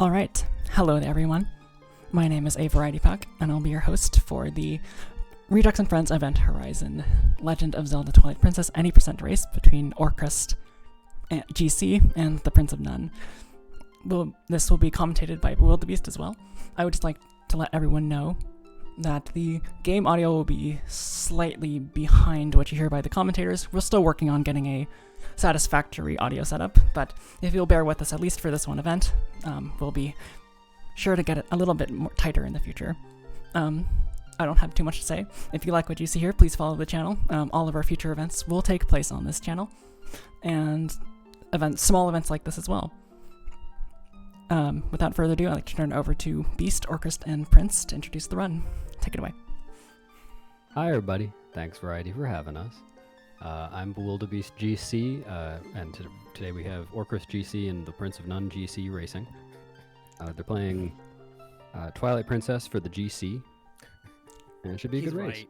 All right, hello everyone. My name is A Variety Pack, and I'll be your host for the Redux and Friends Event Horizon Legend of Zelda Twilight Princess any percent race between Orchrist GC and the Prince of None. This will be commentated by Wildebeest as well. I would just like to let everyone know that the game audio will be slightly behind what you hear by the commentators. We're still working on getting a satisfactory audio setup, but if you'll bear with us at least for this one event, we'll be sure to get it a little bit more tighter in the future. I don't have too much to say. If you like what you see here, please follow the channel. All of our future events will take place on this channel, and small events like this as well. Without further ado, I'd like to turn it over to Beast, Orchrist, and Prince to introduce the run. Take it away. Hi everybody, thanks Variety for having us. I'm Wildebeest GC, and today we have Orchrist GC and the Prince of None GC racing. They're playing Twilight Princess for the GC, and it should be a good race.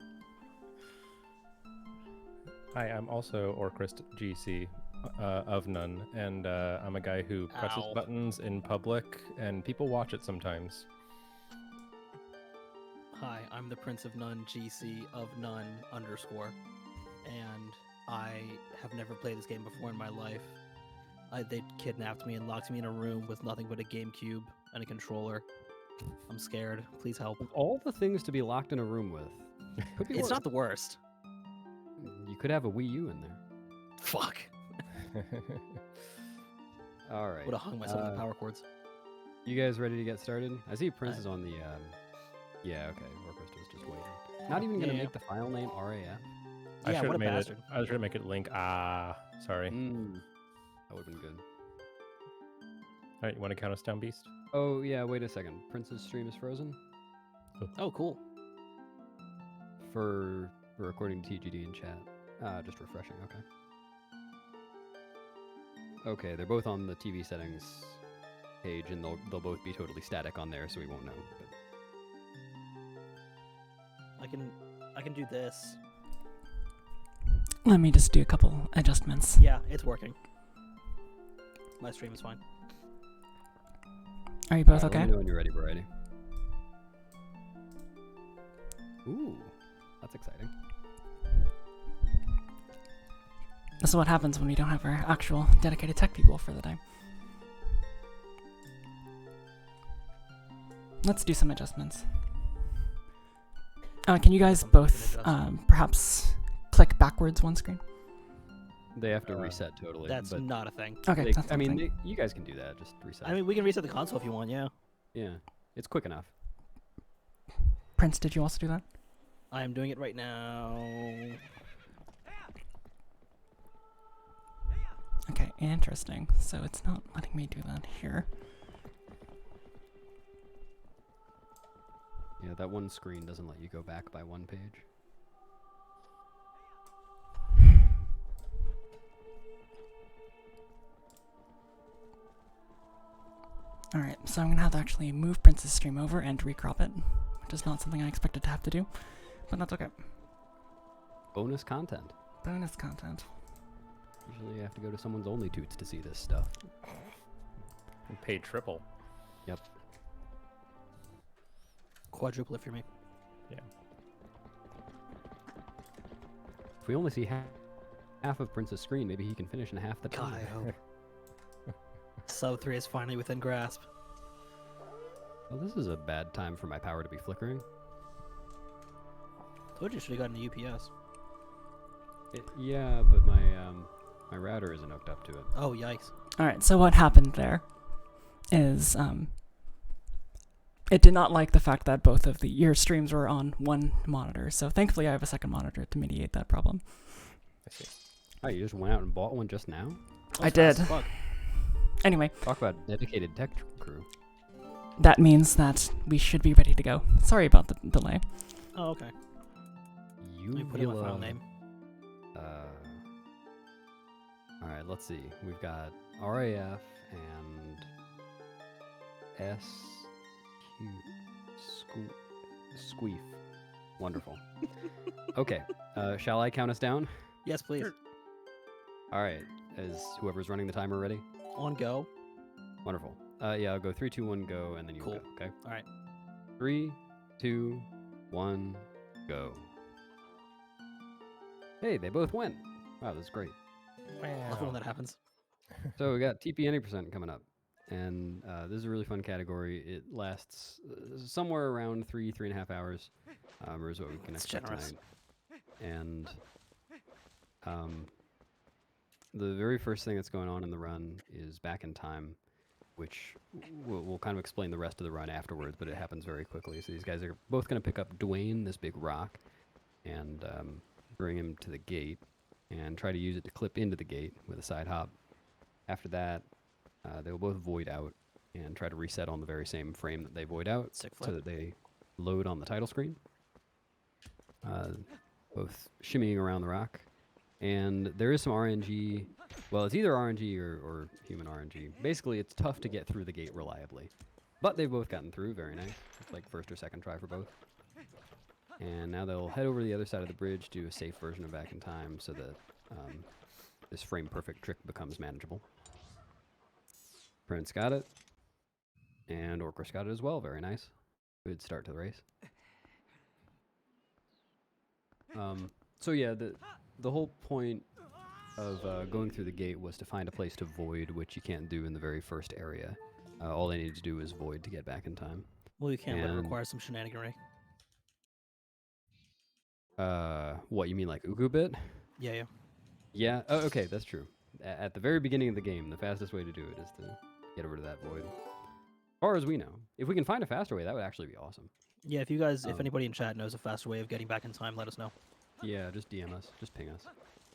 Hi, I'm also Orchrist GC of None, and I'm a guy who presses buttons in public, and people watch it sometimes. Hi, I'm the Prince of None GC of None _, and I have never played this game before in my life. They kidnapped me and locked me in a room with nothing but a GameCube and a controller. I'm scared. Please help. Of all the things to be locked in a room with, could be It's worse. not the worst. You could have a Wii U in there. Fuck. All right. Would have hung myself in the power cords. You guys ready to get started? I see Prince is on the. Yeah, okay. Orchrist was just waiting. Not even gonna make the file name RaF. Yeah, what a bastard. I was gonna make it link. Sorry. That would've been good. All right, you want to count us down, Beast? Oh yeah, wait a second. Prince's stream is frozen Oh, cool. for according to TGD in chat. Just refreshing. Okay. Okay, they're both on the TV settings page, and they'll both be totally static on there, so we won't know. But I can do this. Let me just do a couple adjustments. Yeah, it's working. My stream is fine. Are you both Let okay? me know when you're ready, Variety. Ooh, that's exciting. This is what happens when we don't have our actual dedicated tech people for the day. Let's do some adjustments. Can you guys both perhaps click backwards one screen? They have to reset totally. That's but not a thing. Okay, that's you guys can do that. Just reset. I mean, we can reset the console if you want, yeah. Yeah, it's quick enough. Prince, did you also do that? I am doing it right now. Okay, interesting. So it's not letting me do that here. Yeah, that one screen doesn't let you go back by one page. Alright, so I'm gonna have to actually move Prince's stream over and recrop it, which is not something I expected to have to do, but that's okay. Bonus content. Bonus content. Usually you have to go to someone's only toots to see this stuff. And pay triple. Yep. Quadruple if you're me. Yeah. If we only see half of Prince's screen, maybe he can finish in half the time. God, I hope. Sub 3 is finally within grasp. Well, this is a bad time for my power to be flickering. Told you should have gotten a UPS. Yeah, but my router isn't hooked up to it. Oh, yikes. Alright, so what happened there is, it did not like the fact that both of your streams were on one monitor, so thankfully I have a second monitor to mediate that problem. I see. Oh, you just went out and bought one just now? I did. Fast as fuck. Anyway, Talk about dedicated tech crew. that means that we should be ready to go. Sorry about the delay. Oh, okay. Let me put in my file name. Alright, let's see. We've got RAF and Squeef. Wonderful. Okay, shall I count us down? Yes, please. Alright, is whoever's running the timer ready? On go. Wonderful. Yeah, I'll go 3, 2, 1, go, and then you Cool. go. Okay. All right. 3, 2, 1, go. Hey, they both went. Wow, that's great. Love it when that happens. So we got TP any percent coming up, and this is a really fun category. It lasts somewhere around 3.5 hours, or is what we can That's expect generous. tonight. And the very first thing that's going on in the run is back in time, which we'll kind of explain the rest of the run afterwards, but it happens very quickly. So these guys are both going to pick up Dwayne, this big rock, and bring him to the gate, and try to use it to clip into the gate with a side hop. After that, they will both void out and try to reset on the very same frame that they void out, Sick so flip. that they load on the title screen. Both shimmying around the rock. And there is some RNG. Well, it's either RNG or human RNG. Basically, it's tough to get through the gate reliably. But they've both gotten through. Very nice. It's like first or second try for both. And now they'll head over to the other side of the bridge, do a safe version of Back in Time, so that this frame-perfect trick becomes manageable. Prince got it. And Orcus got it as well. Very nice. Good start to the race. So yeah, the whole point of going through the gate was to find a place to void, which you can't do in the very first area. All they need to do is void to get back in time. Well, you can't, but it And- requires some shenaniganry. What, you mean like Ukubit? Yeah, yeah. Yeah, oh, okay, that's true. At the very beginning of the game, the fastest way to do it is to get over to that void. As far as we know. If we can find a faster way, that would actually be awesome. Yeah, if you guys, if Um, anybody in chat knows a faster way of getting back in time, let us know. Yeah, just DM us. Just ping us.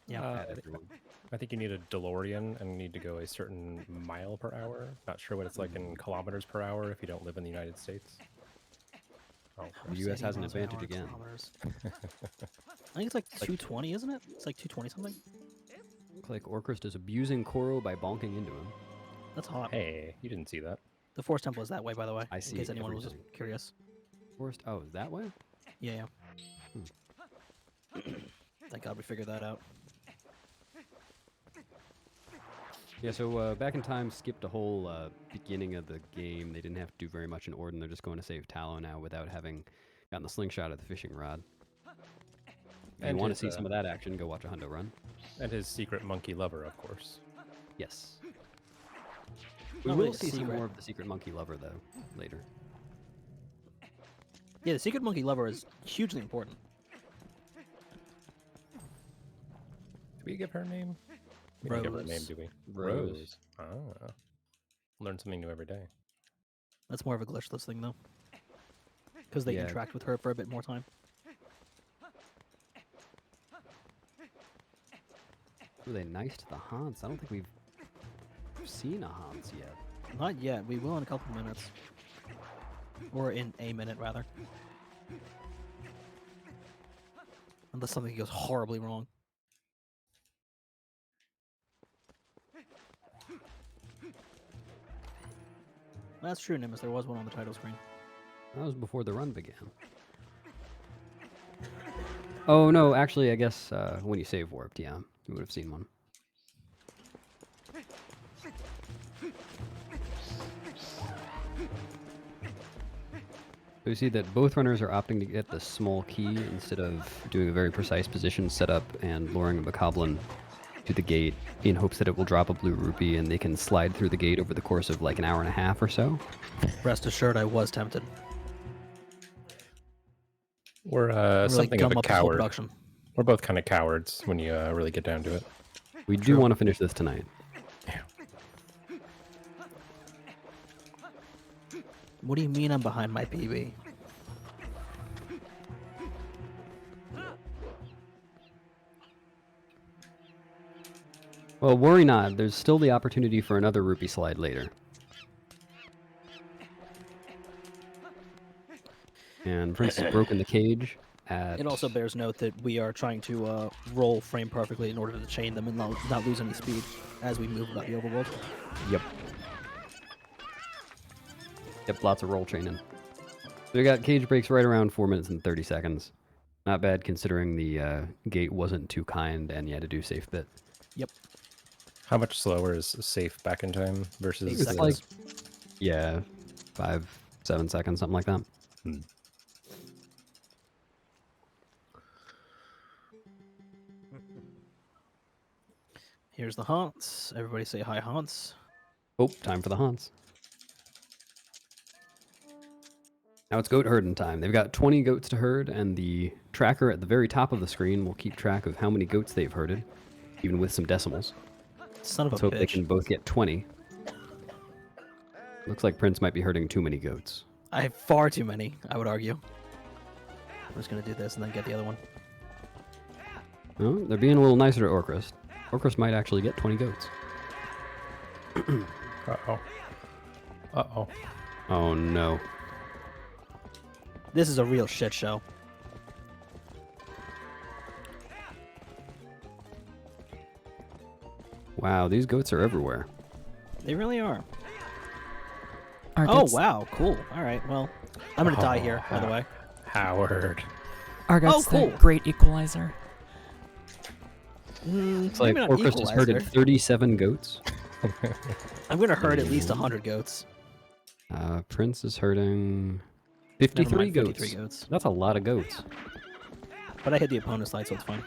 Yeah. At everyone. I think you need a DeLorean and need to go a certain mile per hour. Not sure what it's like in kilometers per hour if you don't live in the United States. Oh, The US has an advantage again. I think it's like 220, isn't it? It's like 220 something. Looks like Orcust is abusing Koro by bonking into him. That's hot. hey, you didn't see that. The Force Temple is that way, by the way. I see In case anyone was everything. curious. Forced. Oh, is that way? Yeah, yeah. Thank God we figured that out. Yeah, so Back in Time skipped a whole beginning of the game. They didn't have to do very much in Orden. They're just going to save Tallow now without having gotten the slingshot of the fishing rod. If you And want to his, see some of that action, go watch a Hundo run. And his secret monkey lover, of course. Yes. We Not will really see some secret. more of the secret monkey lover, though, later. Yeah, the Secret Monkey Lover is hugely important. Do we give her a name? We don't give her a name, Rose. do we? Rose. Ah. Learn something new every day. That's more of a glitchless thing, though. Because they Yeah. interact with her for a bit more time. Were they nice to the Haunts? I don't think we've seen a Haunts yet. Not yet. We will in a couple minutes. Or in a minute, rather. Unless something goes horribly wrong. That's true, Nimbus. There was one on the title screen. That was before the run began. Oh, no, actually, I guess when you save warped, yeah, you would have seen one. So you see that both runners are opting to get the small key instead of doing a very precise position setup and luring a Bokoblin to the gate in hopes that it will drop a blue rupee and they can slide through the gate over the course of like an hour and a half or so. Rest assured, I was tempted. We're Really something gum of a up the whole coward. production. We're both kind of cowards when you really get down to it. We do want to finish this tonight. What do you mean I'm behind my PB? Well, worry not. There's still the opportunity for another rupee slide later. And Prince has broken the cage at... It also bears note that we are trying to roll frame perfectly in order to chain them and not lose any speed as we move about the overworld. Yep. Yep, lots of roll training. So we got cage breaks right around 4 minutes and 30 seconds. Not bad considering the gate wasn't too kind and you had to do safe bit. Yep. How much slower is safe back in time versus? Eight It's seconds. like, Yeah, 5, 7 seconds, something like that. Here's the haunts. Everybody say hi, haunts. Oh, time for the haunts. Now it's goat herding time. They've got 20 goats to herd, and the tracker at the very top of the screen will keep track of how many goats they've herded, even with some decimals. Son of a Let's hope they bitch. can both get 20. Looks like Prince might be herding too many goats. I have far too many, I would argue. I'm just gonna do this and then get the other one. Oh, they're being a little nicer to Orcrist. Orcrist might actually get 20 goats. Uh-oh. Uh-oh. Oh, no. This is a real shit show. Wow, these goats are everywhere. They really are. Our Oh, goats, wow. Cool. All right. Well, I'm going to die here, by the way. Howard. our goats, cool. the great equalizer. It's like maybe not Orcrist has herded equalizer. 37 goats. I'm going to herd at least 100 goats. Prince is herding Never 53 mind, goats. 53 goats. That's a lot of goats. But I hit the opponent's side, so it's fine.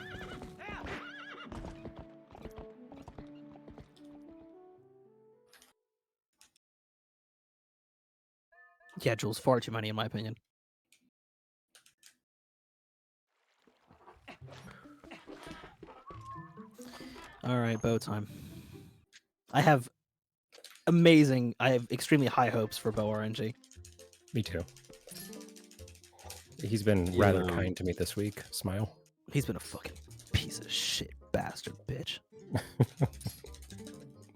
Yeah, Jules, far too many in my opinion. All right, bow time. I have extremely high hopes for bow RNG. Me too. He's been rather Yeah. kind to me this week. Smile. He's been a fucking piece of shit bastard bitch.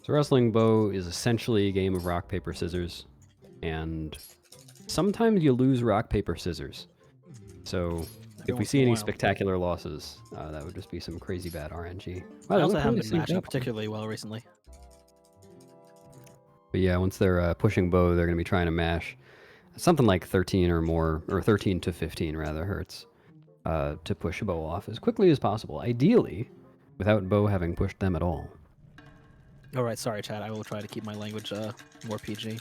So wrestling bow is essentially a game of rock, paper, scissors. And sometimes you lose rock, paper, scissors. So if we once see in a any while. spectacular losses, that would just be some crazy bad RNG. I they also look haven't really been synced matching up. particularly well recently. But yeah, once they're pushing bow, they're going to be trying to mash something like 13 or more, or 13 to 15 rather, hertz, to push bow off as quickly as possible. Ideally, without bow having pushed them at all. All right, sorry, Chad. I will try to keep my language more PG.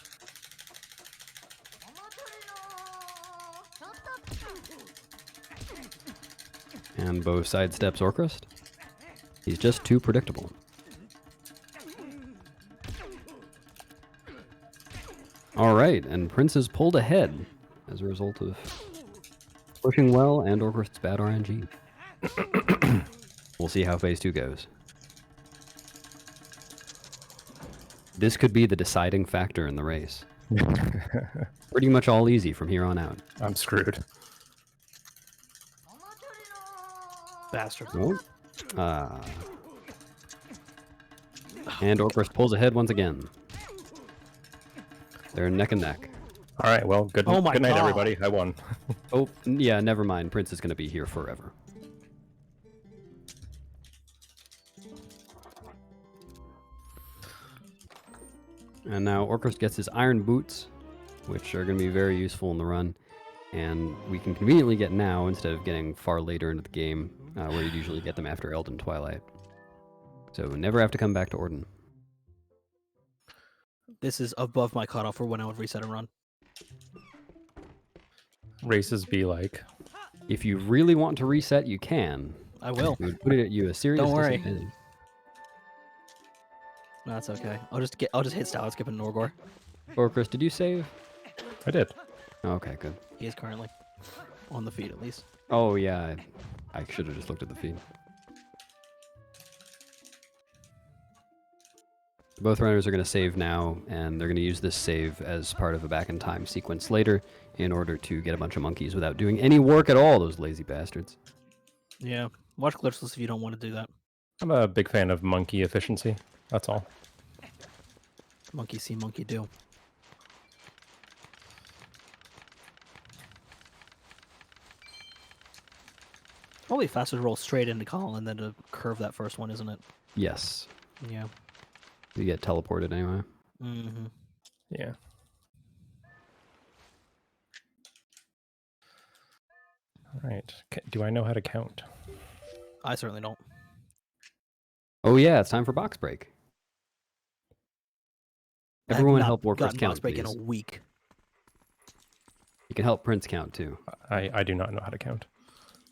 And bow sidesteps Orcrist. He's just too predictable. All right, and Prince has pulled ahead as a result of pushing well and Orcrist's bad RNG. We'll see how phase 2 goes. This could be the deciding factor in the race. Pretty much all easy from here on out. I'm screwed. Bastard. Oh. And Orcrist pulls ahead once again. They're neck and neck. All right, well, good, Oh my good night, God. everybody. I won. Oh, yeah, never mind. Prince is going to be here forever. And now Orcrist gets his iron boots, which are going to be very useful in the run. And we can conveniently get now instead of getting far later into the game, where you'd usually get them after Elden Twilight. So never have to come back to Orden. This is above my cutoff for when I would reset a run. Races be like. If you really want to reset, you can. I will. We would put it at you a serious Don't worry. disadvantage. No, that's okay. I'll just hit style skip and Norgor. Orcrist, did you save? I did. Okay, good. He is currently on the feed at least. Oh, yeah. I should have just looked at the feed. Both runners are going to save now, and they're going to use this save as part of a back-in-time sequence later in order to get a bunch of monkeys without doing any work at all, those lazy bastards. Yeah. Watch glitchless if you don't want to do that. I'm a big fan of monkey efficiency. That's all. Monkey see, monkey do. Probably faster to roll straight into Colin than to curve that first one, isn't it? Yes. Yeah. You get teleported anyway. Mm-hmm. Yeah. All right. Do I know how to count? I certainly don't. Oh, yeah, it's time for box break. Everyone I have help not Orcus gotten count, box break in a please. week. You can help Prince count too. I do not know how to count.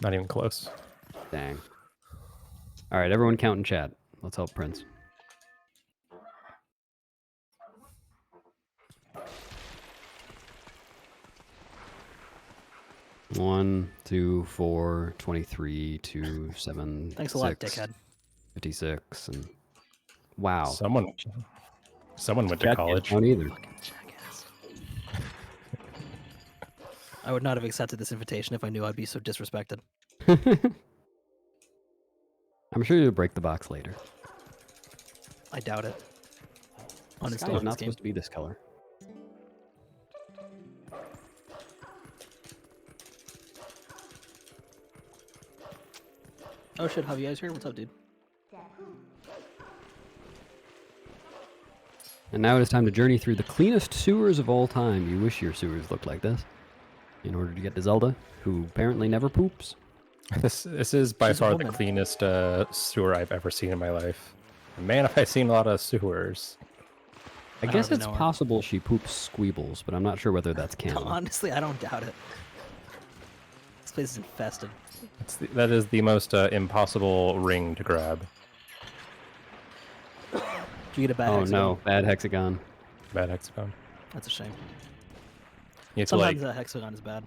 Not even close. Dang. All right, everyone count in chat. Let's help Prince. One, 2, 4, 23, 2, 7, Thanks a lot, dickhead. 56, and wow. Someone went to Chat can't college. count either. Fucking jackass. I would not have accepted this invitation if I knew I'd be so disrespected. I'm sure you'll break the box later. I doubt it. The sky Uninstalling is this not game. supposed to be this color. Oh shit, Javier's here? What's up, dude? And now it is time to journey through the cleanest sewers of all time. You wish your sewers looked like this. In order to get to Zelda, who apparently never poops. This is by She's a far the woman. cleanest sewer I've ever seen in my life. And man, have I seen a lot of sewers. I don't guess even it's know her. possible she poops squeebles, but I'm not sure whether that's canon. Honestly, I don't doubt it. This place is infested. That is the most impossible ring to grab. Did you get a bad Oh hexagon? no, bad hexagon. Bad hexagon. That's a shame. You have to Sometimes like that hexagon is bad.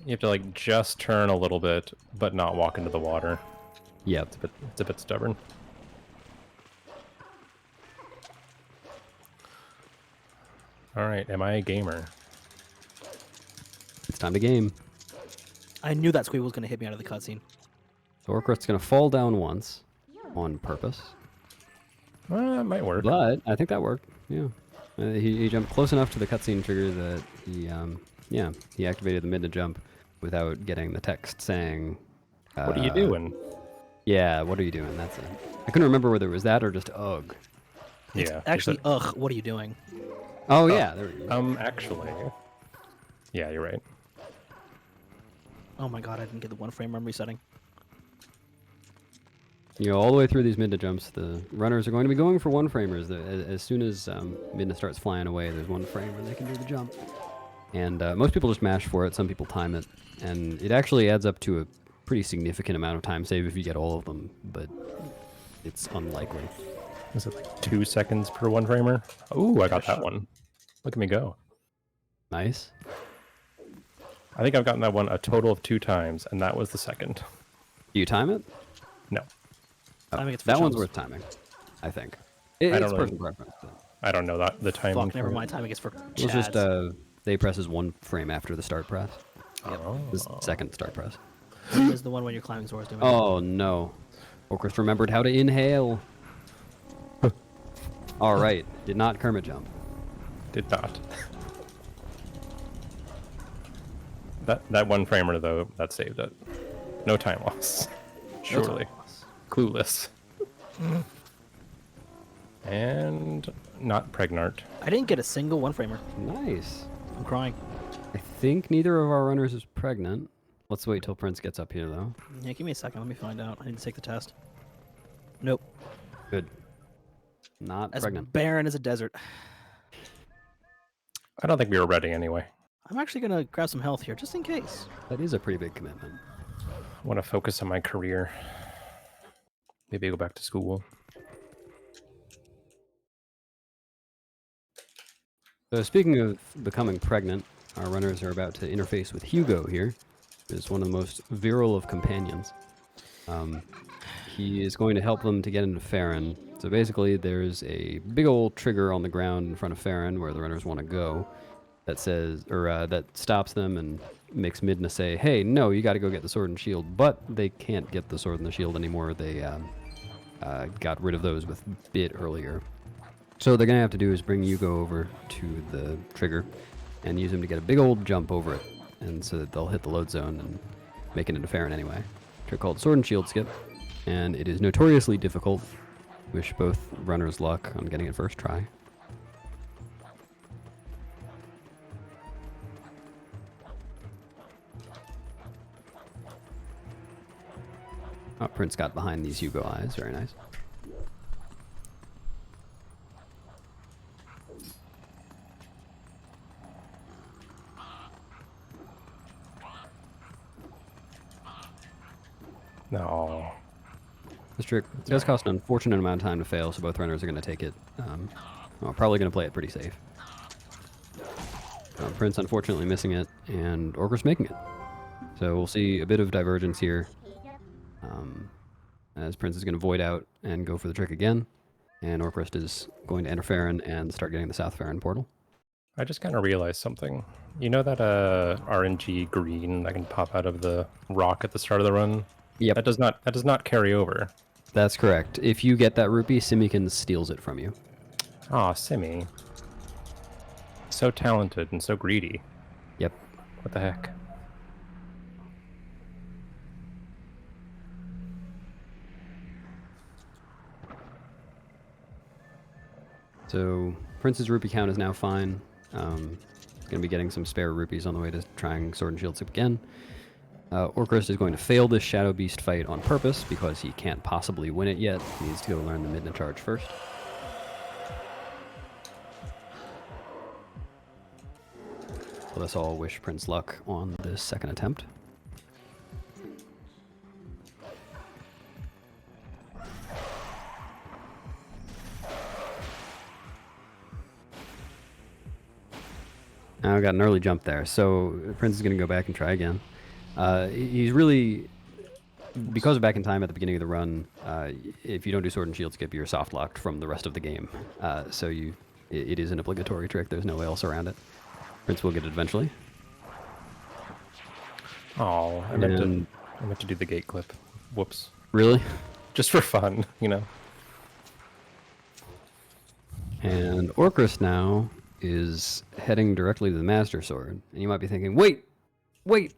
you have to like just turn a little bit, but not walk into the water. Yep. It's a bit stubborn. All right, am I a gamer? It's time to game. I knew that squeak was going to hit me out of the cutscene. So Orcrust's gonna fall down once, on purpose. Well, that might work. But I think that worked. Yeah. He jumped close enough to the cutscene trigger that he activated the mid to jump without getting the text saying. What are you doing? Yeah, what are you doing? That's it. I couldn't remember whether it was that or just ugh. It's Yeah. actually, ugh, what are you doing? Oh yeah, there we go. Actually. Yeah, you're right. Oh my god, I didn't get the one frame. I'm resetting. You know, all the way through these Midna jumps, the runners are going to be going for one framers. As soon as Midna starts flying away, there's one frame where they can do the jump. And most people just mash for it. Some people time it, and it actually adds up to a pretty significant amount of time save if you get all of them. But it's unlikely. Is it like 2 seconds per one framer? Ooh, I got that one. Look at me go. Nice. I think I've gotten that one a total of 2 times, and that was the second. Do you time it? No, Oh, I think it's for that one's chumps. worth timing. I think. I don't It's really- personal preference. But I don't know that the timing. Fuck, never for it. mind. Timing is for it's just Chads. they presses one frame after the start press. Oh. The second start press. This is the one when you're climbing Zora's doing. Oh no. Orcrest remembered how to inhale. All right. Did not Kermit jump. Did not. That one framer though, that saved it. No time loss. Surely. Clueless. And not pregnant. I didn't get a single one framer. Nice. I'm crying. I think neither of our runners is pregnant. Let's wait till Prince gets up here though. Yeah, give me a second. Let me find out. I need to take the test. Nope. Good. Not As pregnant. barren as a desert. I don't think we were ready anyway. I'm actually gonna grab some health here, just in case. That is a pretty big commitment. I want to focus on my career. Maybe go back to school. So speaking of becoming pregnant, our runners are about to interface with Hugo here. Who's one of the most virile of companions. He is going to help them to get into Farron. So basically, there's a big old trigger on the ground in front of Farron where the runners want to go. That says, or that stops them and makes Midna say, "Hey, no, you got to go get the sword and shield." But they can't get the sword and the shield anymore. They got rid of those with Bit earlier. So they're gonna have to do is bring Hugo over to the trigger and use him to get a big old jump over it, and so that they'll hit the load zone and make it into Farron anyway. Trick called Sword and Shield Skip, and it is notoriously difficult. Wish both runners luck on getting it first try. Oh, Prince got behind these Hugo eyes. Very nice. This trick does cost an unfortunate amount of time to fail, so both runners are going to take it. Probably going to play it pretty safe. Prince unfortunately missing it, and Orchrist making it. So we'll see a bit of divergence here. As Prince is going to void out and go for the trick again, and Orchrist is going to enter Farron and start getting the South Farron portal. I just kind of realized something. You know that RNG green that can pop out of the rock at the start of the run? Yep. That does not carry over. That's correct. If you get that rupee, Simikins steals it from you. Aw, Simi. So talented and so greedy. Yep. What the heck? So Prince's rupee count is now fine. He's going to be getting some spare rupees on the way to trying Sword and Shield Skip again. Orchrist is going to fail this Shadow Beast fight on purpose because he can't possibly win it yet. He needs to go learn the Midna charge first. Let us all wish Prince luck on this second attempt. Now I got an early jump there, so Prince is going to go back and try again. He's really, because of back in time at the beginning of the run, if you don't do Sword and Shield Skip, you're soft locked from the rest of the game. So it is an obligatory trick. There's no way else around it. Prince will get it eventually. Oh, I meant to do the gate clip. Whoops. Really? Just for fun, you know. And Orchrist now is heading directly to the Master Sword. And you might be thinking, wait, I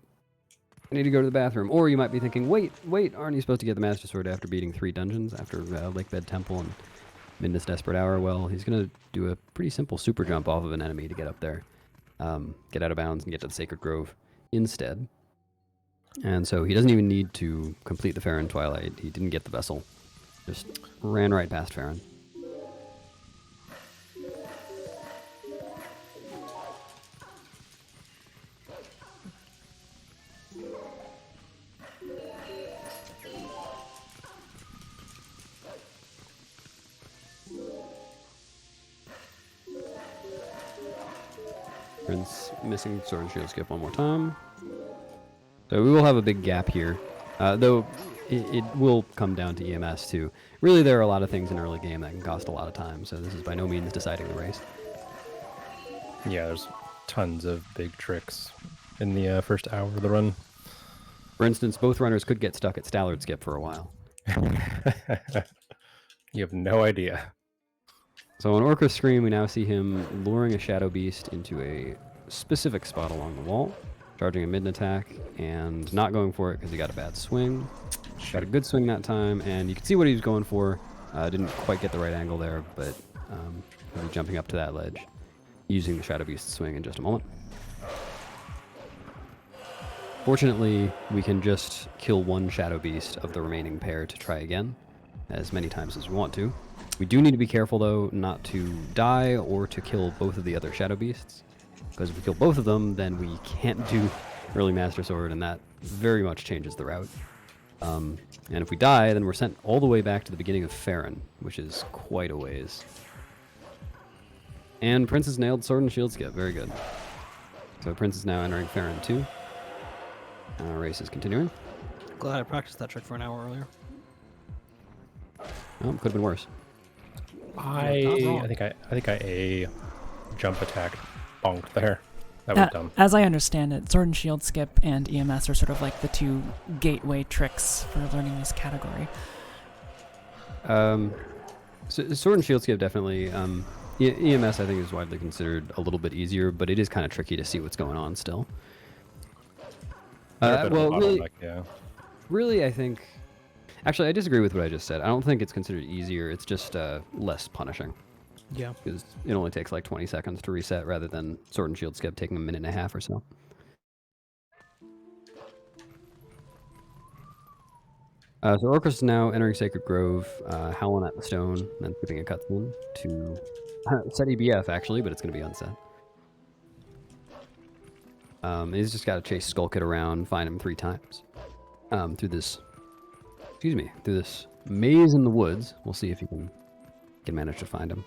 need to go to the bathroom. Or you might be thinking, wait, aren't you supposed to get the Master Sword after beating 3 dungeons, after Lakebed Temple and Midna's Desperate Hour? Well, he's going to do a pretty simple super jump off of an enemy to get up there. Get out of bounds and get to the Sacred Grove instead. And so he doesn't even need to complete the Farron Twilight. He didn't get the vessel. Just ran right past Farron. Prince missing Sword and Shield Skip one more time. So we will have a big gap here, though it will come down to EMS too. Really, there are a lot of things in early game that can cost a lot of time, so this is by no means deciding the race. Yeah, there's tons of big tricks in the first hour of the run. For instance, both runners could get stuck at Stallard Skip for a while. You have no idea. So on Orchrist screen, we now see him luring a Shadow Beast into a specific spot along the wall, charging a midden attack, and not going for it because he got a bad swing. Got a good swing that time, and you can see what he was going for. Didn't quite get the right angle there, but he'll be jumping up to that ledge, using the Shadow Beast swing in just a moment. Fortunately, we can just kill one Shadow Beast of the remaining pair to try again, as many times as we want to. We do need to be careful, though, not to die or to kill both of the other Shadow Beasts, because if we kill both of them, then we can't do early Master Sword, and that very much changes the route. And if we die, then we're sent all the way back to the beginning of Farron, which is quite a ways. And Prince has nailed Sword and Shield Skip. Very good. So Prince is now entering Farron 2. Race is continuing. Glad I practiced that trick for an hour earlier. Oh, could have been worse. I think I a jump attack bonked there. That was dumb. As I understand it, Sword and Shield Skip and EMS are sort of like the 2 gateway tricks for learning this category. So Sword and Shield Skip definitely. EMS I think is widely considered a little bit easier, but it is kind of tricky to see what's going on still. Really, I think. Actually, I disagree with what I just said. I don't think it's considered easier. It's just less punishing. Yeah. Because it only takes like 20 seconds to reset rather than Sword and Shield Skip taking a minute and a half or so. So Orchrist is now entering Sacred Grove, howling at the stone, then skipping a cutscene to set EBF actually, but it's going to be unset. He's just got to chase Skull Kid around, find him 3 times through this excuse me, through this maze in the woods. We'll see if you can manage to find him.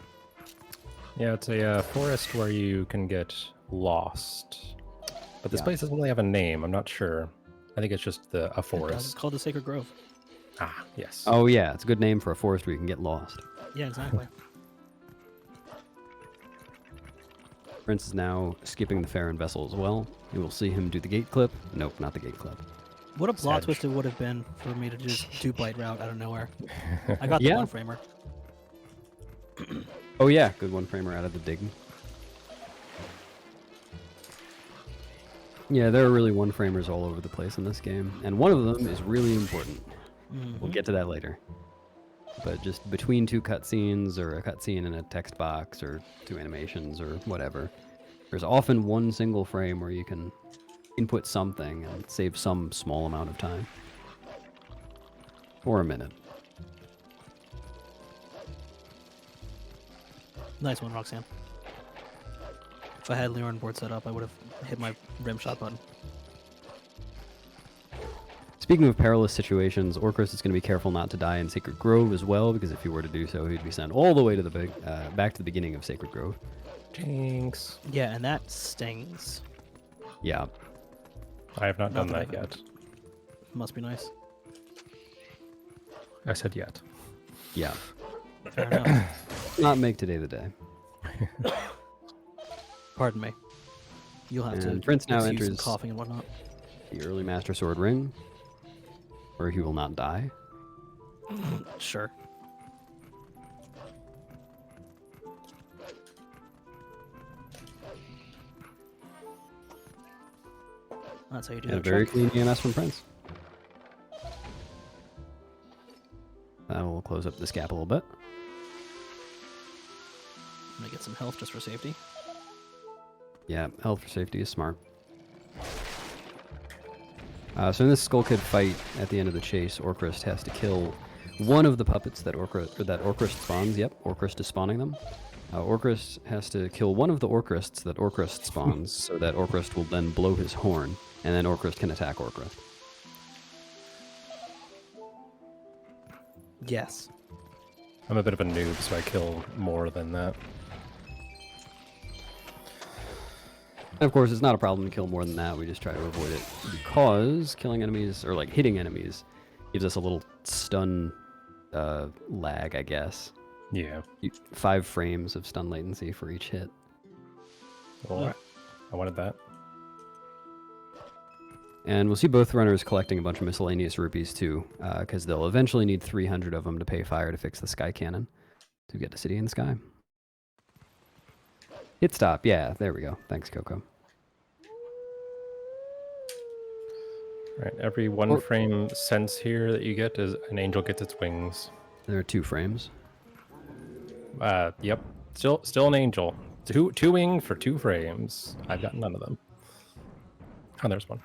Yeah, it's a forest where you can get lost. But this Yeah. place doesn't really have a name. I'm not sure. I think it's just a It's forest. called the Sacred Grove. Ah, yes. Oh yeah, it's a good name for a forest where you can get lost. Yeah, exactly. Prince is now skipping the Farron vessel as well. You will see him do the gate clip. Nope, not the gate clip. What a plot Sedge. twist it would have been for me to just do Blight Route out of nowhere. I got the Yeah. one framer. Oh yeah, good one framer out of the dig. Yeah, there are really one framers all over the place in this game, and one of them is really important. We'll get to that later. But just between two cutscenes, or a cutscene and a text box, or two animations, or whatever, there's often one single frame where you can input something and save some small amount of time. For a minute. Nice one, Roxanne. If I had Leon board set up, I would have hit my rim shot button. Speaking of perilous situations, Orchrist is going to be careful not to die in Sacred Grove as well, because if he were to do so, he'd be sent all the way to the back to the beginning of Sacred Grove. Jinx. Yeah, and that stings. Yeah. I have not done Not that that I've- yet. Must be nice. I said yet. Yeah. Fair enough. Not make today the day. Pardon me. You'll have And to Prince now excuse some enters coughing and whatnot. the early Master Sword ring, where he will not die. Sure. That's how you do And a that. very check. clean EMS from Prince. That will close up this gap a little bit. I'm gonna get some health just for safety. Yeah, health for safety is smart. So in this Skull Kid fight at the end of the chase, Orchrist has to kill one of the puppets that Orchrist spawns. Yep, Orchrist is spawning them. Orchrist has to kill one of the Orchrists that Orchrist spawns, so that Orchrist will then blow his horn, and then Orchrist can attack Orchrist. Yes. I'm a bit of a noob, so I kill more than that. And of course, it's not a problem to kill more than that. We just try to avoid it because killing enemies, or like hitting enemies, gives us a little stun lag, I guess. Yeah. 5 frames of stun latency for each hit. Well, I wanted that. And we'll see both runners collecting a bunch of miscellaneous rupees too, because they'll eventually need 300 of them to pay fire to fix the sky cannon to get to City in the Sky. Hit stop, yeah, there we go. Thanks, Coco. Right. Every one frame sense here that you get is an angel gets its wings. There are 2 frames. Yep. Still an angel. Two wing for 2 frames. I've got none of them. Oh, there's one.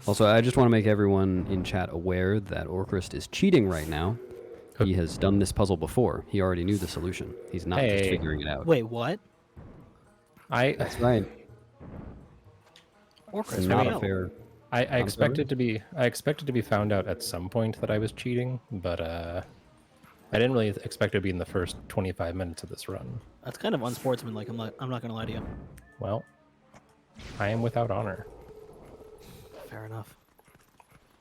Also, I just want to make everyone in chat aware that Orchrist is cheating right now. He has done this puzzle before. He already knew the solution. He's not just Hey. figuring it out. Wait, what? That's right. Orchrist, It's where not we a go? fair... I expected to be found out at some point that I was cheating, but I didn't really expect it to be in the first 25 minutes of this run. That's kind of unsportsmanlike. I'm not gonna lie to you. Well, I am without honor. Fair enough.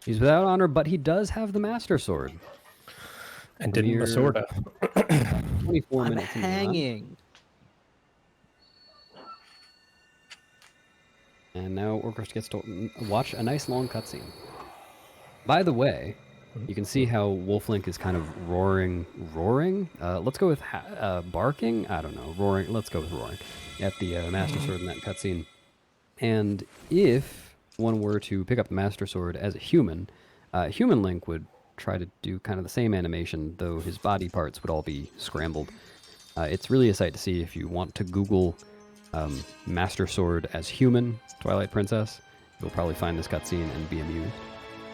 He's without honor, but he does have the Master Sword. And didn't Mere- Masorda. 24 I'm minutes into the run. hanging. And now Orchrist gets to watch a nice long cutscene. By the way, you can see how Wolflink is kind of roaring. Let's go with barking? I don't know. Roaring. Let's go with roaring at the Master Sword in that cutscene. And if one were to pick up the Master Sword as a human, human Link would try to do kind of the same animation, though his body parts would all be scrambled. It's really a sight to see if you want to Google Master Sword as human Twilight Princess. You'll probably find this cutscene and be amused.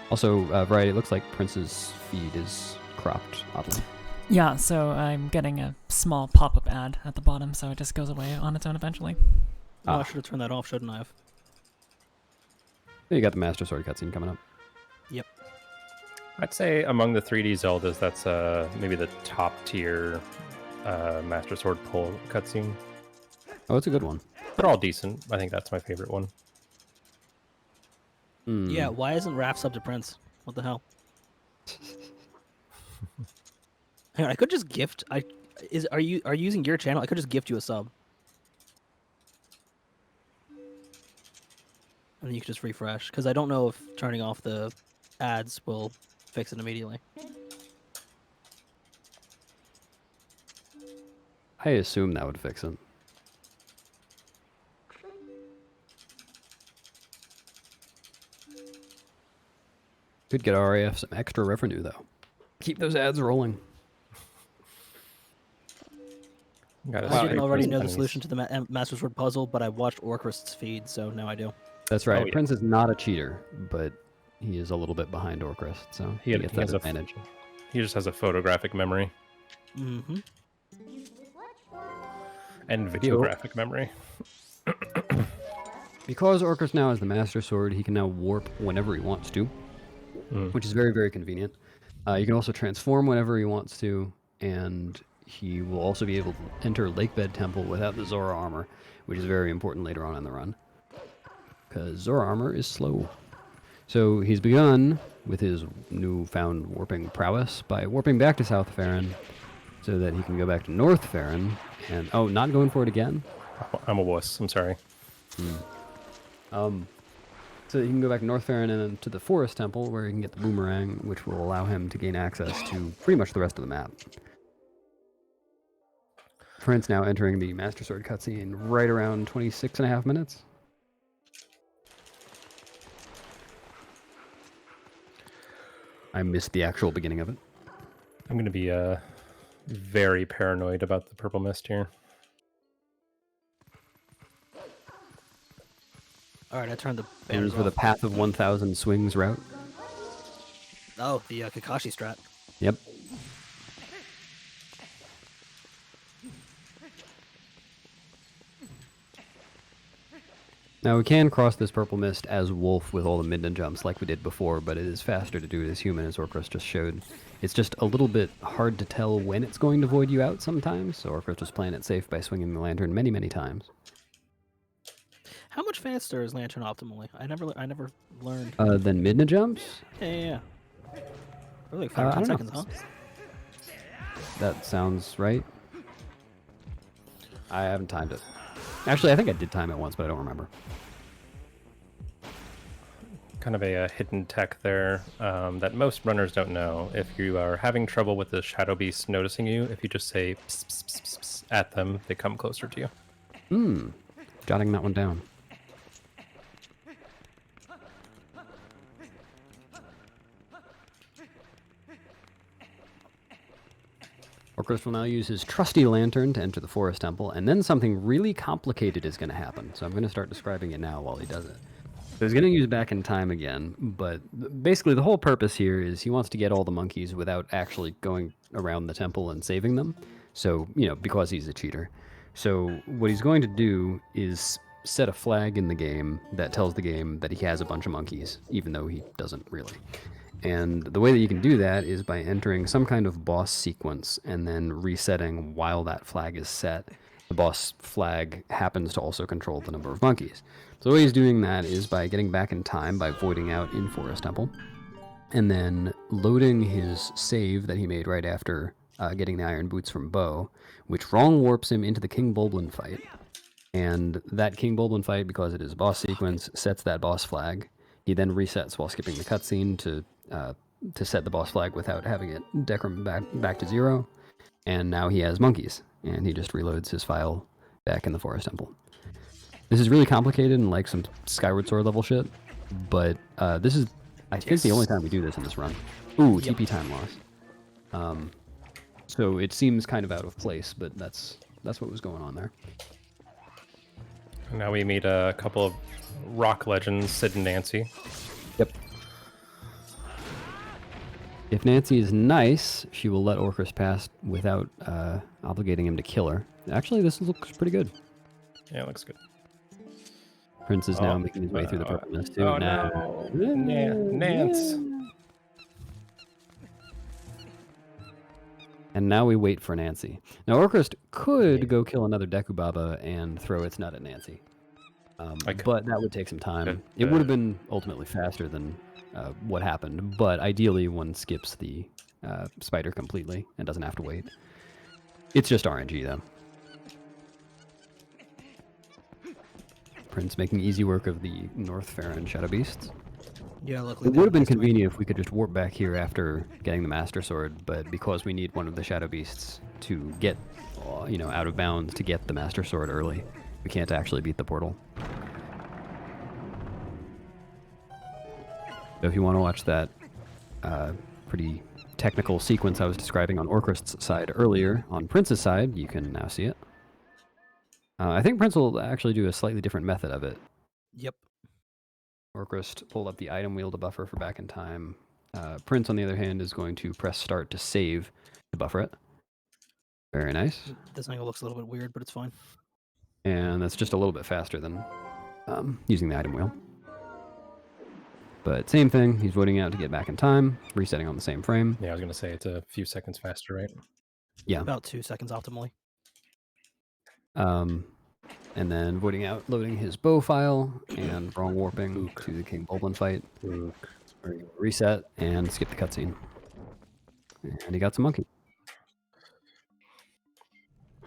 Also, Variety, it looks like Prince's feed is cropped oddly. Yeah, so I'm getting a small pop-up ad at the bottom, so it just goes away on its own eventually. Oh, I should have turned that off, shouldn't I have? You got the Master Sword cutscene coming up. Yep. I'd say among the 3D Zeldas, that's maybe the top tier Master Sword pull cutscene. Oh, it's a good one. They're all decent. I think that's my favorite one. Yeah, why isn't RaF sub to Prince? What the hell? Hang on, I could just gift. Are you using your channel? I could just gift you a sub, and then you could just refresh. Because I don't know if turning off the ads will fix it immediately. I assume that would fix it. Could get RAF some extra revenue, though. Keep those ads rolling. I didn't already know the solution to the Master Sword puzzle, but I watched Orcrist's feed, so now I do. That's right. Oh, yeah. Prince is not a cheater, but he is a little bit behind Orcrist, so he gets that advantage. He just has a photographic memory. Mm-hmm. And videographic memory. Because Orcrist now has the Master Sword, he can now warp whenever he wants to, which is very, very convenient. You can also transform whenever he wants to, and he will also be able to enter Lakebed Temple without the Zora armor, which is very important later on in the run, because Zora armor is slow. So he's begun with his newfound warping prowess by warping back to South Farron, so that he can go back to North Farron, and not going for it again? I'm a wuss, I'm sorry. So he can go back to North Farron and then to the Forest Temple, where he can get the boomerang, which will allow him to gain access to pretty much the rest of the map. Prince now entering the Master Sword cutscene right around 26.5 minutes. I missed the actual beginning of it. I'm going to be very paranoid about the purple mist here. All right, I turned the And banners for the off. Path of 1000 Swings route. Oh, the Kakashi strat. Yep. Now we can cross this purple mist as Wolf with all the midden jumps like we did before, but it is faster to do it as human, as Orcrist just showed. It's just a little bit hard to tell when it's going to void you out sometimes, so Orcrist was playing it safe by swinging the lantern many, many times. How much faster is Lantern optimally? I never learned. Then midden jumps? Yeah. Probably like 5 or 10 seconds, huh? That sounds right. I haven't timed it. Actually, I think I did time it once, but I don't remember. Kind of a hidden tech there that most runners don't know. If you are having trouble with the shadow beasts noticing you, if you just say pss, pss, pss, pss, pss at them, they come closer to you. Jotting that one down. Orcrist will now use his trusty lantern to enter the Forest Temple, and then something really complicated is going to happen. So I'm going to start describing it now while he does it. So he's going to use back in time again, but basically the whole purpose here is he wants to get all the monkeys without actually going around the temple and saving them. So, because he's a cheater. So what he's going to do is set a flag in the game that tells the game that he has a bunch of monkeys, even though he doesn't really. And the way that you can do that is by entering some kind of boss sequence and then resetting while that flag is set. The boss flag happens to also control the number of monkeys. So the way he's doing that is by getting back in time by voiding out in Forest Temple, and then loading his save that he made right after getting the Iron Boots from Bo, which wrong warps him into the King Bulblin fight. And that King Bulblin fight, because it is a boss sequence, sets that boss flag. He then resets while skipping the cutscene to set the boss flag without having it decrement back to 0. And now he has monkeys, and he just reloads his file back in the Forest Temple. This is really complicated and like some Skyward Sword level shit, but this is, I think, the only time we do this in this run. Ooh, TP time loss. So it seems kind of out of place, but that's what was going on there. Now we meet a couple of rock legends, Sid and Nancy. Yep. If Nancy is nice, she will let Orcrist pass without obligating him to kill her. Actually, this looks pretty good. Yeah, it looks good. Prince is now Oh, making his way through the purpleness too. Oh Nah. no, Nance. And now we wait for Nancy. Now Orcrist could go kill another Dekubaba and throw its nut at Nancy. But that would take some time. It would have been ultimately faster than what happened, but ideally one skips the spider completely and doesn't have to wait. It's just RNG though. Prince making easy work of the North Farron Shadow Beasts. Yeah, luckily It would have been convenient if we could just warp back here after getting the Master Sword, but because we need one of the Shadow Beasts to get, out of bounds to get the Master Sword early, we can't actually beat the portal. So if you want to watch that pretty technical sequence I was describing on Orcrist's side earlier, on Prince's side, you can now see it. I think Prince will actually do a slightly different method of it. Yep. Orcrist pulled up the item wheel to buffer for back in time. Prince, on the other hand, is going to press start to save to buffer it. Very nice. This angle looks a little bit weird, but it's fine. And that's just a little bit faster than using the item wheel. But same thing, he's voting out to get back in time, resetting on the same frame. Yeah, I was gonna say it's a few seconds faster, right? Yeah. About 2 seconds optimally. And then voting out, loading his bow file, and wrong warping to the King Bulblin fight. Reset, and skip the cutscene. And he got some monkey.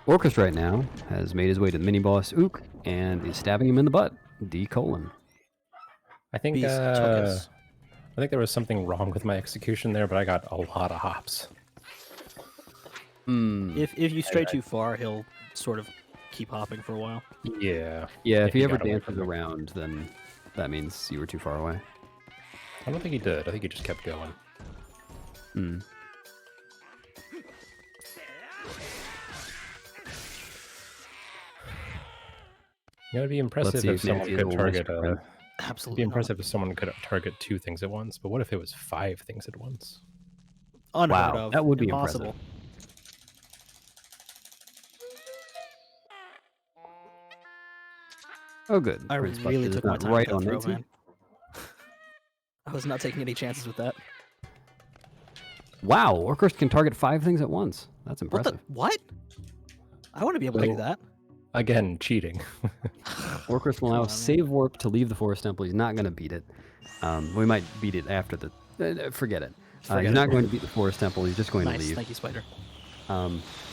Orcrist right now has made his way to the mini-boss Ook, and is stabbing him in the butt. D:. I think Beast took us. I think there was something wrong with my execution there, but I got a lot of hops. If you stray too far, he'll sort of keep hopping for a while. Yeah. Yeah, if he ever got away dances from me. around, then that means you were too far away. I don't think he did. I think he just kept going. It'd be impressive see if if someone Nancy is could a little target. more sprint. It'd Absolutely be not. impressive if someone could target 2 things at once. But what if it was 5 things at once? Unheard Wow, of. that would be Impossible. Oh, good. I Prince really Buster took is my not time right with that on throw, Nancy. man. I was not taking any chances with that. Wow, Orcrist can target 5 things at once. That's What impressive. the? What? I want to be able to do So- that. Again, cheating. Orcrist will Come now on, man. save warp to leave the Forest Temple. He's not going to beat it. We might beat it after the... forget it. Forget He's it. not going to beat the Forest Temple. He's just going to Nice. leave. Thank you, Spider.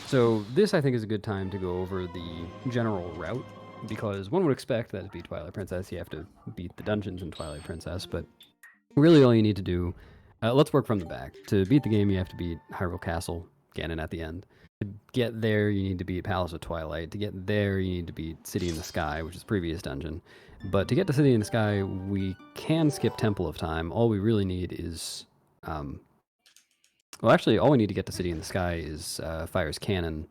So this, I think, is a good time to go over the general route, because one would expect that to be Twilight Princess. You have to beat the dungeons in Twilight Princess, but really all you need to do... let's work from the back. To beat the game, you have to beat Hyrule Castle, Ganon at the end. To get there, you need to beat Palace of Twilight. To get there, you need to beat City in the Sky, which is the previous dungeon. But to get to City in the Sky, we can skip Temple of Time. All we really need is... well, actually, all we need to get to City in the Sky is Fire's Cannon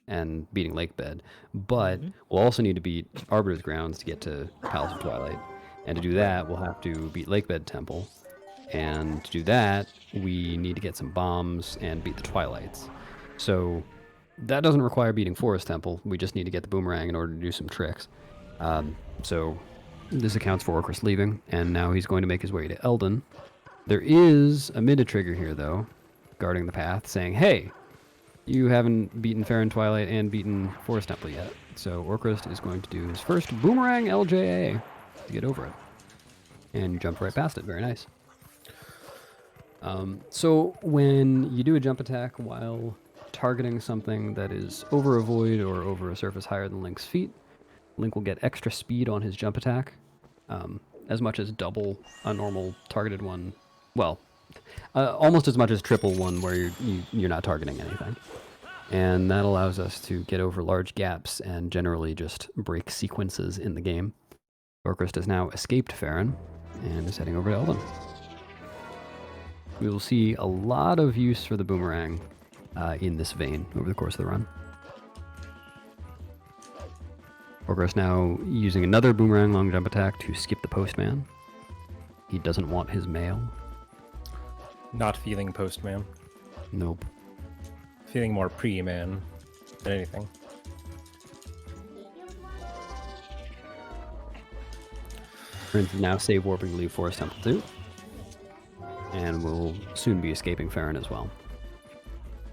and beating Lakebed. But we'll also need to beat Arbiter's Grounds to get to Palace of Twilight. And to do that, we'll have to beat Lakebed Temple. And to do that, we need to get some bombs and beat the Twilights. So that doesn't require beating Forest Temple. We just need to get the boomerang in order to do some tricks. So this accounts for Orcrist leaving, and now he's going to make his way to Eldon. There is a mid-trigger here, though, guarding the path, saying, hey, you haven't beaten Farron Twilight and beaten Forest Temple yet. So Orcrist is going to do his first boomerang LJA to get over it. And you jumped right past it. Very nice. So when you do a jump attack while targeting something that is over a void or over a surface higher than Link's feet, Link will get extra speed on his jump attack, as much as double a normal targeted one. Well, almost as much as triple one where you're not targeting anything. And that allows us to get over large gaps and generally just break sequences in the game. Orcrist has now escaped Farron and is heading over to Eldon. We will see a lot of use for the boomerang in this vein over the course of the run. Orcrist now using another boomerang long jump attack to skip the postman. He doesn't want his mail. Not feeling postman. Nope. Feeling more pre-man than anything. Prince is now save warping to leave Forest Temple 2. And will soon be escaping Farron as well.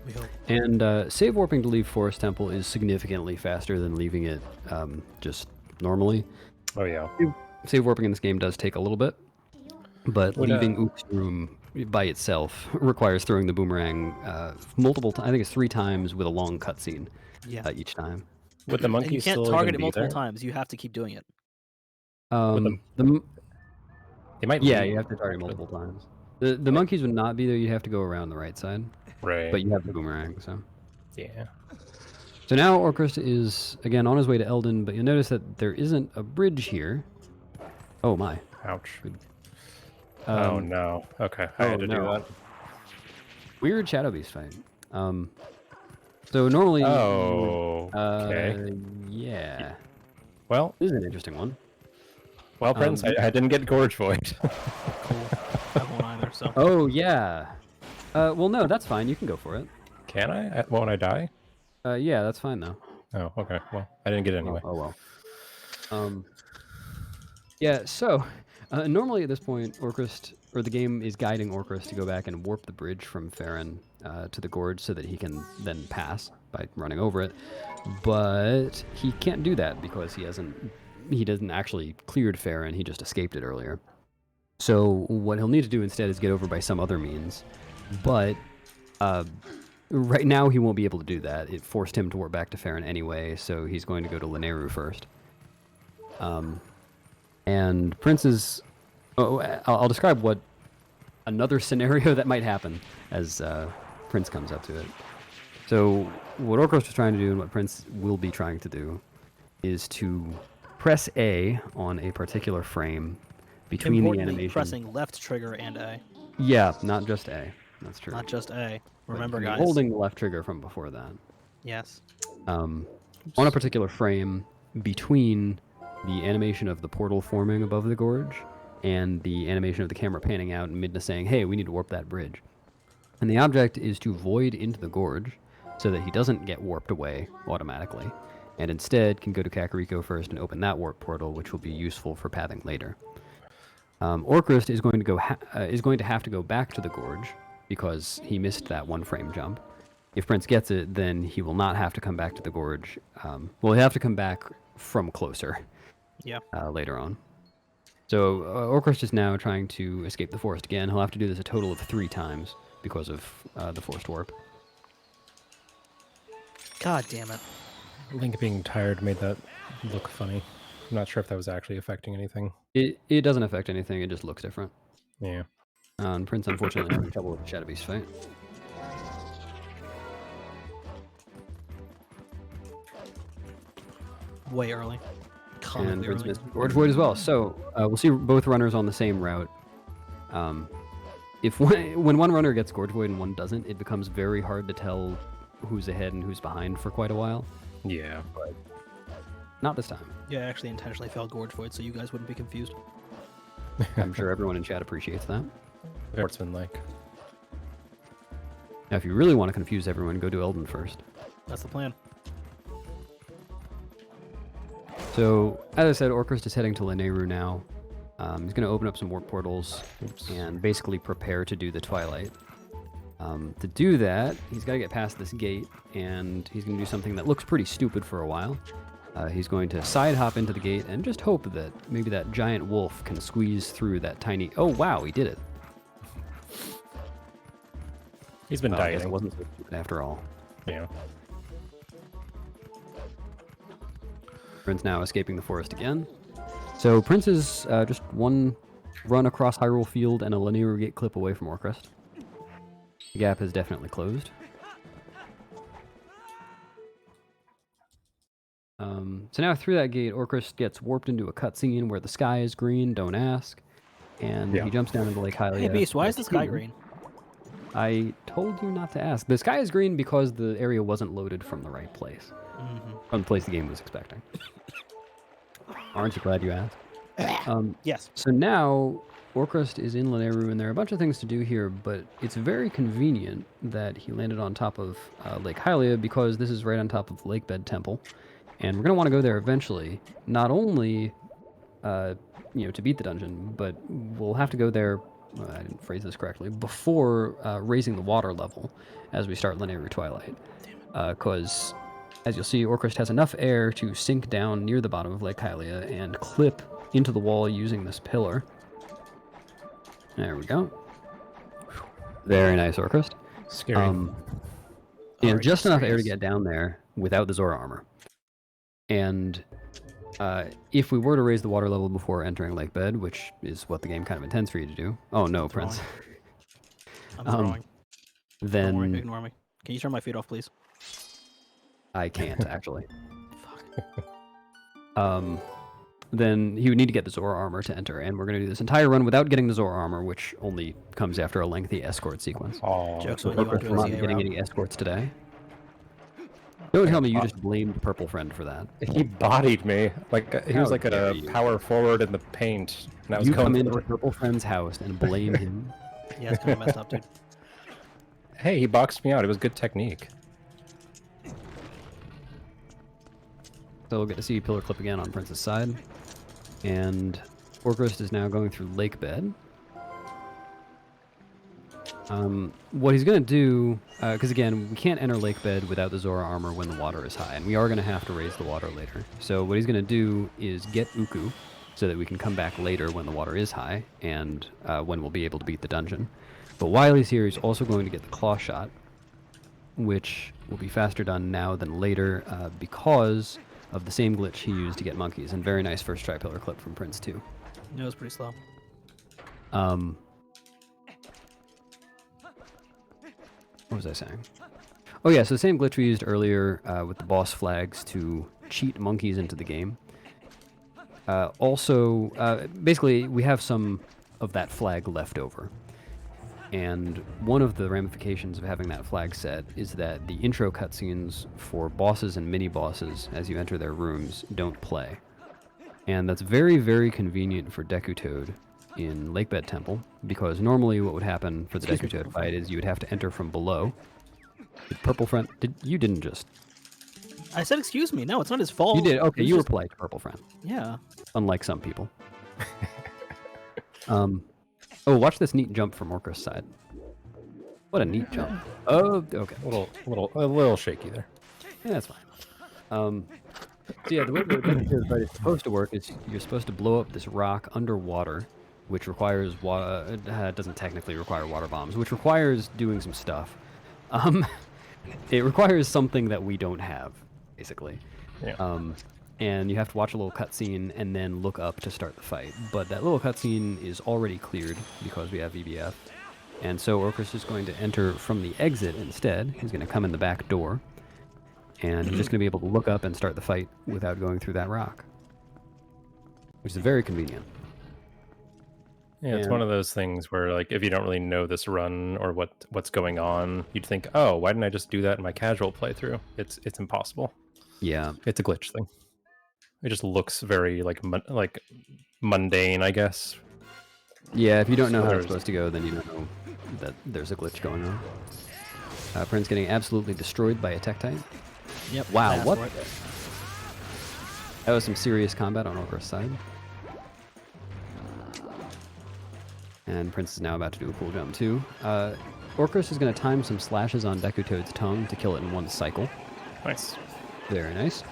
We hope. And save warping to leave Forest Temple is significantly faster than leaving it just normally. Oh yeah. Save warping in this game does take a little bit, but leaving Ook's room by itself requires throwing the boomerang multiple times. I think it's 3 times with a long cutscene each time. Would the And monkey you can't still target even it be multiple there? times. You have to keep doing it. They might Yeah, leave. you have to target multiple times. The monkeys would not be there. You'd have to go around the right side. Right. But you have the boomerang, so. Yeah. So now Orchrist is, again, on his way to Eldon, but you'll notice that there isn't a bridge here. Oh, my. Ouch. Oh, no. Okay, I had to do that. Weird Shadow Beast fight. So normally... Oh, okay. Yeah. Well, This is an interesting one. well, Prince, I didn't get Gorge Void. Cool. I won't either. So. Oh, yeah. Well, no, that's fine. You can go for it. Can I? Won't I die? Yeah, that's fine, though. Oh, okay. Well, I didn't get it anyway. Oh, well. Yeah, so normally at this point, Orchrist, or the game is guiding Orchrist to go back and warp the bridge from Farron to the gorge so that he can then pass by running over it. But he can't do that because he doesn't actually cleared Farron, he just escaped it earlier. So what he'll need to do instead is get over by some other means. But right now he won't be able to do that. It forced him to warp back to Farron anyway, so he's going to go to Lanayru first. And Prince is... Oh, I'll describe what another scenario that might happen as Prince comes up to it. So what Orchrist was trying to do and what Prince will be trying to do is to press A on a particular frame between the animation. Pressing left trigger and A. Yeah, not just A. That's true. Not just A. Remember, But guys. holding the left trigger from before that. Yes. On a particular frame between the animation of the portal forming above the gorge and the animation of the camera panning out and Midna saying, hey, we need to warp that bridge. And the object is to void into the gorge so that he doesn't get warped away automatically, and instead can go to Kakariko first and open that warp portal, which will be useful for pathing later. Orchrist is going to have to go back to the gorge because he missed that 1 frame jump. If Prince gets it, then he will not have to come back to the gorge. Well, he'll have to come back from closer. Yeah. Later on. So Orchrist is now trying to escape the forest again. He'll have to do this a total of 3 times because of the forced warp. God damn it. Link being tired made that look funny. I'm not sure if that was actually affecting anything. It doesn't affect anything. It just looks different. Yeah. And Prince, unfortunately, having trouble with the Shadow Beast fight. Way early. And Prince missed Gorge Void as well. So we'll see both runners on the same route. When one runner gets Gorge Void and one doesn't, it becomes very hard to tell who's ahead and who's behind for quite a while. Yeah. But not this time. Yeah, I actually intentionally failed Gorge Void so you guys wouldn't be confused. I'm sure everyone in chat appreciates that. Sportsman-like. Now, if you really want to confuse everyone, go to Eldon first. That's the plan. So, as I said, Orchrist is heading to Lanayru now. He's going to open up some warp portals and basically prepare to do the Twilight. To do that, he's got to get past this gate, and he's going to do something that looks pretty stupid for a while. He's going to side hop into the gate and just hope that maybe that giant wolf can squeeze through that tiny... Oh, wow, he did it. He's been I dieting. guess it wasn't so stupid after all. Yeah. Prince now escaping the forest again. So Prince is just 1 run across Hyrule Field and a Lanayru gate clip away from Orchrist. The gap has definitely closed. So now through that gate, Orchrist gets warped into a cutscene where the sky is green, don't ask, and he jumps down into Lake Hylia. Hey, Beast, why is the sky green? I told you not to ask. The sky is green because the area wasn't loaded from the right place. From the place the game was expecting. Aren't you glad you asked? Yes. So now, Orchrist is in Lanayru, and there are a bunch of things to do here, but it's very convenient that he landed on top of Lake Hylia because this is right on top of the Lakebed Temple, and we're going to want to go there eventually, not only to beat the dungeon, but we'll have to go there. I didn't phrase this correctly. Before raising the water level, as we start Linear Twilight, because as you'll see, Orcrist has enough air to sink down near the bottom of Lake Hylia and clip into the wall using this pillar. There we go. Very nice, Orcrist. Scary. And just enough air to get down there without the Zora armor. And if we were to raise the water level before entering Lake Bed, which is what the game kind of intends for you to do. Oh no, Prince. I'm throwing. Then Don't worry, ignore me. Can you turn my feet off, please? I can't actually. Fuck. Then he would need to get the Zora armor to enter, and we're going to do this entire run without getting the Zora armor, which only comes after a lengthy escort sequence. Oh, Joke's on you, Orcrist will not be getting any escorts today. Don't tell me you just blamed Purple Friend for that. he bodied me. Like he was How like dare a you. power forward in the paint. And I was You going come for into the- Purple Friend's house and blame him. Yeah, it's kind of messed up, dude. Hey, he boxed me out. It was good technique. So we'll get to see Pillar Clip again on Prince's side. And Orcrist is now going through Lake Bed. What he's going to do, because again, we can't enter Lake Bed without the Zora armor when the water is high, and we are going to have to raise the water later. So what he's going to do is get Uku, so that we can come back later when the water is high, and when we'll be able to beat the dungeon. But while he's here, he's also going to get the Claw Shot, which will be faster done now than later, because of the same glitch he used to get monkeys. And very nice first try Pillar Clip from Prince too. It was pretty slow. What was I saying? Oh yeah, so the same glitch we used earlier with the boss flags to cheat monkeys into the game. Basically, we have some of that flag left over. And one of the ramifications of having that flag set is that the intro cutscenes for bosses and mini-bosses, as you enter their rooms, don't play. And that's very, very convenient for Deku Toad in Lakebed Temple, because normally what would happen for the Deku Toad fight is you would have to enter from below. Did Purple Friend... You didn't just... I said excuse me. No, it's not his fault. You did. Okay, It was you were just- polite to Purple Friend. Yeah. Unlike some people. Oh, watch this neat jump from Orca's side. What a neat jump. Oh, okay. A little shaky there. Yeah, that's fine. So yeah, the way the Deku Toad fight is supposed to work is you're supposed to blow up this rock underwater, which requires water. It doesn't technically require water bombs, which requires doing some stuff. It requires something that we don't have, basically. Yeah. And you have to watch a little cutscene and then look up to start the fight. But that little cutscene is already cleared because we have VBF. And so Orcus is going to enter from the exit instead. He's going to come in the back door. And he's just going to be able to look up and start the fight without going through that rock. Which is very convenient. Yeah, it's And- one of those things where, like, if you don't really know this run or what's going on, you'd think, oh, why didn't I just do that in my casual playthrough? It's impossible. Yeah. It's a glitch thing. It just looks very like mundane, I guess. Yeah, if you don't know how it's There's- supposed to go, then you don't know that there's a glitch going on. Prince getting absolutely destroyed by a Tektite. Yep. Wow, I asked what? for it. That was some serious combat on Orcus' side. And Prince is now about to do a cool jump too. Orcus is going to time some slashes on Deku Toad's tongue to kill it in one cycle. Nice. Very nice.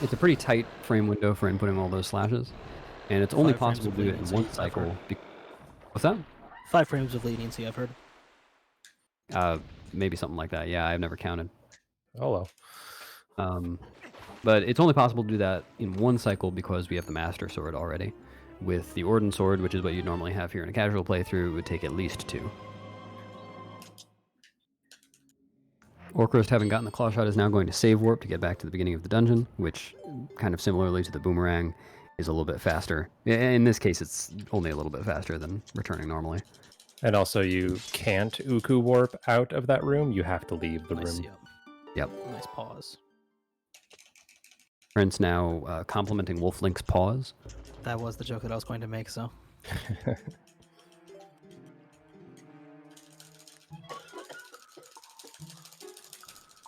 It's a pretty tight frame window for inputting all those slashes. And it's only 5 frames possible of to do it in leniency, one I've cycle. heard. What's that? 5 frames of leniency, I've heard. Maybe something like that. Yeah, I've never counted. Oh well. But it's only possible to do that in one cycle because we have the Master Sword already. With the Orden Sword, which is what you normally have here in a casual playthrough, it would take at least 2. Orcrost, having gotten the Claw Shot, is now going to save warp to get back to the beginning of the dungeon, which, kind of similarly to the Boomerang, is a little bit faster. In this case, it's only a little bit faster than returning normally. And also, you can't Uku warp out of that room. You have to leave the Nice, room. Yep. Nice pause. Prince now complimenting Wolf Link's paws. That was the joke that I was going to make, so.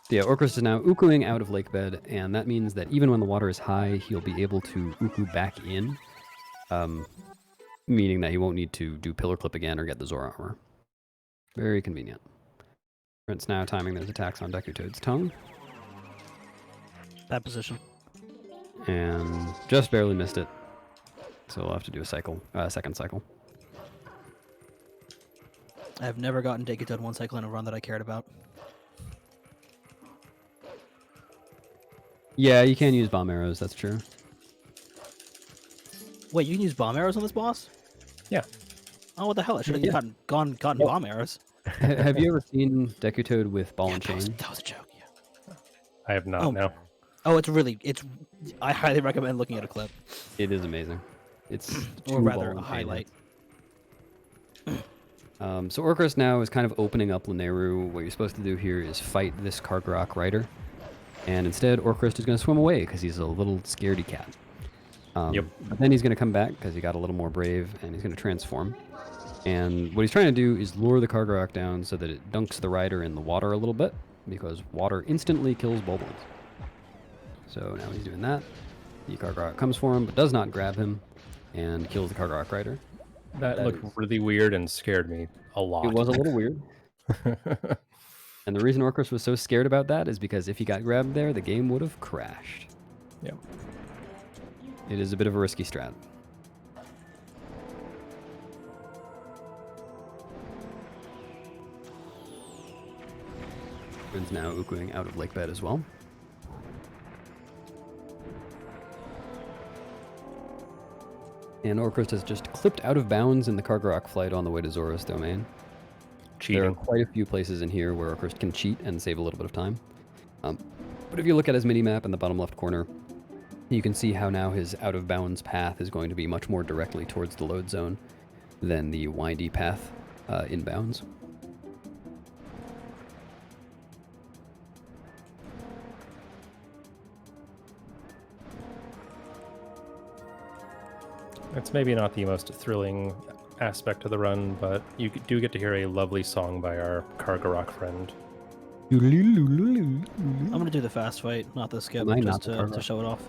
Yeah, Orcus is now Ukuing out of Lakebed, and that means that even when the water is high, he'll be able to Uku back in. meaning that he won't need to do Pillar Clip again or get the Zora armor. Very convenient. Prince now timing those attacks on Deku Toad's tongue. Bad position. And just barely missed it. So we'll have to do a second cycle. I have never gotten Deku Toad one cycle in a run that I cared about. Yeah, you can use bomb arrows, that's true. Wait, you can use bomb arrows on this boss? Yeah. Oh, what the hell? I should have Yeah. gotten Well- bomb arrows. Have you ever seen Deku Toad with ball and chain? That was a joke, yeah. I have not. Oh. No. Oh, I highly recommend looking at a clip. It is amazing. It's Or two rather, ball a and chain highlight. hits. So Orchrist now is kind of opening up Lanayru. What you're supposed to do here is fight this Kargarok rider. And instead, Orchrist is going to swim away because he's a little scaredy cat. Yep. But then he's going to come back because he got a little more brave, and he's going to transform. And what he's trying to do is lure the Kargarok down so that it dunks the rider in the water a little bit, because water instantly kills Bulblins. So now he's doing that. The Kargarok comes for him, but does not grab him, and kills the Kargarok rider. That That looked is- really weird and scared me a lot. It was a little weird. And the reason Orchrist was so scared about that is because if he got grabbed there, the game would have crashed. Yep. It is a bit of a risky strat. Rin's now Ukuing out of lake bed as well. And Orchrist has just clipped out of bounds in the Kargarok flight on the way to Zora's domain. There are Cheating. quite a few places in here where Orchrist can cheat and save a little bit of time. But if you look at his mini-map in the bottom left corner, you can see how now his out-of-bounds path is going to be much more directly towards the load zone than the windy path inbounds. It's maybe not the most thrilling aspect of the run, but you do get to hear a lovely song by our Kargarok friend. I'm gonna do the fast fight, not the skip, Mine, just not the to Kargarok. show it off.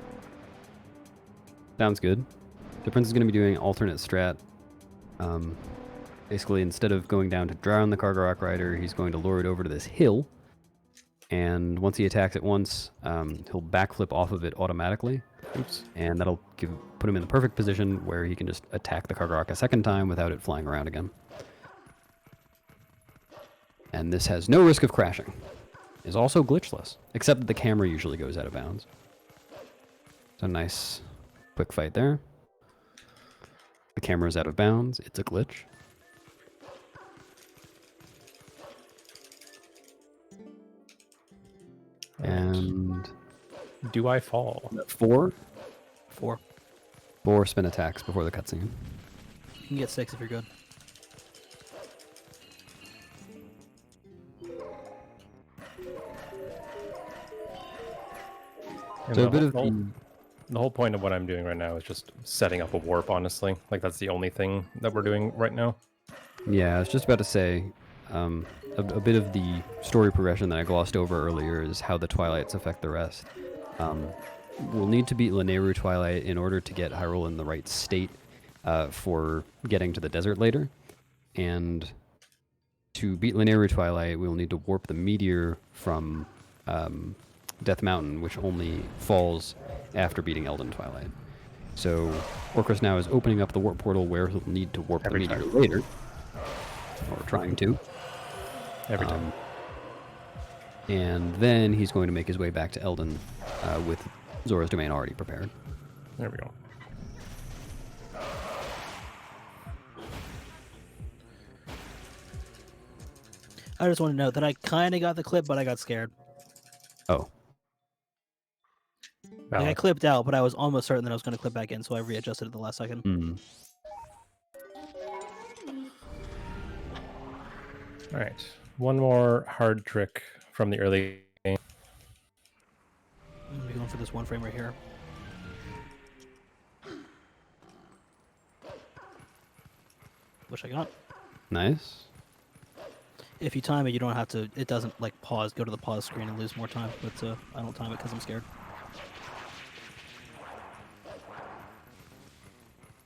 Sounds good. The Prince is going to be doing alternate strat. Basically, instead of going down to drown the Kargarok rider, he's going to lure it over to this hill. And once he attacks it once, he'll backflip off of it automatically. Oops. And that'll put him in the perfect position where he can just attack the Kargarok a second time without it flying around again. And this has no risk of crashing. Is also glitchless, except that the camera usually goes out of bounds. So nice quick fight there. The camera's out of bounds. It's a glitch. And Do I fall? four 4. spin attacks before the cutscene. You can get 6 if you're good. And So the a bit of whole- the The whole point of what I'm doing right now is just setting up a warp, honestly. Like, that's the only thing that we're doing right now. Yeah, I was just about to say, a bit of the story progression that I glossed over earlier is how the Twilights affect the rest. We'll need to beat Lanayru Twilight in order to get Hyrule in the right state for getting to the desert later. And to beat Lanayru Twilight, we'll need to warp the meteor from Death Mountain, which only falls after beating Elden Twilight. So Orchrist now is opening up the warp portal where he'll need to warp Every the meteor time. later. Or trying to. Every time. And then he's going to make his way back to Elden with Zora's domain already prepared. There we go. I just want to note that I kind of got the clip, but I got scared. Oh, Like, I Valid. clipped out, but I was almost certain that I was going to clip back in, so I readjusted at the last second. All right. One more hard trick from the early game. I'm gonna be going for this one frame right here. Which I got. nice. If you time it, you don't have to. It doesn't like pause. Go to the pause screen and lose more time. But I don't time it because I'm scared.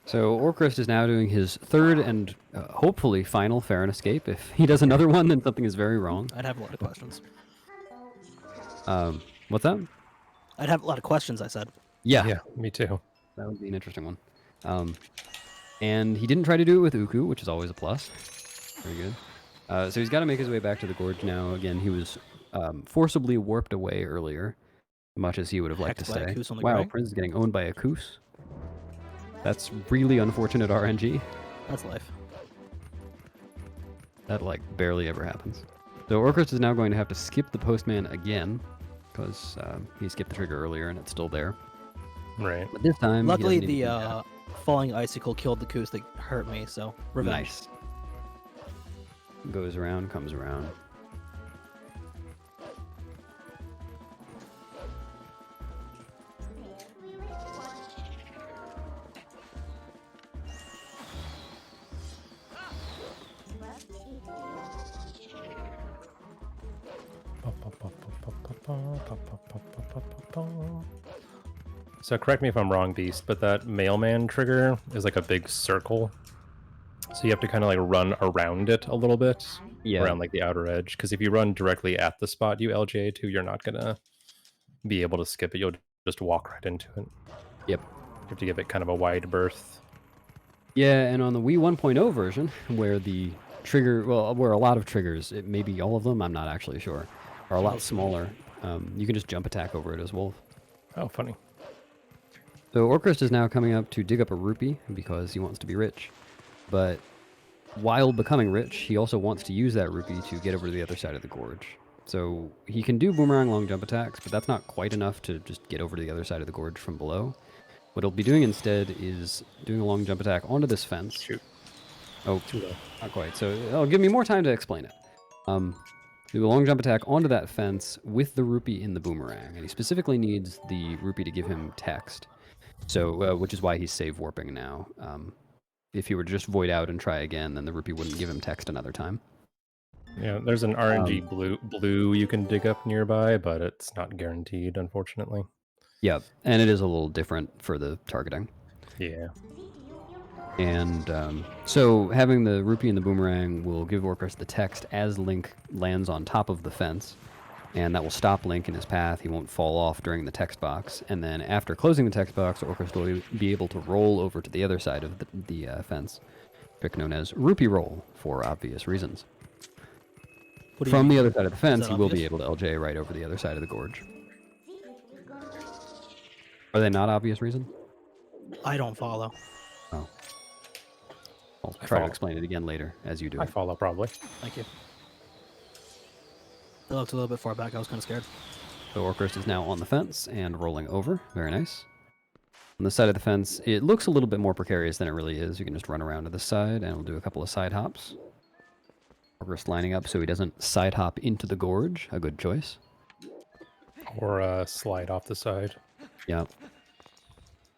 So Orcrist is now doing his third and hopefully final Farron escape. If he does another one, then something is very wrong. I'd have a lot of questions. What's that? I'd have a lot of questions, I said. Yeah, Yeah, me too. that would be an interesting one. And he didn't try to do it with Uku, which is always a plus. Very good. So he's got to make his way back to the gorge now. Again, he was forcibly warped away earlier, much as he would have liked to Hecked by a stay. Koos on the Wow, gray. Prince is getting owned by a Koos. That's really unfortunate RNG. That's life. That, like, barely ever happens. So Orcrist is now going to have to skip the postman again, because he skipped the trigger earlier and it's still there. Right. But this time, he Luckily, doesn't need to do the that. falling icicle killed the Koos that hurt me, so revenge. Nice. Goes around, comes around. So correct me if I'm wrong, Beast, but that mailman trigger is like a big circle. So you have to kind of like run around it a little bit, Yeah. around like the outer edge. Because if you run directly at the spot you LJ to, you're not gonna be able to skip it. You'll just walk right into it. Yep. You have to give it kind of a wide berth. Yeah, and on the Wii 1.0 version, where the trigger, well, where a lot of triggers, it may be all of them, I'm not actually sure, are a lot smaller. You can just jump attack over it as well. Oh, funny. So Orcrist is now coming up to dig up a rupee because he wants to be rich. But while becoming rich, he also wants to use that rupee to get over to the other side of the gorge. So he can do boomerang long jump attacks, but that's not quite enough to just get over to the other side of the gorge from below. What he'll be doing instead is doing a long jump attack onto this fence. Shoot. Oh, Too low. not quite. So it'll give me more time to explain it. Do a long jump attack onto that fence with the rupee in the boomerang, and he specifically needs the rupee to give him text. So, which is why he's save warping now. If he were to just void out and try again, then the rupee wouldn't give him text another time. Yeah, there's an RNG blue you can dig up nearby, but it's not guaranteed, unfortunately. Yeah, and it is a little different for the targeting. Yeah. And so having the rupee and the boomerang will give Orcrist the text as Link lands on top of the fence, and that will stop Link in his path. He won't fall off during the text box. And then after closing the text box, Orcrist will be able to roll over to the other side of the fence, trick known as rupee roll for obvious reasons. What do you From mean? the other side of the fence, that he will be obvious? able to LJ right over the other side of the gorge. Are they not obvious reasons? I don't follow. Oh. I'll I try to follow. explain it again later as you do I it. follow, probably. Thank you. I looked a little bit far back. I was kind of scared. So Orcrist is now on the fence and rolling over. Very nice. On the side of the fence, it looks a little bit more precarious than it really is. You can just run around to the side, and we'll do a couple of side hops. Orcrist lining up so he doesn't side hop into the gorge. A good choice. Or slide off the side. Yep.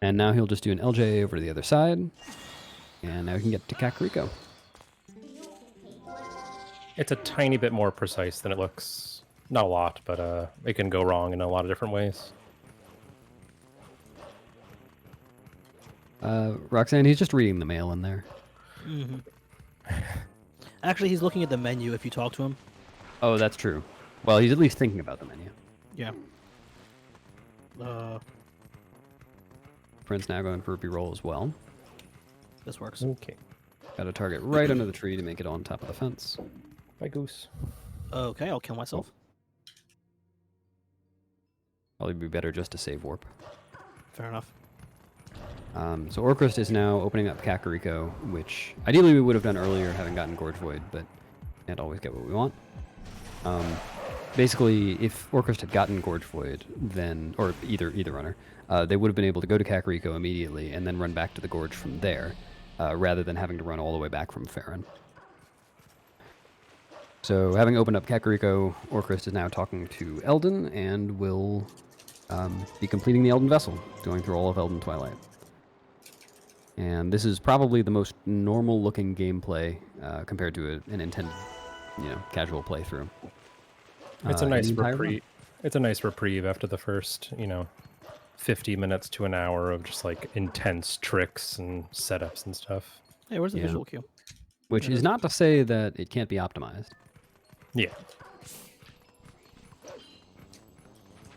And now he'll just do an LJ over to the other side. And now we can get to Kakariko. It's a tiny bit more precise than it looks. Not a lot, but it can go wrong in a lot of different ways. Roxanne, he's just reading the mail in there. Mm-hmm. Actually, he's looking at the menu if you talk to him. Oh, that's true. Well, he's at least thinking about the menu. Yeah. Prince now going for rupee roll as well. This works. Okay. Got a target right under the tree to make it on top of the fence. Bye, Goose. Okay, I'll kill myself. Probably be better just to save warp. Fair enough. So Orcrist is now opening up Kakariko, which ideally we would have done earlier having gotten Gorge Void, but can't always get what we want. Basically, if Orcrist had gotten Gorge Void, then, or either runner, they would have been able to go to Kakariko immediately and then run back to the Gorge from there, rather than having to run all the way back from Farron. So having opened up Kakariko, Orcrist is now talking to Eldon and will be completing the Elden Vessel, going through all of Elden Twilight. And this is probably the most normal-looking gameplay compared to an intended, casual playthrough. It's a nice the entire run. reprieve. It's a nice reprieve after the first, 50 minutes to an hour of just like intense tricks and setups and stuff. Hey, where's the Yeah. visual cue? Which There it is is. not to say that it can't be optimized. Yeah.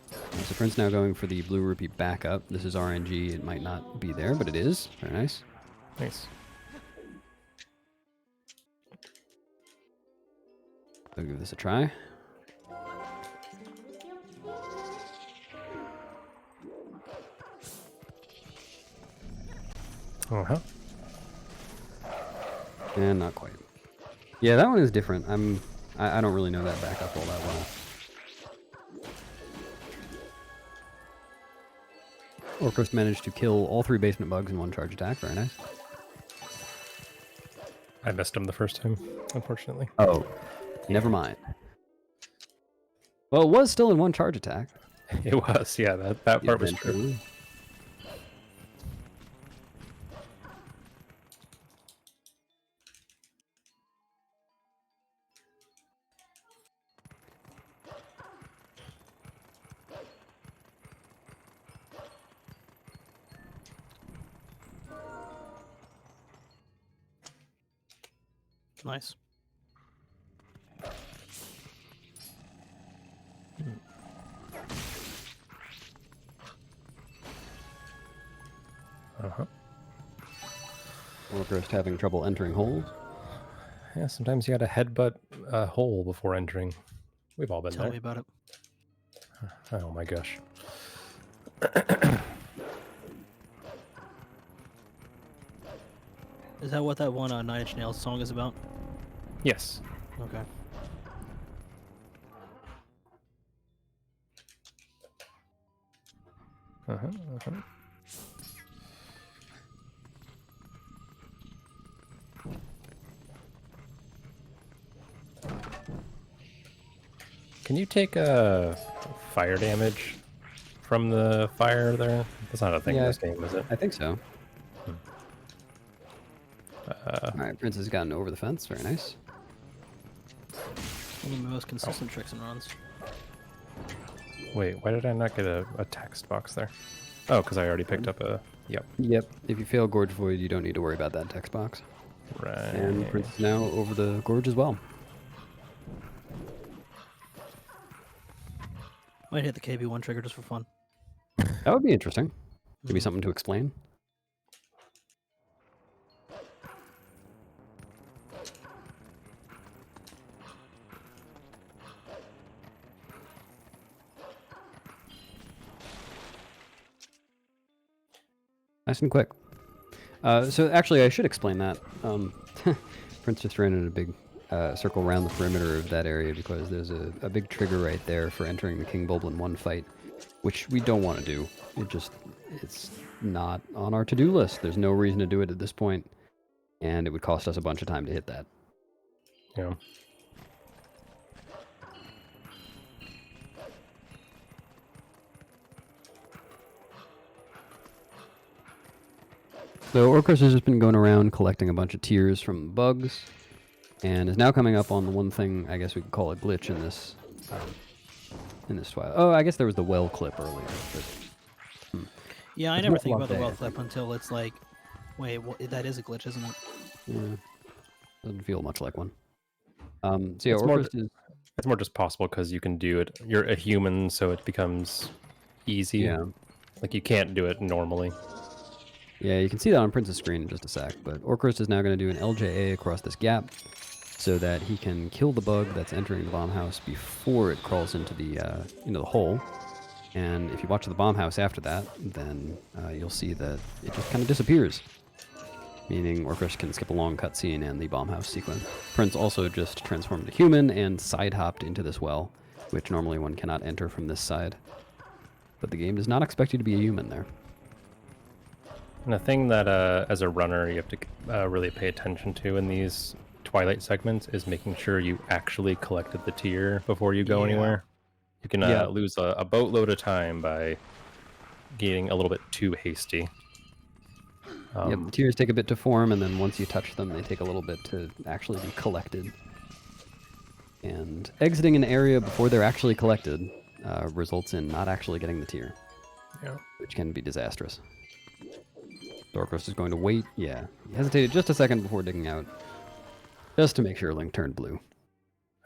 So Prince now going for the blue rupee backup. This is RNG. It might not be there, but it is. Very nice. Nice. I'll give this a try. Uh-huh. And not quite. Yeah, that one is different. I don't really know that backup all that well. Orcus managed to kill all 3 basement bugs in 1 charge attack. Very nice. I missed him the first time, unfortunately. Oh, never mind. Well, it was still in 1 charge attack. It was, yeah, that part was true. Eventually. Nice. Uh-huh. Orcus having trouble entering holes. Yeah, sometimes you gotta headbutt a hole before entering. We've all been Tell there. me about it. Oh my gosh. Is that what that one Nine Inch Nails song is about? Yes. Okay. Uh-huh, uh-huh. Can you take fire damage from the fire there? That's not a thing in Yeah. this game, is it? I think so. Alright, Prince has gotten over the fence. Very nice. One of the most consistent tricks and runs. Wait, why did I not get a text box there? Oh, because I already picked up a... Yep. Yep. If you fail Gorge Void, you don't need to worry about that text box. Right. And Prince is now over the gorge as well. Might hit the KB1 trigger just for fun. That would be interesting. Maybe something to explain. Nice and quick. So actually, I should explain that. Prince just ran in a big circle around the perimeter of that area because there's a big trigger right there for entering the King Bulblin 1 fight, which we don't want to do. It's not on our to-do list. There's no reason to do it at this point, and it would cost us a bunch of time to hit that. Yeah. So Orcus has just been going around collecting a bunch of tears from bugs, and is now coming up on the one thing I guess we could call a glitch in this Twilight. Oh, I guess there was the well clip earlier. But, Yeah, I There's never not a think lot about the there, well I clip until it's like, wait, that is a glitch, isn't it? yeah, doesn't feel much like one. So yeah, It's more Orcus is... It's more just possible because you can do it. You're a human, so it becomes easy. Yeah. Like you can't do it normally. Yeah, you can see that on Prince's screen in just a sec, but Orcus is now going to do an LJA across this gap so that he can kill the bug that's entering the bomb house before it crawls into the hole. And if you watch the bomb house after that, then you'll see that it just kind of disappears, meaning Orcus can skip a long cutscene and the bomb house sequence. Prince also just transformed to human and side-hopped into this well, which normally one cannot enter from this side. But the game does not expect you to be a human there. And a thing that, as a runner, you have to really pay attention to in these Twilight segments is making sure you actually collected the tier before you go anywhere. You can lose a boatload of time by getting a little bit too hasty. Yep, the tiers take a bit to form, and then once you touch them, they take a little bit to actually be collected. And exiting an area before they're actually collected results in not actually getting the tier. Yeah. which can be disastrous. Orcus is going to wait. Yeah, he hesitated just a second before digging out, just to make sure Link turned blue.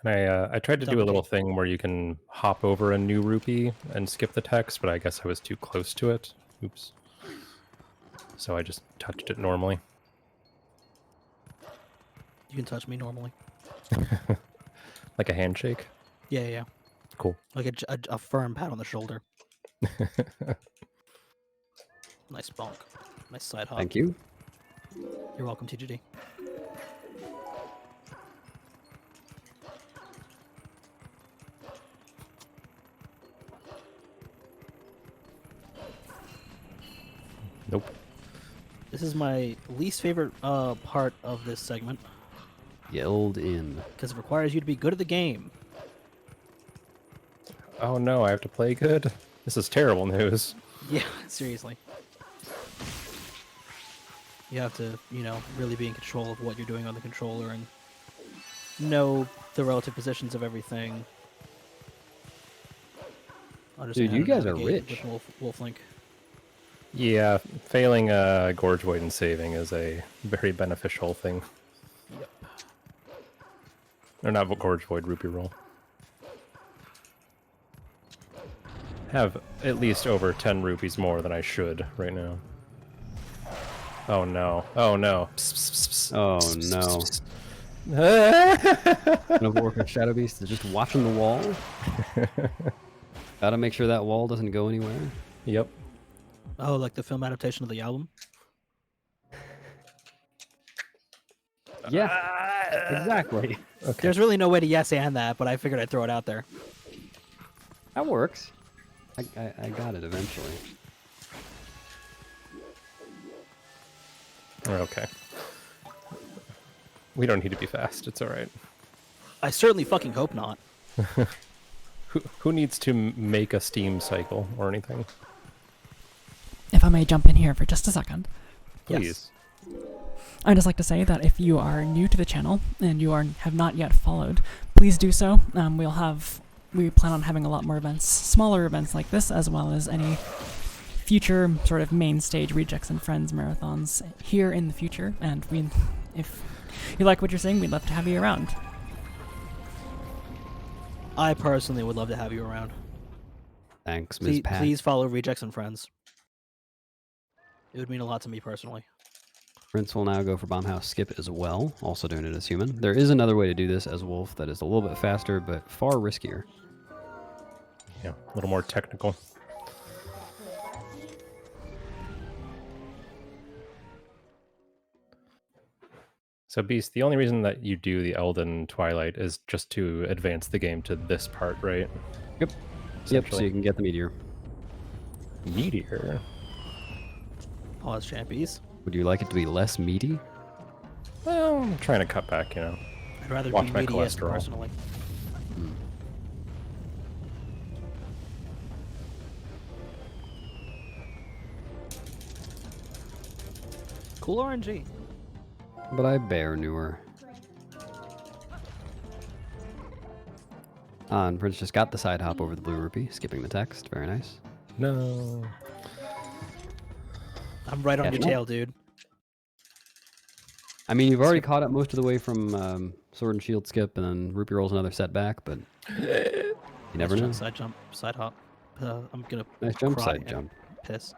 And I tried to do a Double little D. thing where you can hop over a new rupee and skip the text, but I guess I was too close to it. Oops. So I just touched it normally. You can touch me normally. Like a handshake. Yeah, yeah. Cool. Like a firm pat on the shoulder. Nice bonk. Nice side hop. Thank you. You're welcome, TGD. Nope. This is my least favorite part of this segment Yelled in. because it requires you to be good at the game. Oh no, I have to play good? This is terrible news. Yeah, seriously. You have to, really be in control of what you're doing on the controller and know the relative positions of everything. Dude, you guys are rich. With Wolflink. Yeah, failing Gorge Void and saving is a very beneficial thing. Yep. Or not Gorge Void, Rupee Roll. Have at least over 10 rupees more than I should right now. Oh no. Oh no. Oh no. One of Orcus Shadow Beast is just watching the wall. Gotta make sure that wall doesn't go anywhere. Yep. Oh, like the film adaptation of the album? Yeah, exactly. Okay. There's really no way to yes and that, but I figured I'd throw it out there. That works. I got it eventually. We're okay. We don't need to be fast. It's all right. I certainly fucking hope not. Who needs to make a Steam cycle or anything? If I may jump in here for just a second. Please. I'd just like to say that if you are new to the channel and you have not yet followed, please do so. We plan on having a lot more events, smaller events like this, as well as any future sort of main stage Rejects and Friends marathons here in the future. And if you like what you're seeing, we'd love to have you around. I personally would love to have you around. Thanks, Ms. Pat. Please follow Rejects and Friends. It would mean a lot to me personally. Prince will now go for Bomb House Skip as well, also doing it as human. There is another way to do this as Wolf that is a little bit faster, but far riskier. Yeah, a little more technical. So, Beast, the only reason that you do the Elden Twilight is just to advance the game to this part, right? Yep. Yep, so you can get the meteor. Meteor? Pause, champies. Would you like it to be less meaty? Well, I'm trying to cut back, you know. I'd rather Watch be my medius cholesterol. personally. Cool RNG. But I bear newer. And Prince just got the side hop over the blue rupee, skipping the text. Very nice. No. I'm right on your Catching up. tail, dude. I mean, you've already caught up most of the way from Sword and Shield skip, and then Rupee rolls another setback, but you never know. Side jump, side hop. I'm gonna Nice jump, cry side and jump. piss.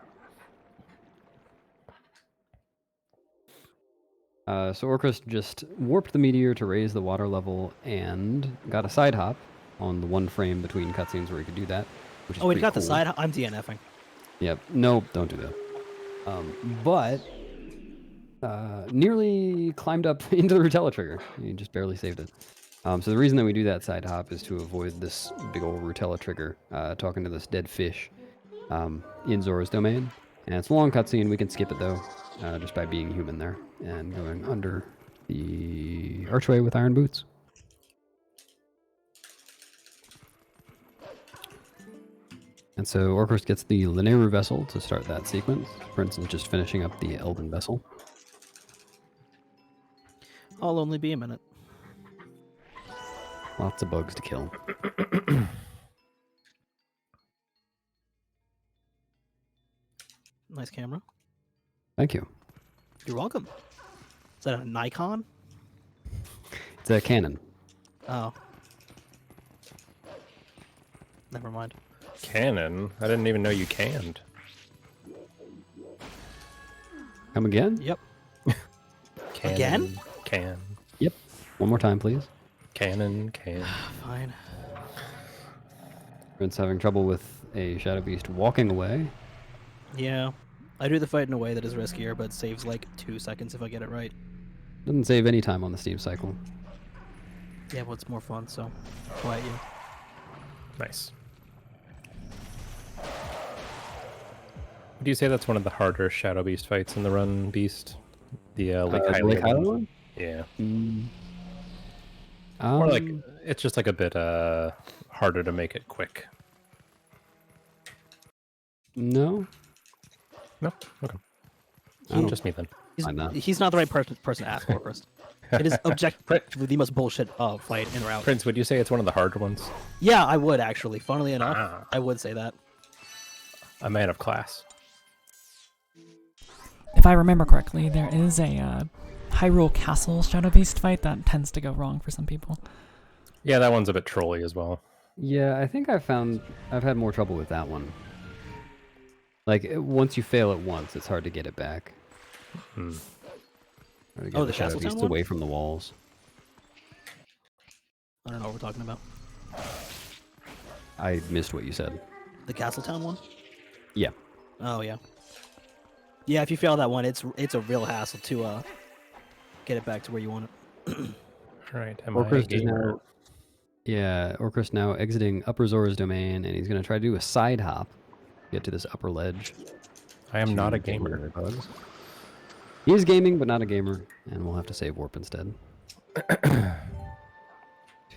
So Orcus just warped the meteor to raise the water level and got a side hop on the one frame between cutscenes where he could do that. Which is Oh, we pretty got cool. the side. I'm DNFing. Yep. Nope, don't do that. But nearly climbed up into the Rutella trigger. You just barely saved it. So the reason that we do that side hop is to avoid this big old Rutella trigger talking to this dead fish in Zora's domain. And it's a long cutscene. We can skip it though, just by being human there and going under the archway with iron boots. And so Orcus gets the Lineru vessel to start that sequence. Prince is just finishing up the Elden vessel. I'll only be a minute. Lots of bugs to kill. Nice camera. Thank you. You're welcome. Is that a Nikon? It's a Canon. Oh. Never mind. Cannon? I didn't even know you canned. Come again? Yep. Cannon, Again? Can. Yep. One more time, please. Cannon, can. Fine. Prince having trouble with a Shadow Beast walking away. Yeah. I do the fight in a way that is riskier, but saves like 2 seconds if I get it right. Doesn't save any time on the Steam cycle. Yeah, well, it's more fun, so quiet you. Nice. Would you say that's one of the harder Shadow Beast fights in the run, Beast? The Lake Hylia Hylia one? Yeah. Or Or like, it's just like a bit harder to make it quick. No. No? Okay. I don't- Just me then. Why not? He's not the right person to ask for first. It is objectively the most bullshit fight in route. Prince, would you say it's one of the harder ones? Yeah, I would actually. Funnily enough, Ah. I would say that. A man of class. If I remember correctly, there is a Hyrule Castle Shadow Beast fight that tends to go wrong for some people. Yeah, that one's a bit trolly as well. Yeah, I think I've had more trouble with that one. Like, once you fail it once, it's hard to get it back. Hmm. Or to get Oh, the the Shadow Castletown Beast one? away from the walls. I don't know what we're talking about. I missed what you said. The Castletown one? Yeah. Oh yeah. Yeah, if you fail that one, it's a real hassle to get it back to where you want it. All right. Am I a Orchrist is gamer? now. Yeah, Orchrist now exiting Upper Zora's domain, and he's going to try to do a side hop, get to this upper ledge. I am not a to get rid of gamer. the bugs. He is gaming, but not a gamer, and we'll have to save warp instead.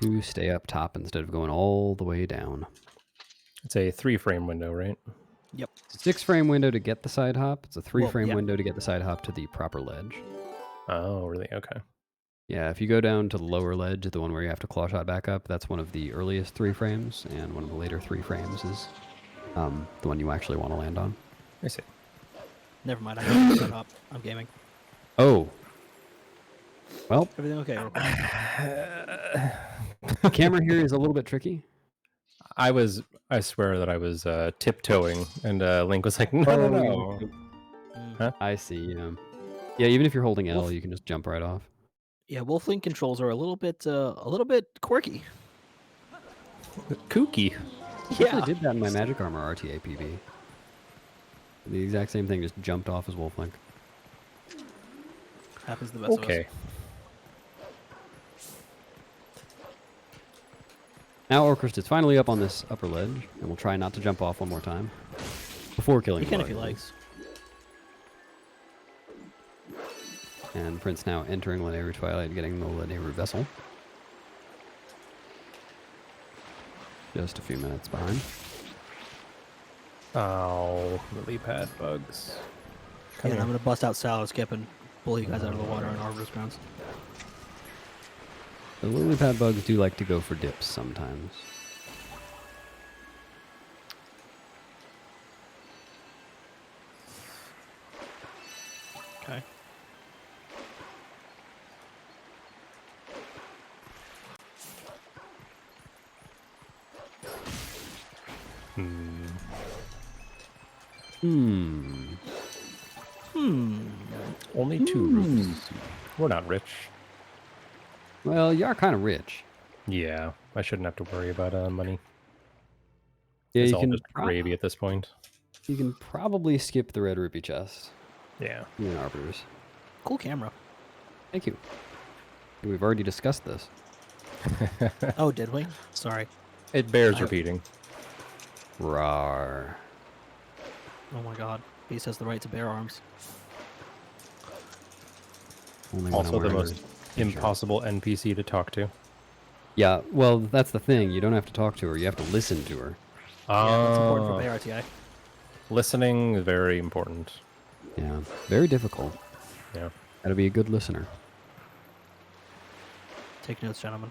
To stay up top instead of going all the way down. It's a 3-frame window, right? Yep. It's a 6-frame window to get the side hop. It's a 3-frame yeah. window to get the side hop to the proper ledge. Oh, really? Okay. Yeah, if you go down to the lower ledge, the one where you have to claw shot back up, that's one of the earliest 3 frames, and one of the later 3 frames is the one you actually want to land on. I see. Never mind. I'm set up. I'm gaming. Oh. Well, Everything okay? the camera here is a little bit tricky. I swear that I was tiptoeing, and Link was like, no, no. Huh? I see. Yeah, even if you're holding L, you can just jump right off. Yeah, Wolflink controls are a little bit quirky. Kooky. I actually did that in my Magic Armor RTA PB. The exact same thing, just jumped off as Wolflink. Happens to the best of us. Okay. Now Orchrist is finally up on this upper ledge, and we'll try not to jump off one more time before killing He can the if he bug. likes. And Prince now entering Lanayru Twilight, getting the Lanayru vessel. Just a few minutes behind. Oh, lily pad bugs. Yeah, and I'm gonna bust out Sallow Skip and pull you guys out of the water on Arbiter's grounds. The lily pad bugs do like to go for dips sometimes. Okay. Only 2 roofs. We're not rich. Well, you are kind of rich. Yeah, I shouldn't have to worry about money. Yeah, It's you all can. just gravy at this point. You can probably skip the red rupee chest. Yeah. In Arbiters. Cool camera. Thank you. We've already discussed this. Oh, did we? Sorry. It bears repeating. Rawr. Oh my god. Beast has the right to bear arms. Only when Also I'm the wearing most a t-shirt. impossible NPC to talk to. Yeah, well, that's the thing. You don't have to talk to her. You have to listen to her. Yeah, that's important for BRTA. Listening is very important. Yeah, very difficult. Yeah. Gotta be a good listener. Take notes, gentlemen.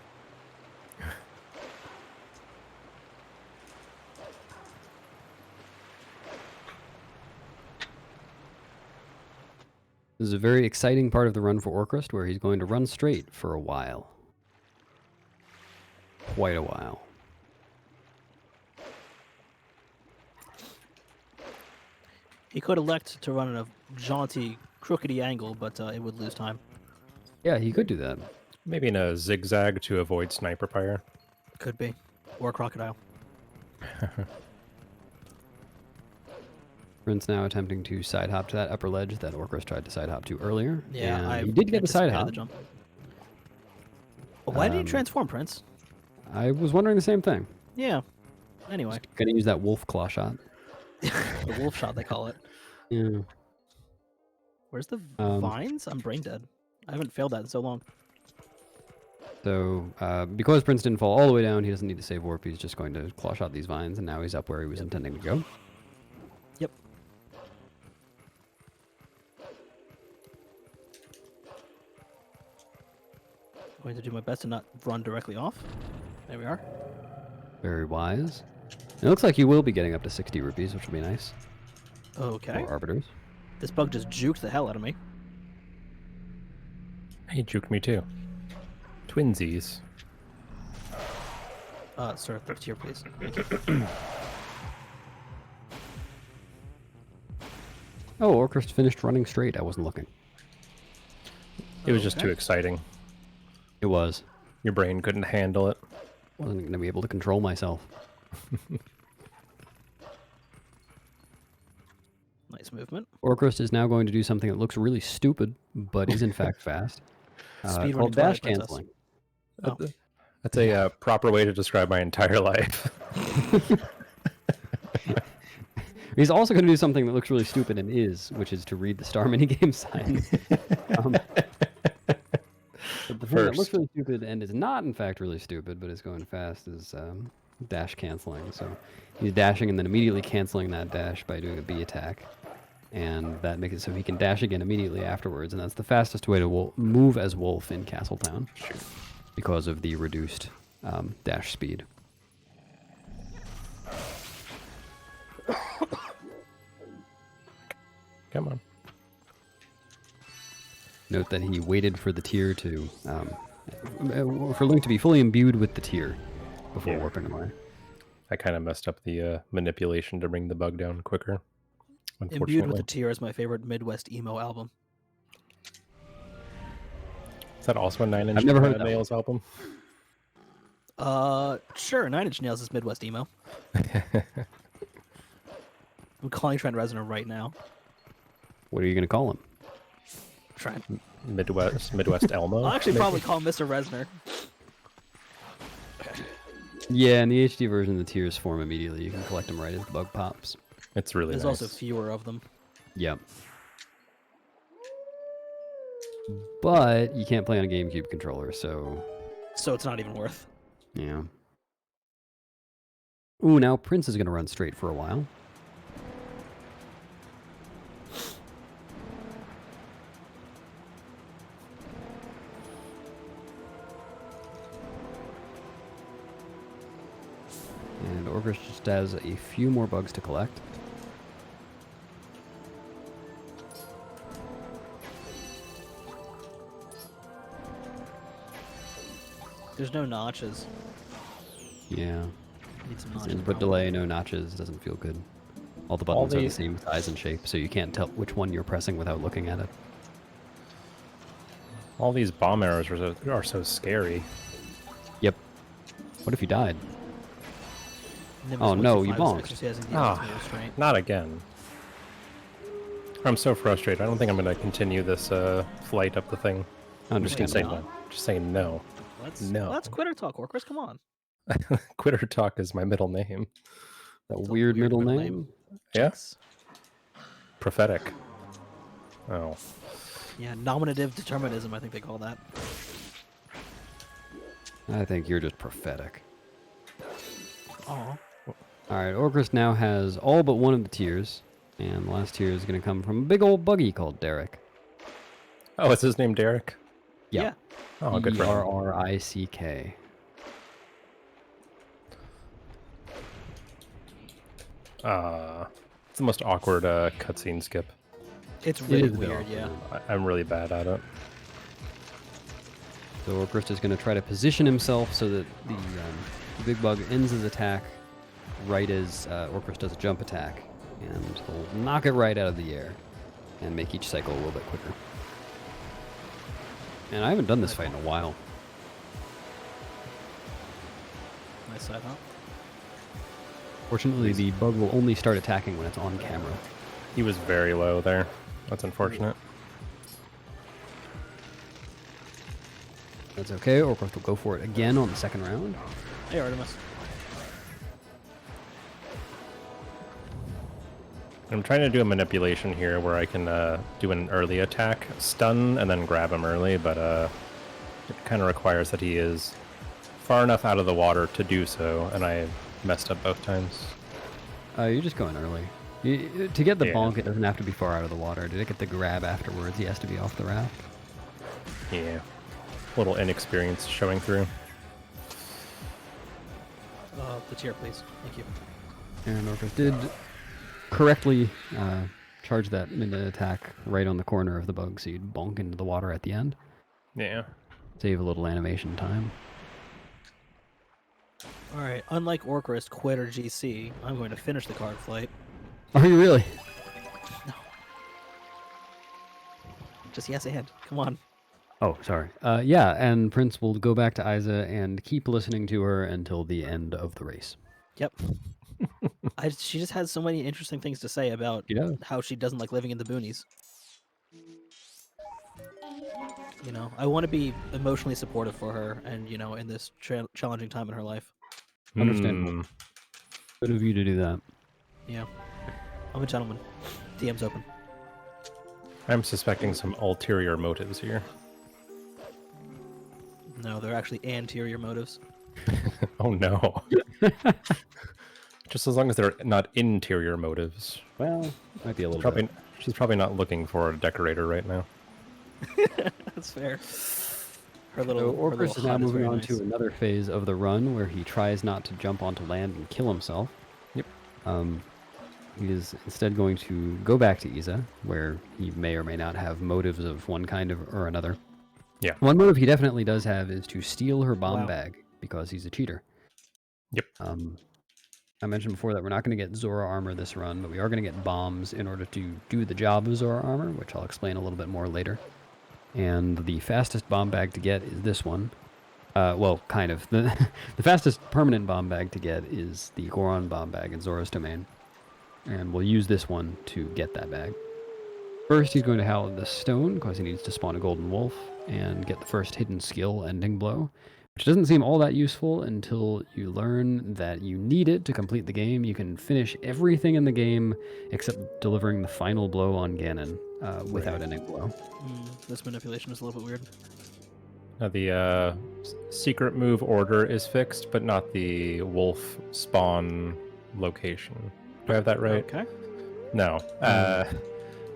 This is a very exciting part of the run for Orcrist, where he's going to run straight for a while. Quite a while. He could elect to run in a jaunty, crookedy angle, but it would lose time. Yeah, he could do that. Maybe in a zigzag to avoid sniper fire. Could be. Or crocodile. Prince now attempting to side hop to that upper ledge that Orcrist tried to side hop to earlier. Yeah, and he did get the side anticipated hop. the jump. Why did he transform, Prince? I was wondering the same thing. Yeah. Anyway. Gonna use that wolf claw shot. The wolf shot, they call it. Yeah. Where's the vines? I'm brain dead. I haven't failed that in so long. So, because Prince didn't fall all the way down, he doesn't need to save warp. He's just going to claw shot these vines, and now he's up where he was intending to go. Yep. Going to do my best to not run directly off. There we are. Very wise. It looks like you will be getting up to 60 rupees, which will be nice. Okay. For Arbiters. This bug just juked the hell out of me. He juked me too. Twinsies. Sir, third tier, please. Thank you. Oh, Orcrist finished running straight. I wasn't looking. It was just Okay. too exciting. It was. Your brain couldn't handle it. Wasn't going to be able to control myself. Nice movement. Orcrist is now going to do something that looks really stupid, but is in fact fast. Speedrunning Called dash Twilight Princess. canceling. Oh. That's a proper way to describe my entire life. He's also going to do something that looks really stupid and is, which is to read the star minigame signs. But the thing that looks really stupid and is not in fact really stupid, but is going fast, is dash canceling. So he's dashing and then immediately canceling that dash by doing a B attack. And that makes it so he can dash again immediately afterwards. And that's the fastest way to move as Wolf in Castletown because of the reduced dash speed. Come on. Note that he waited for the tier to, for Link to be fully imbued with the tier before warping away. I kind of messed up the manipulation to bring the bug down quicker. Unfortunately. Imbued with a Tear is my favorite Midwest emo album. Is that also a 9 Inch I've never heard that Nails album? Sure, 9 Inch Nails is Midwest emo. I'm calling Trent Reznor right now. What are you going to call him? Trent. Midwest Elmo? I'll actually maybe? probably call him Mr. Reznor. Yeah, in the HD version, the tiers form immediately. You can collect them right as the bug pops. It's really There's nice. also fewer of them. Yep. But you can't play on a GameCube controller, so So it's not even worth. yeah. Ooh, now Prince is going to run straight for a while. And Orcrist just has a few more bugs to collect. There's no notches. Yeah. Need some notches. But probably. delay, no notches, doesn't feel good. All the buttons are the these- same size and shape, so you can't tell which one you're pressing without looking at it. All these bomb arrows are so scary. Yep. What if you died? Nimbus Oh, no, 125 you is bonked. exercising the Ah. ultimate restraint. Not again. I'm so frustrated. I don't think I'm going to continue this flight up the thing. I'm just going to say Understandable. no. Just saying no. No. Let's quitter talk, Orcris. Come on. Quitter Talk is my middle name. That It's a weird weird middle middle name? Yeah? Yes. Prophetic. Oh. Yeah, nominative determinism, I think they call that. I think you're just prophetic. Aw. Alright, Orcrist now has all but one of the tiers, and the last tier is going to come from a big old buggy called Derek. Oh, is his name Derek? Yeah. Oh, good for him. Derrick. It's the most awkward cutscene skip. It's really is a bit weird, awkward. yeah. I'm really bad at it. So Orcrist is going to try to position himself so that the big bug ends his attack right as Orcrist does a jump attack, and he'll knock it right out of the air and make each cycle a little bit quicker. And I haven't done this fight in a while. Nice side, huh? Fortunately, the bug will only start attacking when it's on camera. He was very low there. That's unfortunate. That's okay. Orcrist will go for it again on the second round. Hey, Artemis. I'm trying to do a manipulation here where I can do an early attack, stun, and then grab him early, but it kind of requires that he is far enough out of the water to do so, and I messed up both times. You're just going early. To get the Yeah. bonk, it doesn't have to be far out of the water. To get the grab afterwards, he has to be off the raft. Yeah. A little inexperience showing through. The tier, please. Thank you. And Orcrist did correctly charge that mid attack right on the corner of the bug, so you'd bonk into the water at the end. Yeah. Save a little animation time. All right. Unlike Orcrist, Quid, or GC, I'm going to finish the card flight. Are you really? Just yes and. Come on. Oh, sorry. Yeah, and Prince will go back to Isa and keep listening to her until the end of the race. Yep. She just has so many interesting things to say about She does. how she doesn't like living in the boonies. You know, I want to be emotionally supportive for her, and you know, in this challenging time in her life. Understandable. Good of you to do that. Yeah, I'm a gentleman. DM's open. I'm suspecting some ulterior motives here. No, they're actually anterior motives. Oh no. Just as long as they're not interior motives. Well, might be a little Probably, bit. she's probably not looking for a decorator right now. That's fair. Her So little. Orcrist is now hut moving very on nice. to another phase of the run where he tries not to jump onto land and kill himself. Yep. He is instead going to go back to Isa, where he may or may not have motives of one kind or another. Yeah. One motive he definitely does have is to steal her bomb Wow. bag because he's a cheater. Yep. I mentioned before that we're not going to get Zora armor this run, but we are going to get bombs in order to do the job of Zora armor, which I'll explain a little bit more later. And the fastest bomb bag to get is this one. Well, kind of. The fastest permanent bomb bag to get is the Goron bomb bag in Zora's domain. And we'll use this one to get that bag. First, he's going to howl at the stone, because he needs to spawn a golden wolf, and get the first hidden skill, Ending Blow, which doesn't seem all that useful until you learn that you need it to complete the game. You can finish everything in the game except delivering the final blow on Ganon without Ending Blow. This manipulation is a little bit weird. Now the secret move order is fixed, but not the wolf spawn location. Do I have that right? Okay. No.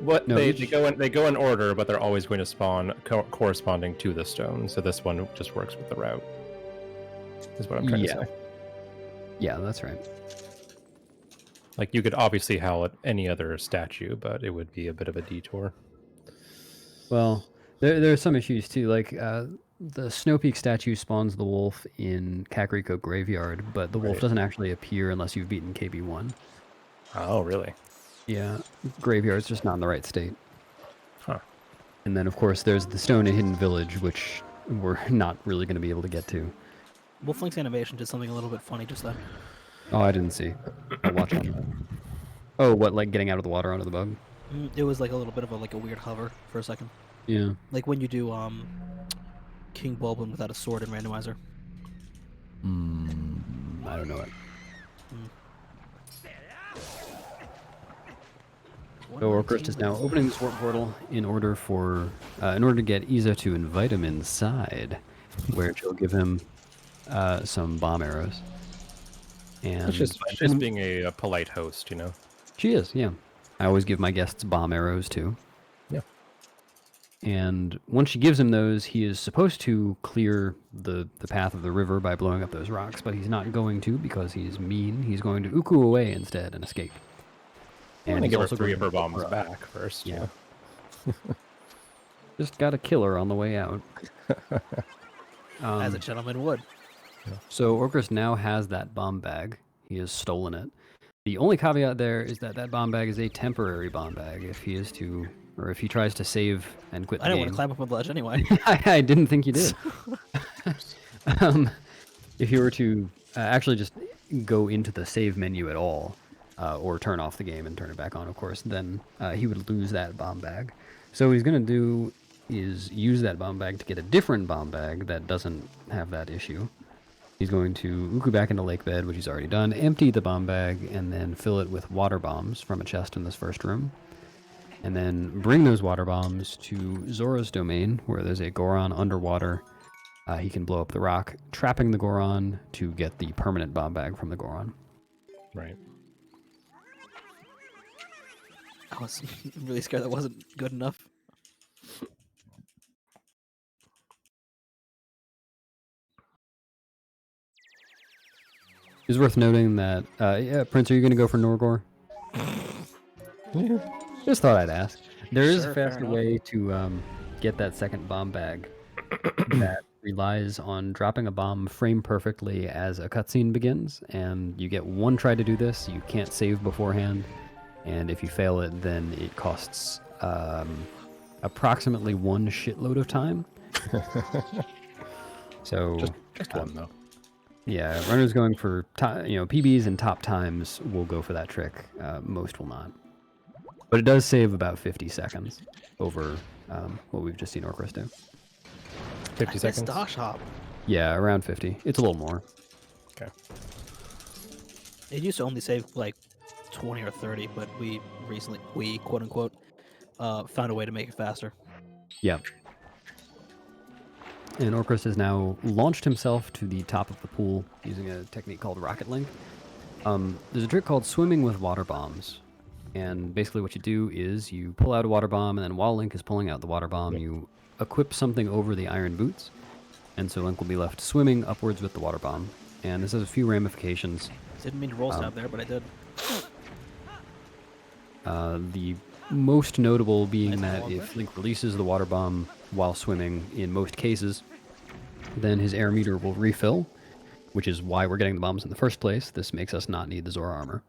What No, they each- go in order, but they're always going to spawn corresponding to the stone. So this one just works with the route. Is what I'm trying to say. Yeah, that's right. Like you could obviously howl at any other statue, but it would be a bit of a detour. Well, there are some issues too. Like the Snow Peak statue spawns the wolf in Kakariko Graveyard, but the wolf Right. doesn't actually appear unless you've beaten KB1. Oh, really? Yeah, Graveyard's just not in the right state. Huh. And then, of course, there's the Stone and Hidden Village, which we're not really going to be able to get to. Wolflink's animation did something a little bit funny just then. Oh, I didn't see. I'll watch it. Oh, what, like getting out of the water onto the bug? It was like a little bit of a weird hover for a second. Yeah. Like when you do King Bulbin without a sword in randomizer. I don't know it. So Orcrist is now opening this warp portal in order to get Isa to invite him inside, where she'll give him some bomb arrows. And It's just being a polite host, you know. she is, yeah. I always give my guests bomb arrows too. Yeah. And once she gives him those, he is supposed to clear the path of the river by blowing up those rocks, but he's not going to because he's mean. He's going to uku away instead and escape. And he's give her also 3 going of her to blow bombs up. back first. Yeah. Just got a killer on the way out. As a gentleman would. So Orcus now has that bomb bag. He has stolen it. The only caveat there is that that bomb bag is a temporary bomb bag. If he is to, or if he tries to save and quit the I didn't game. want to climb up on the ledge anyway. I didn't think you did. If you were to actually just go into the save menu at all, or turn off the game and turn it back on, of course, then he would lose that bomb bag. So what he's going to do is use that bomb bag to get a different bomb bag that doesn't have that issue. He's going to uku back into lake bed, which he's already done, empty the bomb bag, and then fill it with water bombs from a chest in this first room. And then bring those water bombs to Zora's domain, where there's a Goron underwater. He can blow up the rock, trapping the Goron to get the permanent bomb bag from the Goron. Right. I was really scared that wasn't good enough. It's worth noting that, Prince, are you going to go for Norgor? Just thought I'd ask. There is Sure, a fair faster enough. way to get that second bomb bag that relies on dropping a bomb frame perfectly as a cutscene begins, and you get one try to do this. You can't save beforehand, and if you fail it, then it costs approximately one shitload of time. So Just one though. yeah, runners going for PBs and top times will go for that trick. Most will not. But it does save about 50 seconds over what we've just seen Orcus do. 50 seconds. Stash hop. Yeah, around 50. It's a little more. Okay. It used to only save like 20 or 30, but we quote unquote, found a way to make it faster. Yeah. And Orcus has now launched himself to the top of the pool using a technique called Rocket Link. There's a trick called swimming with water bombs. And basically what you do is you pull out a water bomb, and then while Link is pulling out the water bomb, you equip something over the iron boots. And so Link will be left swimming upwards with the water bomb. And this has a few ramifications. Didn't mean to roll stab there, but I did. The most notable being Nice that one if there. Link releases the water bomb while swimming, in most cases, then his air meter will refill, which is why we're getting the bombs in the first place. This makes us not need the Zora armor.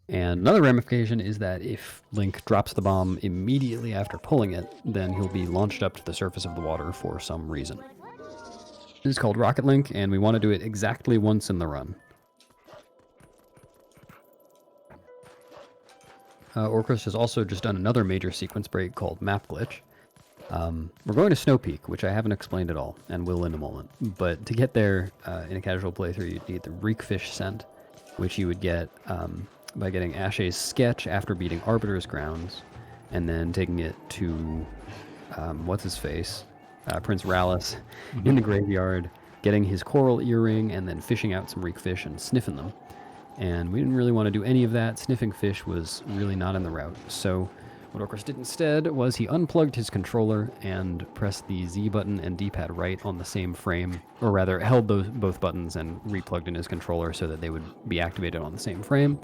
And another ramification is that if Link drops the bomb immediately after pulling it, then he'll be launched up to the surface of the water for some reason. This is called Rocket Link, and we want to do it exactly once in the run. Orcus has also just done another major sequence break called Map Glitch. We're going to Snow Peak, which I haven't explained at all, and will in a moment. But to get there in a casual playthrough, you'd need the Reekfish scent, which you would get by getting Ashe's sketch after beating Arbiter's grounds, and then taking it to, what's-his-face, Prince Rallis, in the graveyard, getting his coral earring, and then fishing out some Reekfish and sniffing them. And we didn't really want to do any of that. Sniffing fish was really not in the route. So what Orcus did instead was he unplugged his controller and pressed the Z button and D-pad right on the same frame, or rather held both buttons and replugged in his controller so that they would be activated on the same frame.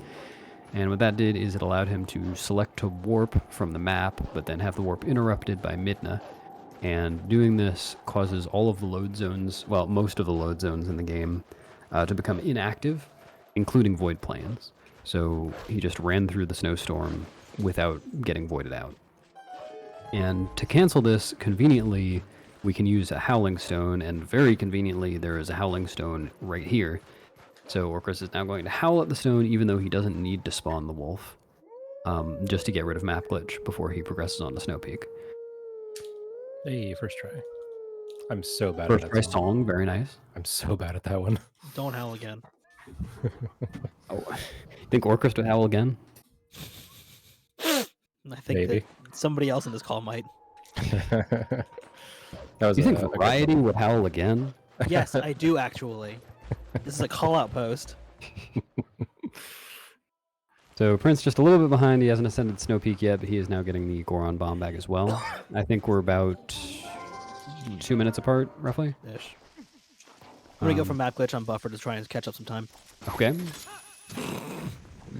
And what that did is it allowed him to select to warp from the map, but then have the warp interrupted by Midna. And doing this causes all of the load zones, well, most of the load zones in the game, to become inactive, including void planes. So he just ran through the snowstorm without getting voided out. And to cancel this, conveniently, we can use a Howling Stone, and very conveniently, there is a Howling Stone right here. So Orcus is now going to howl at the stone, even though he doesn't need to spawn the wolf, just to get rid of Map Glitch before he progresses on to Snow Peak. Hey, first try. I'm so bad First at try that song. song, very nice. I'm so bad at that one. Don't howl again. Oh, think Orcus would howl again? I think Maybe. that somebody else in this call might. That was Do you think a good Variety would howl again? Yes, I do actually. This is a call-out post. So Prince just a little bit behind. He hasn't ascended Snow Peak yet, but he is now getting the Goron bomb bag as well. I think we're about 2 minutes apart, roughly. Ish. I'm gonna go for map glitch on buffer to try and catch up some time. Okay.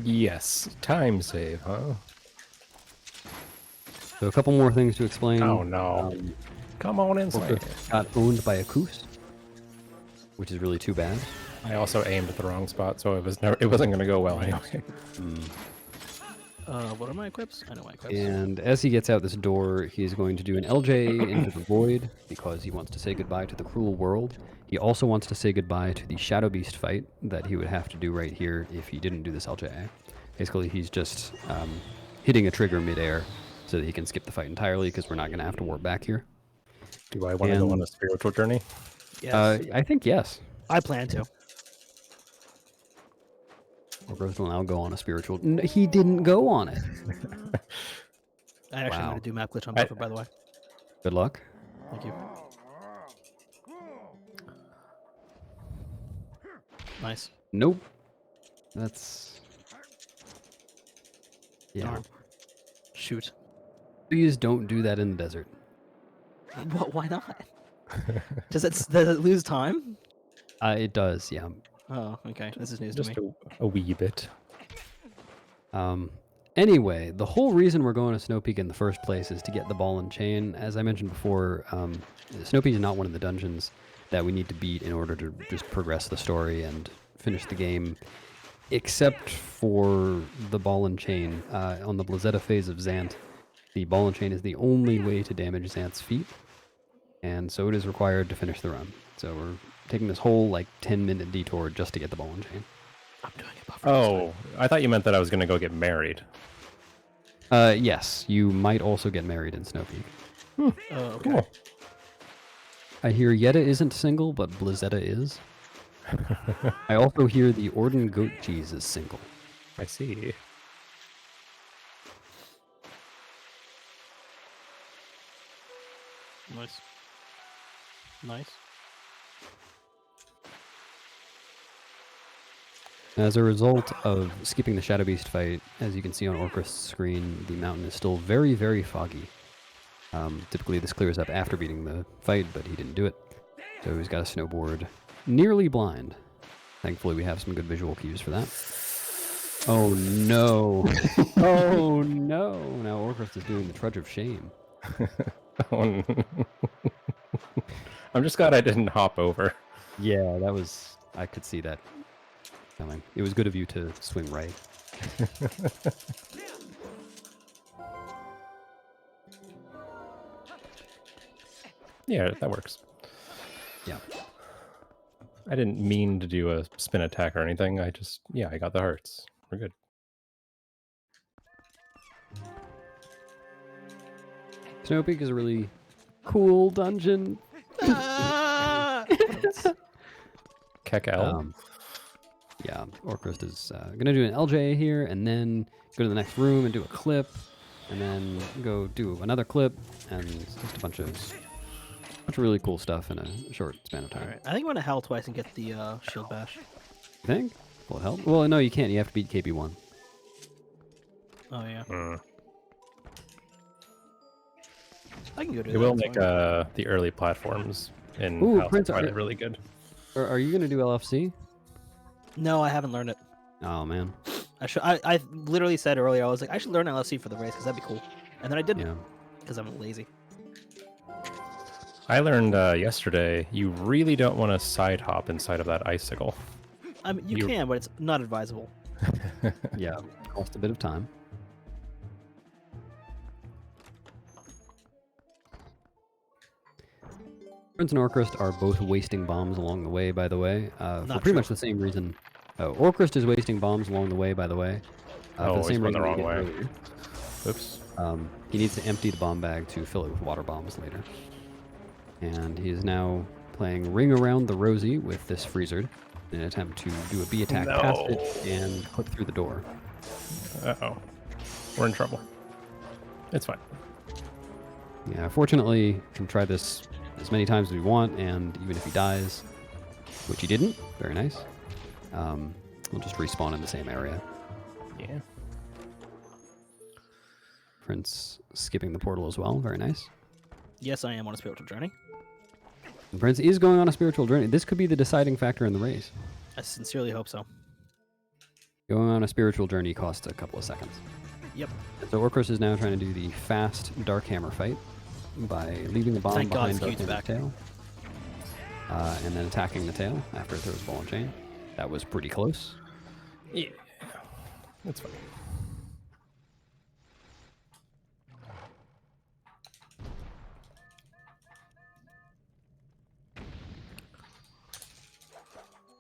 Yes. Time save, huh? So a couple more things to explain. Oh no! Come on inside. Orcus got owned by a Koos, which is really too bad. I also aimed at the wrong spot, so it wasn't going to go well anyway. What are my equips? I know my equips. And as he gets out this door, he's going to do an LJ into the void because he wants to say goodbye to the cruel world. He also wants to say goodbye to the Shadow Beast fight that he would have to do right here if he didn't do this LJ. Basically, he's just hitting a trigger midair so that he can skip the fight entirely because we're not going to have to warp back here. Do I want to go on a spiritual journey? Yes. I think yes. I plan to. Orcus will now go on a spiritual... he didn't go on it. I actually Wow. am going to do map glitch on buffer, by the way. Good luck. Thank you. Nice. Nope. That's... yeah. Darn. Shoot. Please don't do that in the desert. What? Why not? Does it lose time? It does, yeah. Oh, okay. This is news to Just me. a wee bit. Anyway, the whole reason we're going to Snow Peak in the first place is to get the ball and chain. As I mentioned before, Snow Peak is not one of the dungeons that we need to beat in order to just progress the story and finish the game, except for the ball and chain. On the Blazetta phase of Zant, the ball and chain is the only way to damage Zant's feet, and so it is required to finish the run. So we're taking this whole, 10-minute detour just to get the ball and chain. I'm doing it buffer. Oh, I thought you meant that I was going to go get married. Yes, you might also get married in Snow Peak. Oh, okay. Cool. I hear Yetta isn't single, but Blazetta is. I also hear the Orden goat cheese is single. I see. Nice. Nice. As a result of skipping the Shadow Beast fight, as you can see on Orcust's screen, the mountain is still very, very foggy. Typically this clears up after beating the fight, but he didn't do it. So he's got a snowboard nearly blind. Thankfully we have some good visual cues for that. Oh no. Oh no. Now Orcust is doing the trudge of shame. Oh, no. I'm just glad I didn't hop over. Yeah, that was... I could see that coming. It was good of you to swing right. Yeah, that works. Yeah. I didn't mean to do a spin attack or anything. I got the hearts. We're good. Snow Peak is a really cool dungeon. Kekel. Yeah, Orcust is going to do an LJ here, and then go to the next room and do a clip, and then go do another clip, and just a bunch of really cool stuff in a short span of time. Alright. I think I'm going to hell twice and get the shield bash. You think? Will it help? Well, no, you can't. You have to beat KP1. Oh, yeah. Mm. I can go do It that. will it's make fine. the early platforms in Ooh, House of Prince, Twilight really good. Are you going to do LFC? No, I haven't learned it. Oh, man. I literally said earlier, I was like, I should learn LSC for the race because that'd be cool. And then I didn't Yeah. because I'm lazy. I learned yesterday you really don't want to side hop inside of that icicle. I mean, you You- can, but it's not advisable. Yeah, cost a bit of time. Prince and Orcust are both wasting bombs along the way, by the way, for Not pretty true. much the same reason. Oh, Orcust is wasting bombs along the way, by the way. For Oh, the he's same going reason the we wrong did way. earlier. Oops. He needs to empty the bomb bag to fill it with water bombs later. And he is now playing Ring Around the Rosie with this Freezer in an attempt to do a B attack past it and clip through the door. Uh-oh. We're in trouble. It's fine. Yeah, fortunately, we can try this as many times as we want, and even if he dies, which he didn't, very nice, we'll just respawn in the same area. Yeah. Prince skipping the portal as well, very nice. Yes, I am on a spiritual journey. And Prince is going on a spiritual journey. This could be the deciding factor in the race. I sincerely hope so. Going on a spiritual journey costs a couple of seconds. Yep. So Orcus is now trying to do the fast Dark Hammer fight by leaving the bomb Thank God behind Dark Skeet's Hammer's back. tail. And then attacking the tail after it throws ball and chain. That was pretty close. Yeah, that's fine.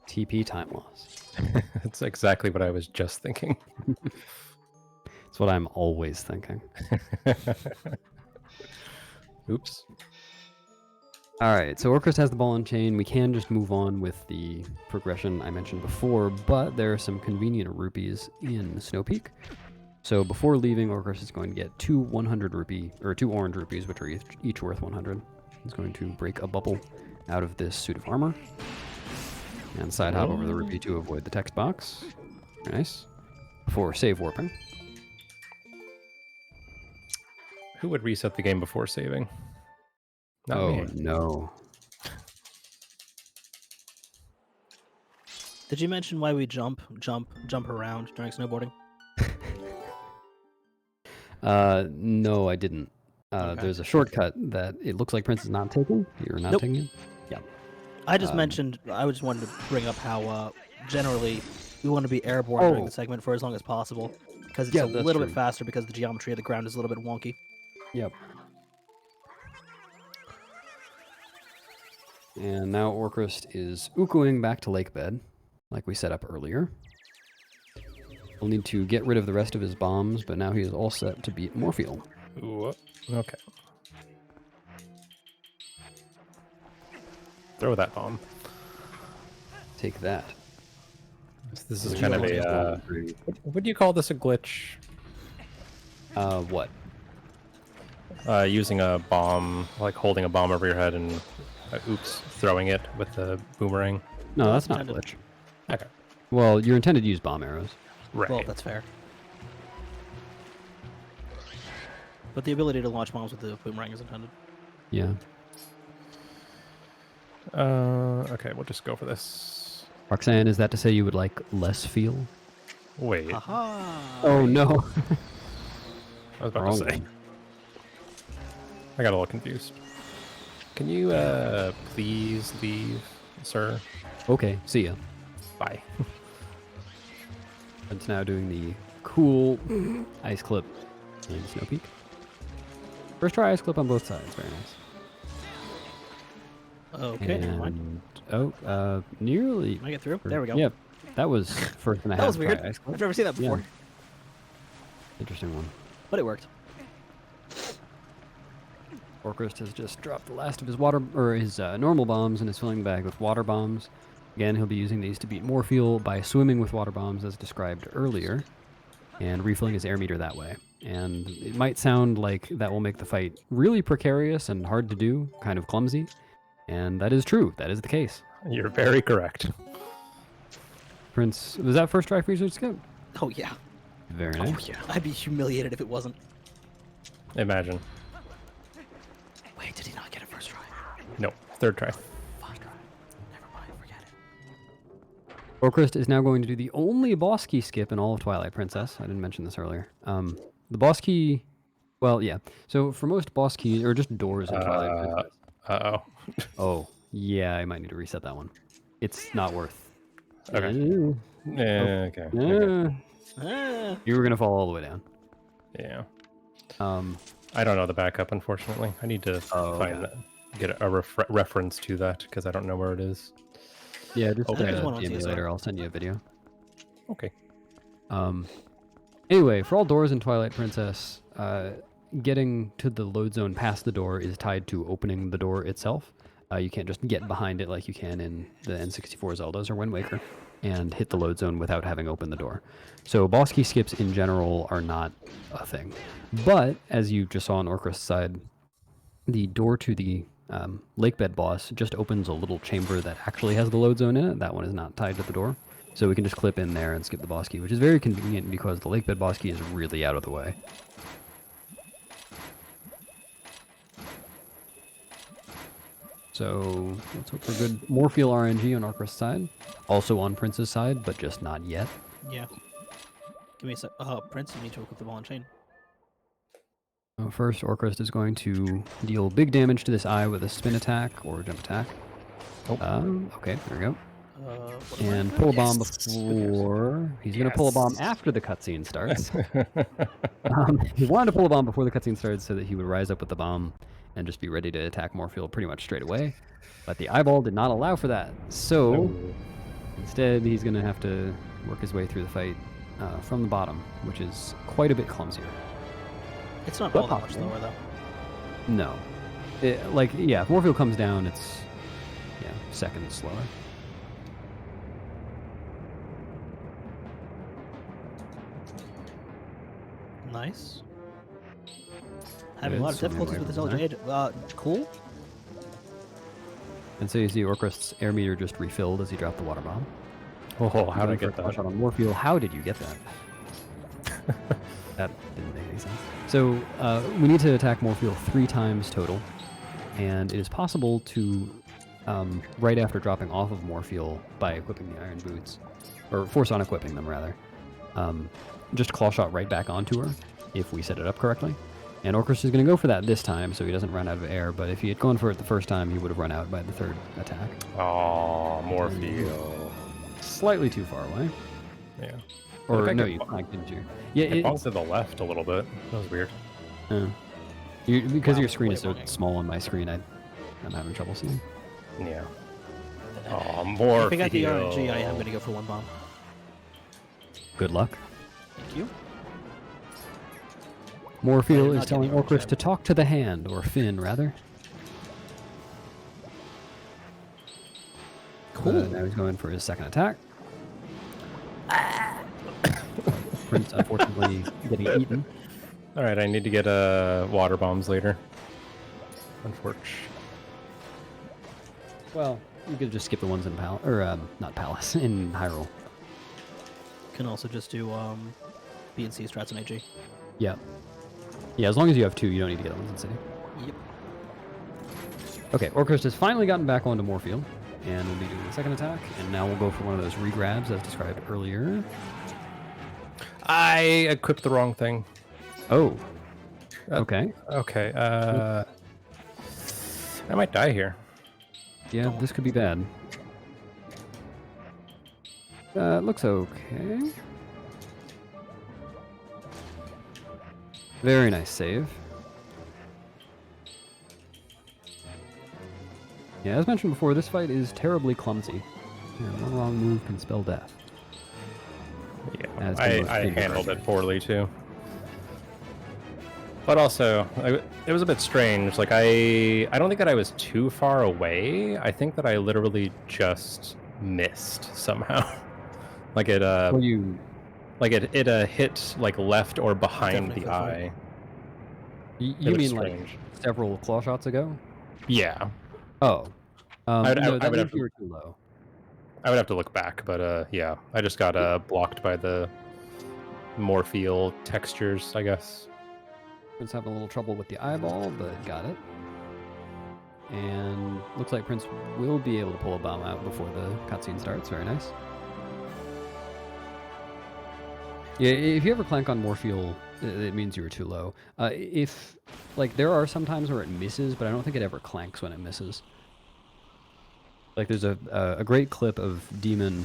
TP time loss. That's exactly what I was just thinking. That's what I'm always thinking. Oops. All right, so Orcus has the ball and chain. We can just move on with the progression I mentioned before, but there are some convenient rupees in Snow Peak. So before leaving, Orcus is going to get two 100 rupee, or 2 orange rupees, which are each worth 100. He's going to break a bubble out of this suit of armor. And side hop over the rupee to avoid the text box. Very nice. Before save warping. Who would reset the game before saving? Not me. No. Did you mention why we jump around during snowboarding? No, I didn't. Okay. There's a shortcut that it looks like Prince is not taking. You're not Nope. taking it? Yeah. I just mentioned, I just wanted to bring up how generally we want to be airborne during the segment for as long as possible, because it's a that's little true. bit faster because the geometry of the ground is a little bit wonky. Yep. And now Orchrist is ukuing back to Lakebed, like we set up earlier. He'll need to get rid of the rest of his bombs, but now he is all set to beat Morpheal. Ooh, okay. Throw that bomb. Take that. This is kind of a... Would you call this a glitch? What? Using a bomb, like holding a bomb over your head and, oops, throwing it with the boomerang. No, that's not a Intended. glitch. Okay. Well, you're intended to use bomb arrows. Right. Well, that's fair. But the ability to launch bombs with the boomerang is intended. Yeah. Okay, we'll just go for this. Roxanne, is that to say you would like less feel? Wait, Aha! Oh, no. I was about Wrong to say. one. I got a little confused. Can you, please leave, sir? Okay, see ya. Bye. It's now doing the cool ice clip in Snow Peak. First try ice clip on both sides. Very nice. Okay, never mind. And, nearly. Can I get through? There we go. Yep. That was first and a half That was try weird. ice clip. I've never seen that before, Yeah. Interesting one. but it worked. Orchrist has just dropped the last of his water or his normal bombs and is filling the bag with water bombs. Again, he'll be using these to beat Morpheal by swimming with water bombs as described earlier and refilling his air meter that way. And it might sound like that will make the fight really precarious and hard to do, kind of clumsy. And that is true. That is the case. You're very correct. Prince, was that first try for you to skip? Oh yeah. Very nice. yeah. I'd be humiliated if it wasn't. Imagine. Wait, did he not get it first try? No, third try. Fuck. Never mind, forget it. Orchrist is now going to do the only boss key skip in all of Twilight Princess. I didn't mention this earlier. The boss key, well, yeah. So for most boss keys, or just doors in Twilight Princess. Uh-oh. Oh, yeah, I might need to reset that one. It's not worth. Okay. Okay. Ah. You were gonna fall all the way down. Yeah. Um, I don't know the backup, unfortunately. I need to find that, get a reference to that because I don't know where it is. yeah, just Okay. There's one on DM me TSR. later. I'll send you a video. Okay. Anyway, for all doors in Twilight Princess, getting to the load zone past the door is tied to opening the door itself. You can't just get behind it like you can in the N64 Zeldas or Wind Waker and hit the load zone without having opened the door. So boss key skips in general are not a thing. But, as you just saw on Orchrist's side, the door to the Lakebed boss just opens a little chamber that actually has the load zone in it. That one is not tied to the door. So we can just clip in there and skip the boss key, which is very convenient because the Lakebed boss key is really out of the way. So let's hope for good Morpheal RNG on Orchrist's side. Also on Prince's side, but just not yet. Yeah. Give me a sec. Prince, you need to equip the ball and chain. First, Orcrist is going to deal big damage to this eye with a spin attack or jump attack. Okay, there we go. What am I And doing? pull a bomb Yes. before... He's going to pull a bomb after the cutscene starts. Yes. He wanted to pull a bomb before the cutscene started so that he would rise up with the bomb and just be ready to attack Morpheal pretty much straight away. But the eyeball did not allow for that. So, No. instead, he's going to have to work his way through the fight from the bottom, which is quite a bit clumsier. It's not But all that much possible. slower, though. No. If Morpheal comes down, it's, seconds slower. Nice. Having a lot of Swimming difficulties away with this from there. LJ. Cool. And so you see Orcrist's air meter just refilled as he dropped the water bomb. Oh, how did I Going for get a that? shot on Morpheal. How did you get that? That didn't make any sense. So we need to attack Morpheal 3 times total, and it is possible to, right after dropping off of Morpheal by equipping the iron boots, or force on equipping them rather, just claw shot right back onto her if we set it up correctly. And Orcrist is going to go for that this time, so he doesn't run out of air. But if he had gone for it the first time, he would have run out by the 3rd attack. Oh, Morpheal. Slightly too far away. Yeah. Or Okay, no, good you point. flanked, didn't you? Yeah, It bumped to the left a little bit. That was weird. Because Wow, your screen is way so wrong. small on my screen, I'm having trouble seeing. Yeah. Oh, If I got the Morpheal. RNG, I am going to go for one bomb. Good luck. Thank you. Morpheal I'm is not telling getting Orcrist RNG. to talk to the hand, or Finn, rather. Cool. Now he's going for his 2nd attack. Prince, unfortunately, getting eaten. All right, I need to get water bombs later. Unfortunately. Well, you could just skip the ones in Palace, or not Palace, in Hyrule. Can also just do B and C strats and AG. Yeah. Yeah, as long as you have 2, you don't need to get the ones in City. Yep. Okay, Orcrist has finally gotten back onto Morpheal, and we'll be doing the 2nd attack, and now we'll go for one of those regrabs as described earlier. I equipped the wrong thing. Oh. Okay. Okay. I might die here. Yeah, this could be bad. Looks okay. Very nice save. Yeah, as mentioned before, this fight is terribly clumsy. Yeah, one wrong move can spell death. Yeah, That's the most I painful handled part. it poorly too. But also, it was a bit strange. Like I don't think that I was too far away. I think that I literally just missed somehow. Like it Well, you... it hit like left or behind Definitely the go for it. eye. You It was mean like strange. several claw shots ago? Yeah, Oh. I No, would that have means to- you were too low. I would have to look back, but yeah, I just got blocked by the Morpheal textures, I guess. Prince having a little trouble with the eyeball, but got it. And looks like Prince will be able to pull a bomb out before the cutscene starts. Very nice. Yeah, if you ever clank on Morpheal, it means you were too low. If, like, there are some times where it misses, but I don't think it ever clanks when it misses. Like, there's a great clip of Demon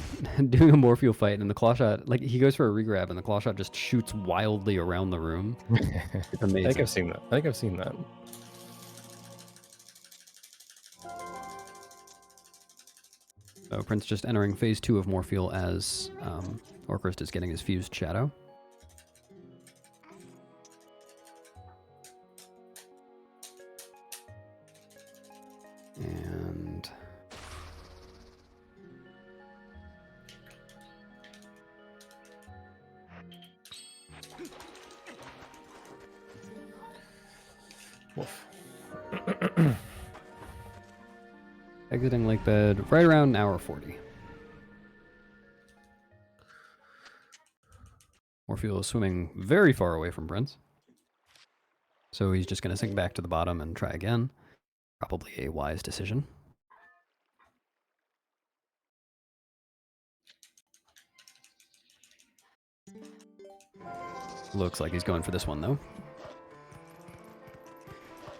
doing a Morpheal fight, and the claw shot, like, he goes for a regrab, and the claw shot just shoots wildly around the room. It's I think amazing. I've seen that. I think I've seen that. So Prince just entering phase 2 of Morpheal as Orcrist is getting his fused shadow. And Woof. exiting lake bed right around an hour 40. Morpheal is swimming very far away from Prince. So he's just going to sink back to the bottom and try again. Probably a wise decision. Looks like he's going for this one, though.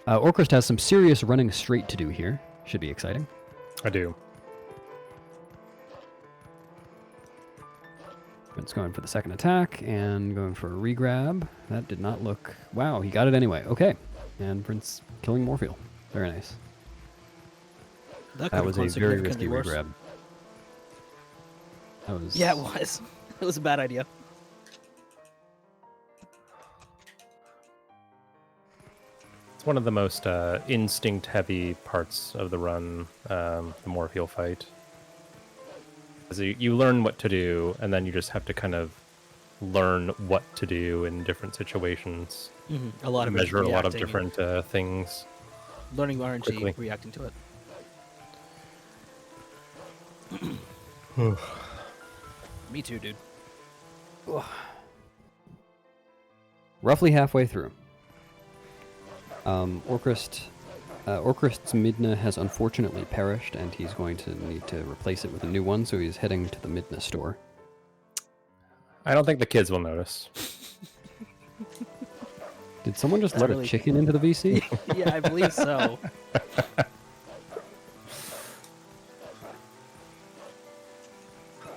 Orcrist has some serious running straight to do here. Should be exciting. I do. Prince going for the second attack and going for a regrab. That did not look... Wow, he got it anyway. Okay. And Prince killing Morpheal. Very nice. That was a very risky regrab. That was... Yeah, it was. It was a bad idea. It's one of the most instinct-heavy parts of the run, the Morpheal fight. So you learn what to do, and then you just have to kind of learn what to do in different situations. A lot of measure a lot of different things. Learning RNG, quickly. reacting to it. Me too, dude. Roughly halfway through. Orcrist's Midna has unfortunately perished, and he's going to need to replace it with a new one, so he's heading to the Midna store. I don't think the kids will notice. Did someone just let a chicken into the VC? Yeah, I believe so.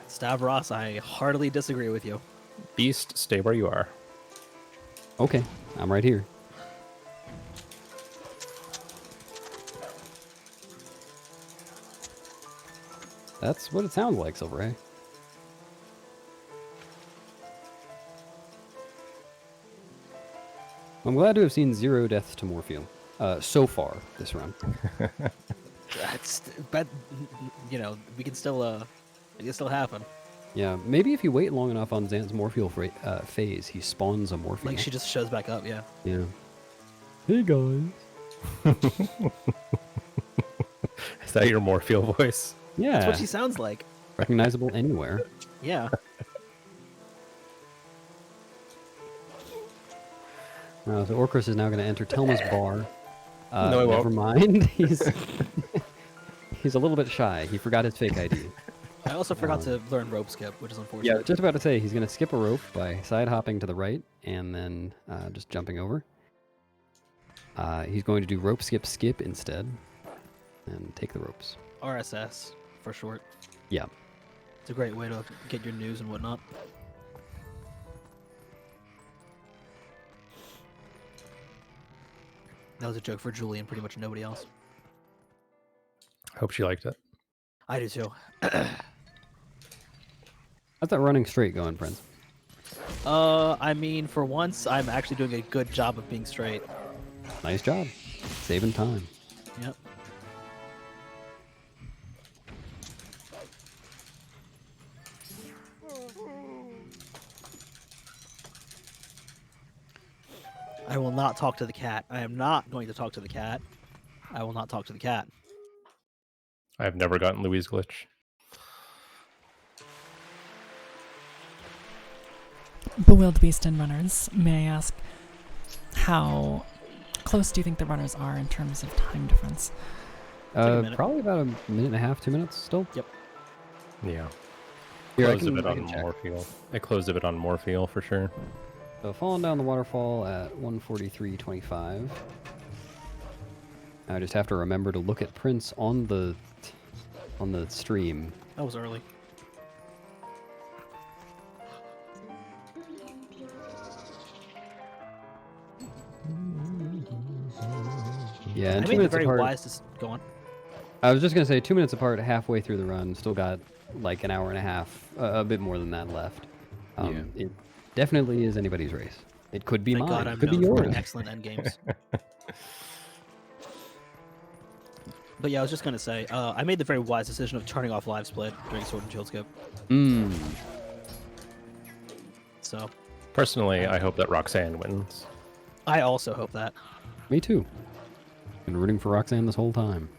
Stavros, I heartily disagree with you. Beast, stay where you are. Okay, I'm right here. That's what it sounds like, Silver. I'm glad to have seen 0 deaths to Morpheal so far this run. But you know, we can still it can still happen. Yeah, maybe if you wait long enough on Xant's Morpheal phase, he spawns a Morpheal. Like she just shows back up, yeah. Yeah. Hey guys. Is that your Morpheal voice? Yeah. That's what she sounds like. Recognizable anywhere. Yeah. So Orcrist is now going to enter Telma's bar. No, he won't. Never mind. He's a little bit shy. He forgot his fake ID. I also forgot to learn rope skip, which is unfortunate. Yeah, just about to say he's going to skip a rope by side hopping to the right and then just jumping over. He's going to do rope skip instead and take the ropes. RSS for short. Yeah. It's a great way to get your news and whatnot. That was a joke for Julie and pretty much nobody else. Hope she liked it. I do too. How's that running straight going, Prince? I mean, for once, I'm actually doing a good job of being straight. Nice job. Saving time. Yep. I will not talk to the cat. I am not going to talk to the cat. I will not talk to the cat. I've never gotten Louise glitch. Bewildebeest and runners, may I ask, how close do you think the runners are in terms of time difference? Probably about a minute and a half, 2 minutes still. Yep. Yeah. Here, Closed a bit on Morpheal. I closed a bit on Morpheal for sure. So falling down the waterfall at 143.25. I just have to remember to look at Prince on the stream. That was early. Yeah, and I 2 made the minutes very apart. wise to go on. I was just gonna say 2 minutes apart, halfway through the run. Still got like an hour and a half, a bit more than that left. It definitely is anybody's race. It could be Thank mine. God I'm Could be known for yours. excellent end games. But yeah, I was just gonna say, I made the very wise decision of turning off live split during Sword and Shield Scope. So Personally, I hope that Roxanne wins. I also hope that. Me too. Been rooting for Roxanne this whole time.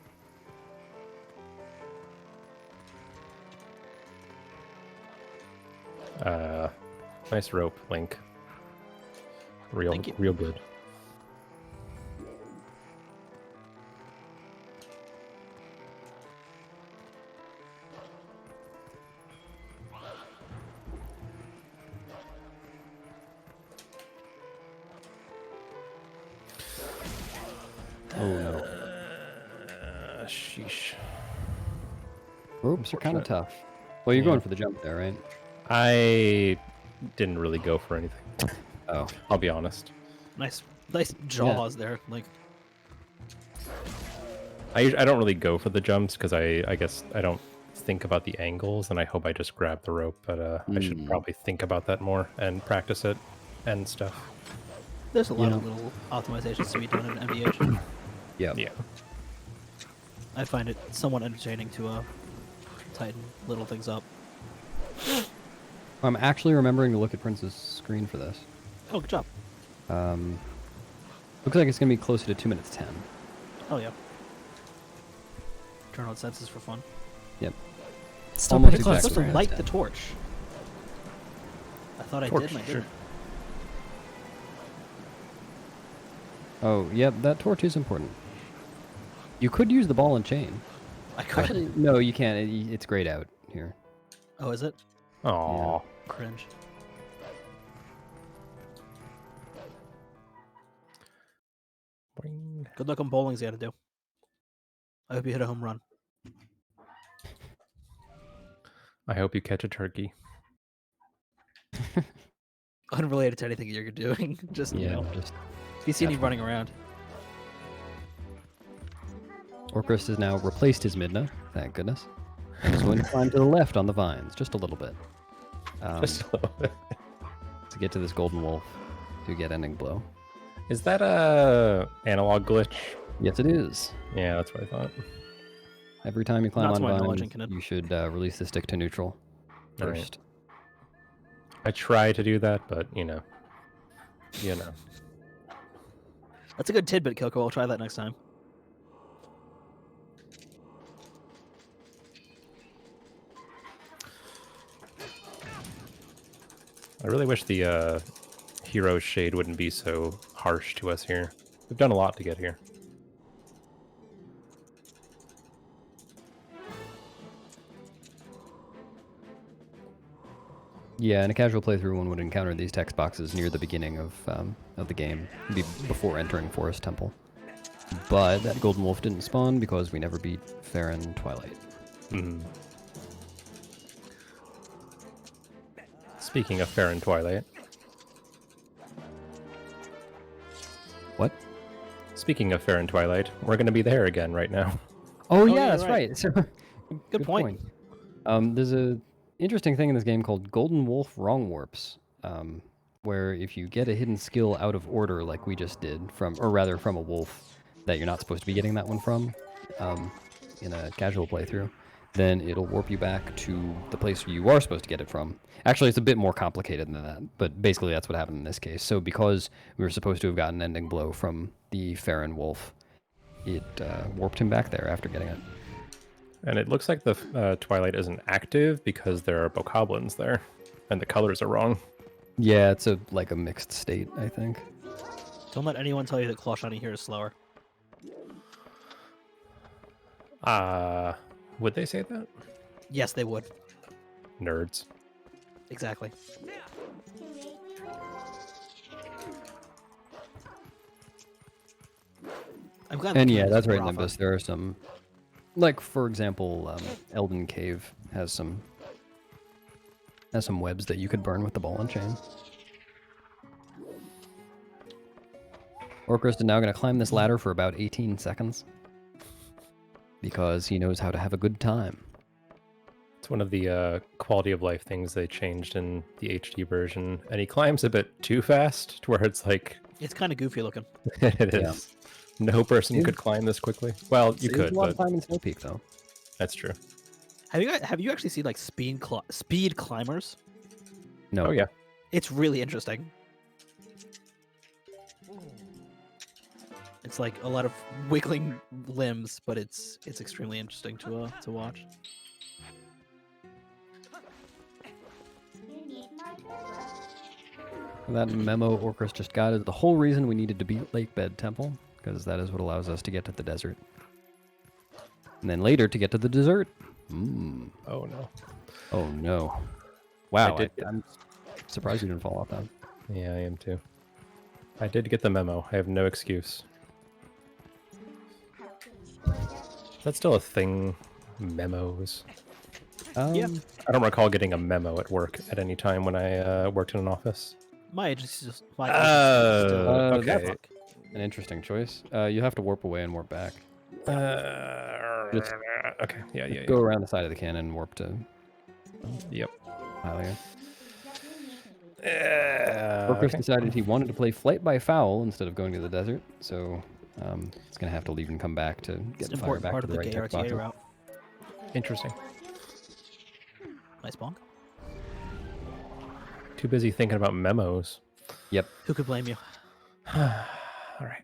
Nice rope, Link. Real Thank you. real good. sheesh. Ropes are kind of Unfortunate. tough. Well, you're Yeah. going for the jump there, right? I didn't really go for anything. Oh. I'll be honest. Nice jaws there. Like, I don't really go for the jumps because I guess I don't think about the angles, and I hope I just grab the rope. But I should probably think about that more and practice it and stuff. there's a lot of Yeah. little optimizations to be done in MVH. Yeah. Yeah. I find it somewhat entertaining to tighten little things up. I'm actually remembering to look at Prince's screen for this. Oh, good job. Looks like it's going to be closer to 2 minutes 10. Oh yeah. Turn on senses for fun. Yep. Still Almost pretty I'm close. supposed to exactly. light the torch. I thought I Torch, did, and I sure. didn't. Oh, yep, that torch is important. You could use the ball and chain. I could. Actually, no, you can't. It's grayed out here. Oh, is it? Aw. Cringe. Boing. Good luck on bowling, Xanadu. I hope you hit a home run. I hope you catch a turkey. Unrelated to anything you're doing. Just, you know, just. if you see me Definitely. running around. Orchrist has now replaced his Midna, thank goodness. And is going to climb to the left on the vines, just a little bit. Just a little bit. To get to this golden wolf to get ending blow. Is that a analog glitch? Yes, it is. Yeah, that's what I thought. Every time you climb Not on to my knowledge, vines, Infinite. you should release the stick to neutral All right. first. I try to do that, but you know. That's a good tidbit, Kilko. I'll try that next time. I really wish the hero shade wouldn't be so harsh to us here. We've done a lot to get here. Yeah, in a casual playthrough, one would encounter these text boxes near the beginning of the game, before entering Forest Temple. But that golden wolf didn't spawn because we never beat Farron Twilight. Mhm. Speaking of Fair and Twilight. What? Speaking of Fair and Twilight, we're going to be there again right now. Oh, yeah, yeah, that's right. right. So, Good point. There's a interesting thing in this game called Golden Wolf Wrong Warps, where if you get a hidden skill out of order, like we just did, from a wolf that you're not supposed to be getting that one from, in a casual playthrough, then it'll warp you back to the place where you are supposed to get it from. Actually, it's a bit more complicated than that, but basically that's what happened in this case. So because we were supposed to have gotten ending blow from the Farron wolf, it warped him back there after getting it. And it looks like the Twilight isn't active because there are bokoblins there, and the colors are wrong. Yeah, it's like a mixed state, I think. Don't let anyone tell you that Claw Shiny here is slower. Would they say that? Yes, they would. Nerds. Exactly. I'm glad. And the yeah, game that's is right, Rafa. Nimbus. There are some, like for example, Elden Cave has some webs that you could burn with the ball and chain. Orchrist is now going to climb this ladder for about 18 seconds because he knows how to have a good time. It's one of the quality of life things they changed in the HD version, and he climbs a bit too fast to where it's like It's kind of goofy looking. it is. Yeah. No person Saves- could climb this quickly. Well, you Saves could, a lot of but time in Snow Peak though. that's true. Have you actually seen like speed climbers? No. Oh yeah. It's really interesting. It's like a lot of wiggling limbs, but it's extremely interesting to watch. That memo Orchrist just got is the whole reason we needed to beat Lakebed Temple, because that is what allows us to get to the desert. And then later to get to the dessert. Mmm. Oh no. Oh no. Wow, did- I'm surprised you didn't fall off that. Yeah, I am too. I did get the memo. I have no excuse. Is that still a thing? Memos. Yeah. I don't recall getting a memo at work at any time when I worked in an office. My agency is still okay. That's an interesting choice. You have to warp away and warp back. Just okay. Yeah. go around the side of the cannon and warp to. Yep. Hylia. Orcus decided he wanted to play Flight by Foul instead of going to the desert, so he's gonna have to leave and come back to It's get an fire important back part to of the the right gay text RTA box. route. Interesting. Nice bonk. Too busy thinking about memos. Yep. Who could blame you? All right.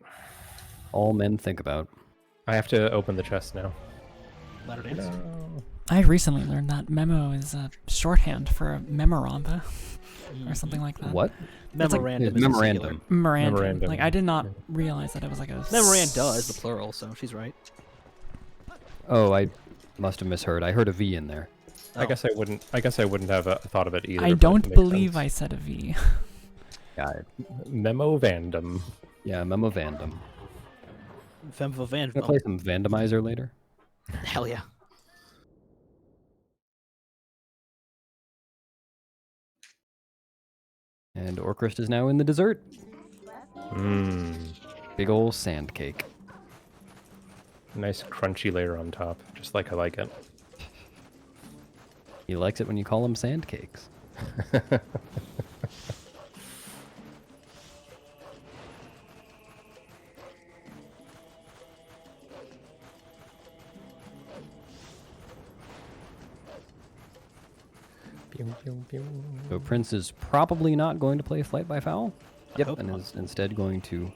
All men think about. I have to open the chest now. Ladder dance. No. I recently learned that memo is a shorthand for a memoranda or something like that. What? It's like- Memorandum. is Memorandum. Memorandum. Memorandum. Like I did not realize that it was like a Memoranda is the plural, so she's right. Oh, I must have misheard. I heard a V in there. I guess I wouldn't have thought of it either. I but it don't makes believe sense. I said a V. Yeah, Memo Vandom. yeah, Memo Vandom. Femme for Van. Gonna play some Vandomizer later. Hell yeah. And Orchrist is now in the dessert. Mmm. Big ol' sand cake. Nice crunchy layer on top, just like I like it. He likes it when you call them sand cakes. Pew, pew, pew. So Prince is probably not going to play Flight by Foul. Yep, hope and not. is instead going to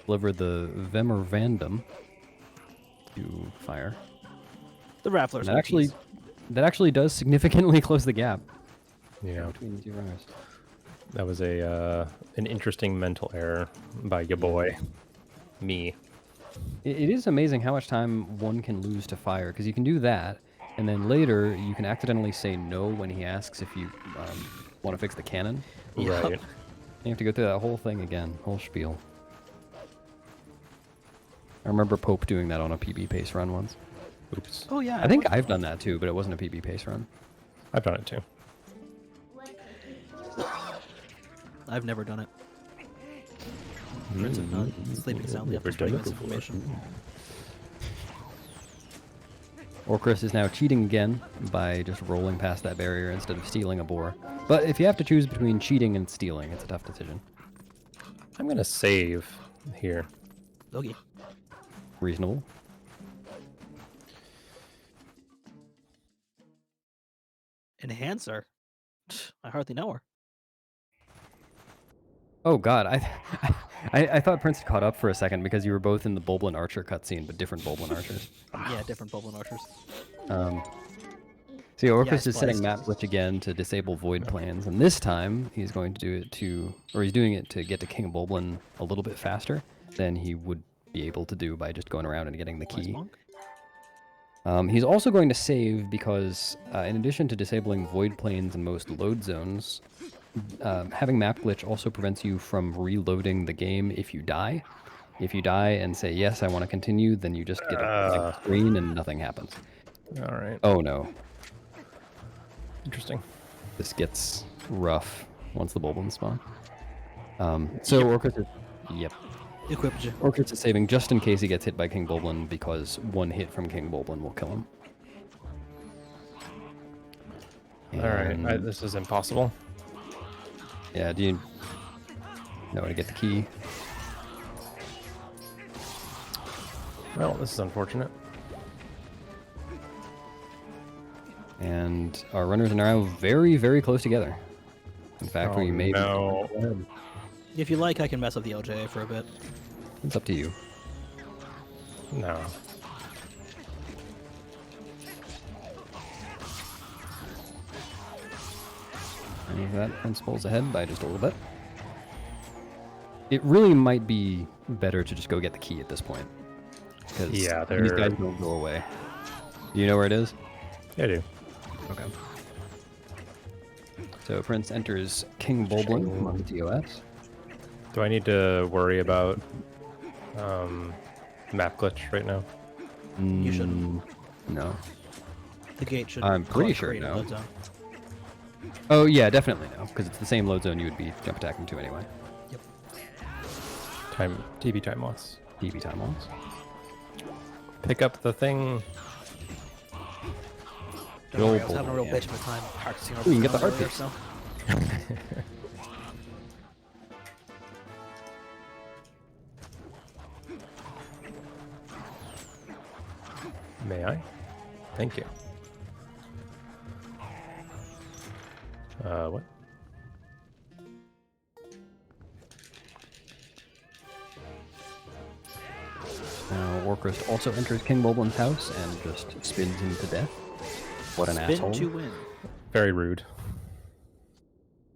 deliver the Vemmer Vandom to fire. The Rafflers. And that actually does significantly close the gap Yeah, between the two runners. that was an interesting mental error by your boy, me. It is amazing how much time one can lose to fire, because you can do that, and then later you can accidentally say no when he asks if you want to fix the cannon. Yup. Right. You have to go through that whole thing again, whole spiel. I remember Pope doing that on a PB pace run once. Oops. Oh yeah. I think I've done that too, but it wasn't a PB pace run. I've done it too. I've never done it. Prince of None, sleeping soundly after Never done spreading it this before. information. Orchrist is now cheating again by just rolling past that barrier instead of stealing a boar. But if you have to choose between cheating and stealing, it's a tough decision. I'm gonna save here. Okay. Reasonable. Enhancer. I hardly know her. Oh god, I thought Prince had caught up for a second because you were both in the Bulblin Archer cutscene, but different Bulblin Archers. Yeah, different Boblin Archers. So Orchrist is spliced. setting map glitch again to disable void planes, and this time he's going to do it he's doing it to get to King Bulblin a little bit faster than he would be able to do by just going around and getting the Nice key. bonk. He's also going to save because, in addition to disabling void planes in most load zones, having map glitch also prevents you from reloading the game if you die. If you die and say, yes, I want to continue, then you just get a blank screen and nothing happens. All right. Oh no, Interesting. this gets rough once the Bulblins spawn. So Orchrist is... Yep. Equipage. Orchrist is saving just in case he gets hit by King Bulblin, because one hit from King Bulblin will kill him. All right. And- This is impossible. Yeah, do you know how to get the key? Well, this is unfortunate. And our runners are now very, very close together. In fact, we may no. If you like, I can mess up the LJA for a bit. It's up to you. No. And that Prince pulls ahead by just a little bit. It really might be better to just go get the key at this point. Because Yeah, these they're- guys don't go away. Do you know where it is? Yeah, I do. Okay. So Prince enters King Bulblin among the TOS. Do I need to worry about map glitch right now? You shouldn't. No. The gate should. I'm pretty sure create a no. load zone. Oh, yeah, definitely no, because it's the same load zone you would be jump attacking to anyway. Yep. TB time loss. DB time loss. Pick up the thing. Don't worry, I was Bill having a real Bull, bitch of a time practicing. Ooh, you can get the over heart earlier, piece. so. May I? Thank you. What? Now, Warcrest also enters King Bulblin's house and just spins him to death. What an Spin asshole. to win. Very rude.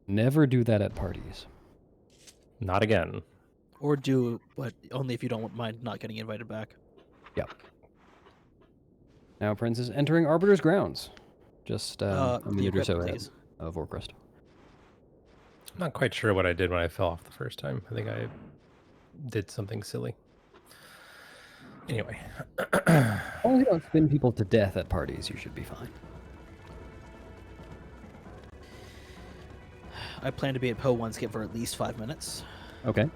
Never do that at parties. Not again. Or do, but only if you don't mind not getting invited back. Yep. Now, Prince is entering Arbiter's grounds. Just a The minute or so equipment, ahead please. of Warcrest. I'm not quite sure what I did when I fell off the first time. I think I did something silly. Anyway. As long as you don't spin people to death at parties, you should be fine. I plan to be at Poe 1 skip for at least 5 minutes. Okay.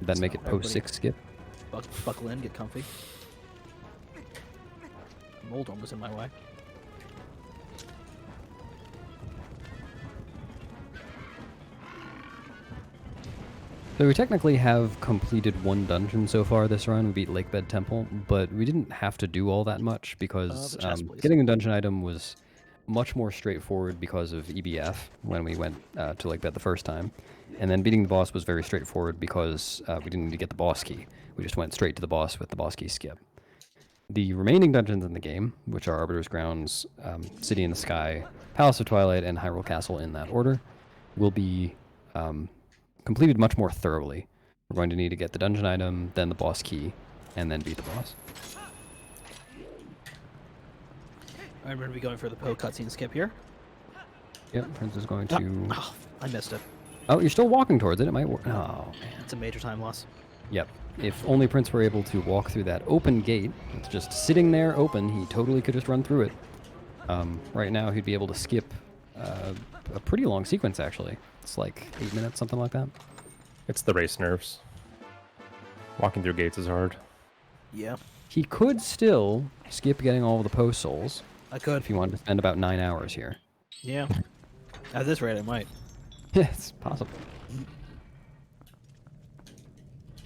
Then So make it everybody- post 6 skip. Buckle in, get comfy. Moldorm was in my way. So we technically have completed one dungeon so far this run. We beat Lakebed Temple, but we didn't have to do all that much because the chest, please. getting a dungeon item was much more straightforward because of EBF when we went to Lakebed the first time. And then beating the boss was very straightforward because we didn't need to get the boss key. We just went straight to the boss with the boss key skip. The remaining dungeons in the game, which are Arbiter's Grounds, City in the Sky, Palace of Twilight, and Hyrule Castle in that order, will be completed much more thoroughly. We're going to need to get the dungeon item, then the boss key, and then beat the boss. I'm going to be going for the Poe cutscene skip here. Yep, Prince is going to... Oh, I missed it. Oh, you're still walking towards it. It might work. Oh, man. It's a major time loss. Yep. If only Prince were able to walk through that open gate, it's just sitting there open, he totally could just run through it. Right now, he'd be able to skip a pretty long sequence, actually. It's like 8 minutes, something like that. It's the race nerves. Walking through gates is hard. Yeah, He could still skip getting all of the post souls I could. if he wanted to spend about 9 hours here. Yeah. At this rate, I might. Yeah, it's possible.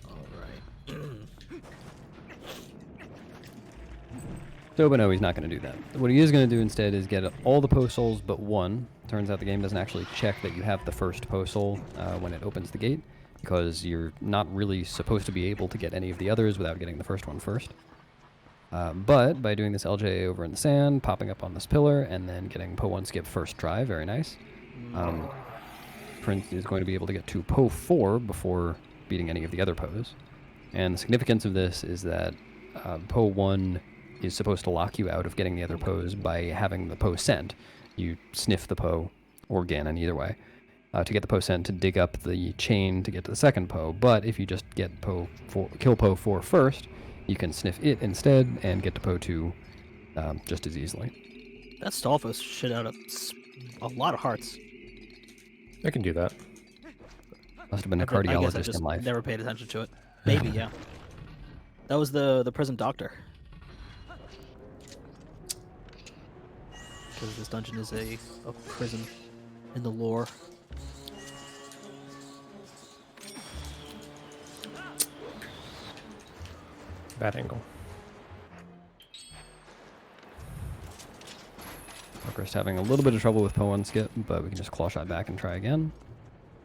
Alright. So, but no, he's not going to do that. What he is going to do instead is get all the post souls but one. Turns out the game doesn't actually check that you have the first post soul when it opens the gate, because you're not really supposed to be able to get any of the others without getting the first one first. But by doing this LJ over in the sand, popping up on this pillar, and then getting Poe 1 skip first try, very nice. Prince is going to be able to get to Poe 4 before beating any of the other Poes. And the significance of this is that Poe 1 is supposed to lock you out of getting the other Poes by having the Poe scent. You sniff the Poe, or Ganon, either way, to get the Poe scent to dig up the chain to get to the second Poe. But if you just get kill Poe 4 first, you can sniff it instead and get to Poe 2 just as easily. That Stalfos shit out a lot of hearts. I can do that. Must have been a I guess I cardiologist just in life. never paid attention to it. Maybe, yeah. That was the prison doctor. Because this dungeon is a prison in the lore. Bad angle. Warcrest having a little bit of trouble with Poe 1 skip, but we can just claw shot back and try again.